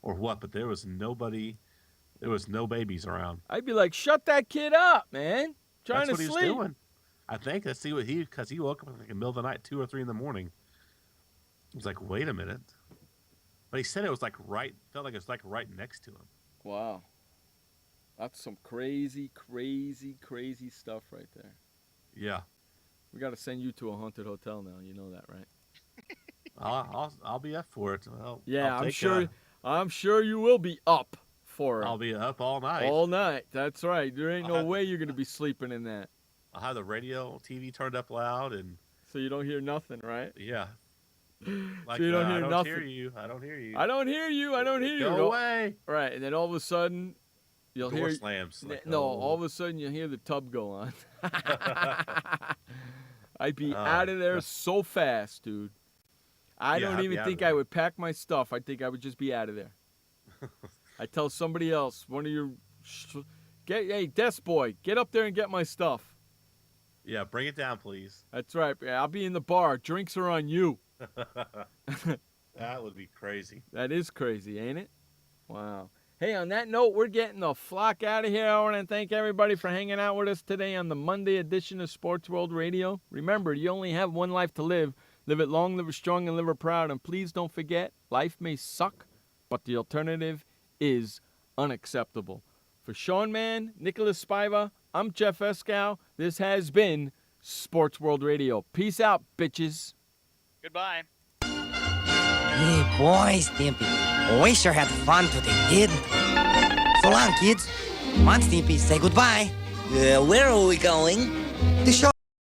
S5: or what, but there was nobody. There was no babies around.
S7: I'd be like, shut that kid up, man. Trying
S5: That's
S7: to
S5: what
S7: sleep.
S5: He was doing. I think that's because he woke up in the middle of the night, 2 or 3 in the morning. He was like, wait a minute. But he said it was felt like it was right next to him.
S7: Wow. That's some crazy stuff right there.
S5: Yeah.
S7: We got to send you to a haunted hotel now. You know that, right?
S5: I'll be up for it.
S7: I'm sure you will be up for it.
S5: I'll be up all night.
S7: All night. That's right. There ain't no way you're going to be sleeping in that.
S5: I'll have the radio, TV turned up loud, and
S7: so you don't hear nothing, right?
S5: Yeah. Like,
S7: so you don't hear
S5: I don't
S7: nothing.
S5: hear you. I don't hear you.
S7: I don't hear you. I don't hear you.
S5: Go away.
S7: Right, and then all of a sudden, you'll
S5: Door
S7: hear
S5: slams.
S7: all of a sudden you'll hear the tub go on. I'd be out of there so fast, dude. I don't even think I would pack my stuff. I think I would just be out of there. I tell somebody else, one of your, hey, desk boy, get up there and get my stuff.
S5: Yeah, bring it down, please.
S7: That's right. I'll be in the bar. Drinks are on you.
S5: That would be crazy.
S7: That is crazy, ain't it? Wow. Hey, on that note, we're getting the flock out of here. I want to thank everybody for hanging out with us today on the Monday edition of Sports World Radio. Remember, you only have one life to live. Live it long, live it strong, and live it proud. And please don't forget, life may suck, but the alternative is unacceptable. For Sean Mann, Nicholas Spiva, I'm Jeff Escow. This has been Sports World Radio. Peace out, bitches.
S8: Goodbye.
S4: Hey, boy, Stimpy. We sure had fun today, kid. So long, kids. Come on, Stimpy, say goodbye.
S9: Where are we going?
S4: The show.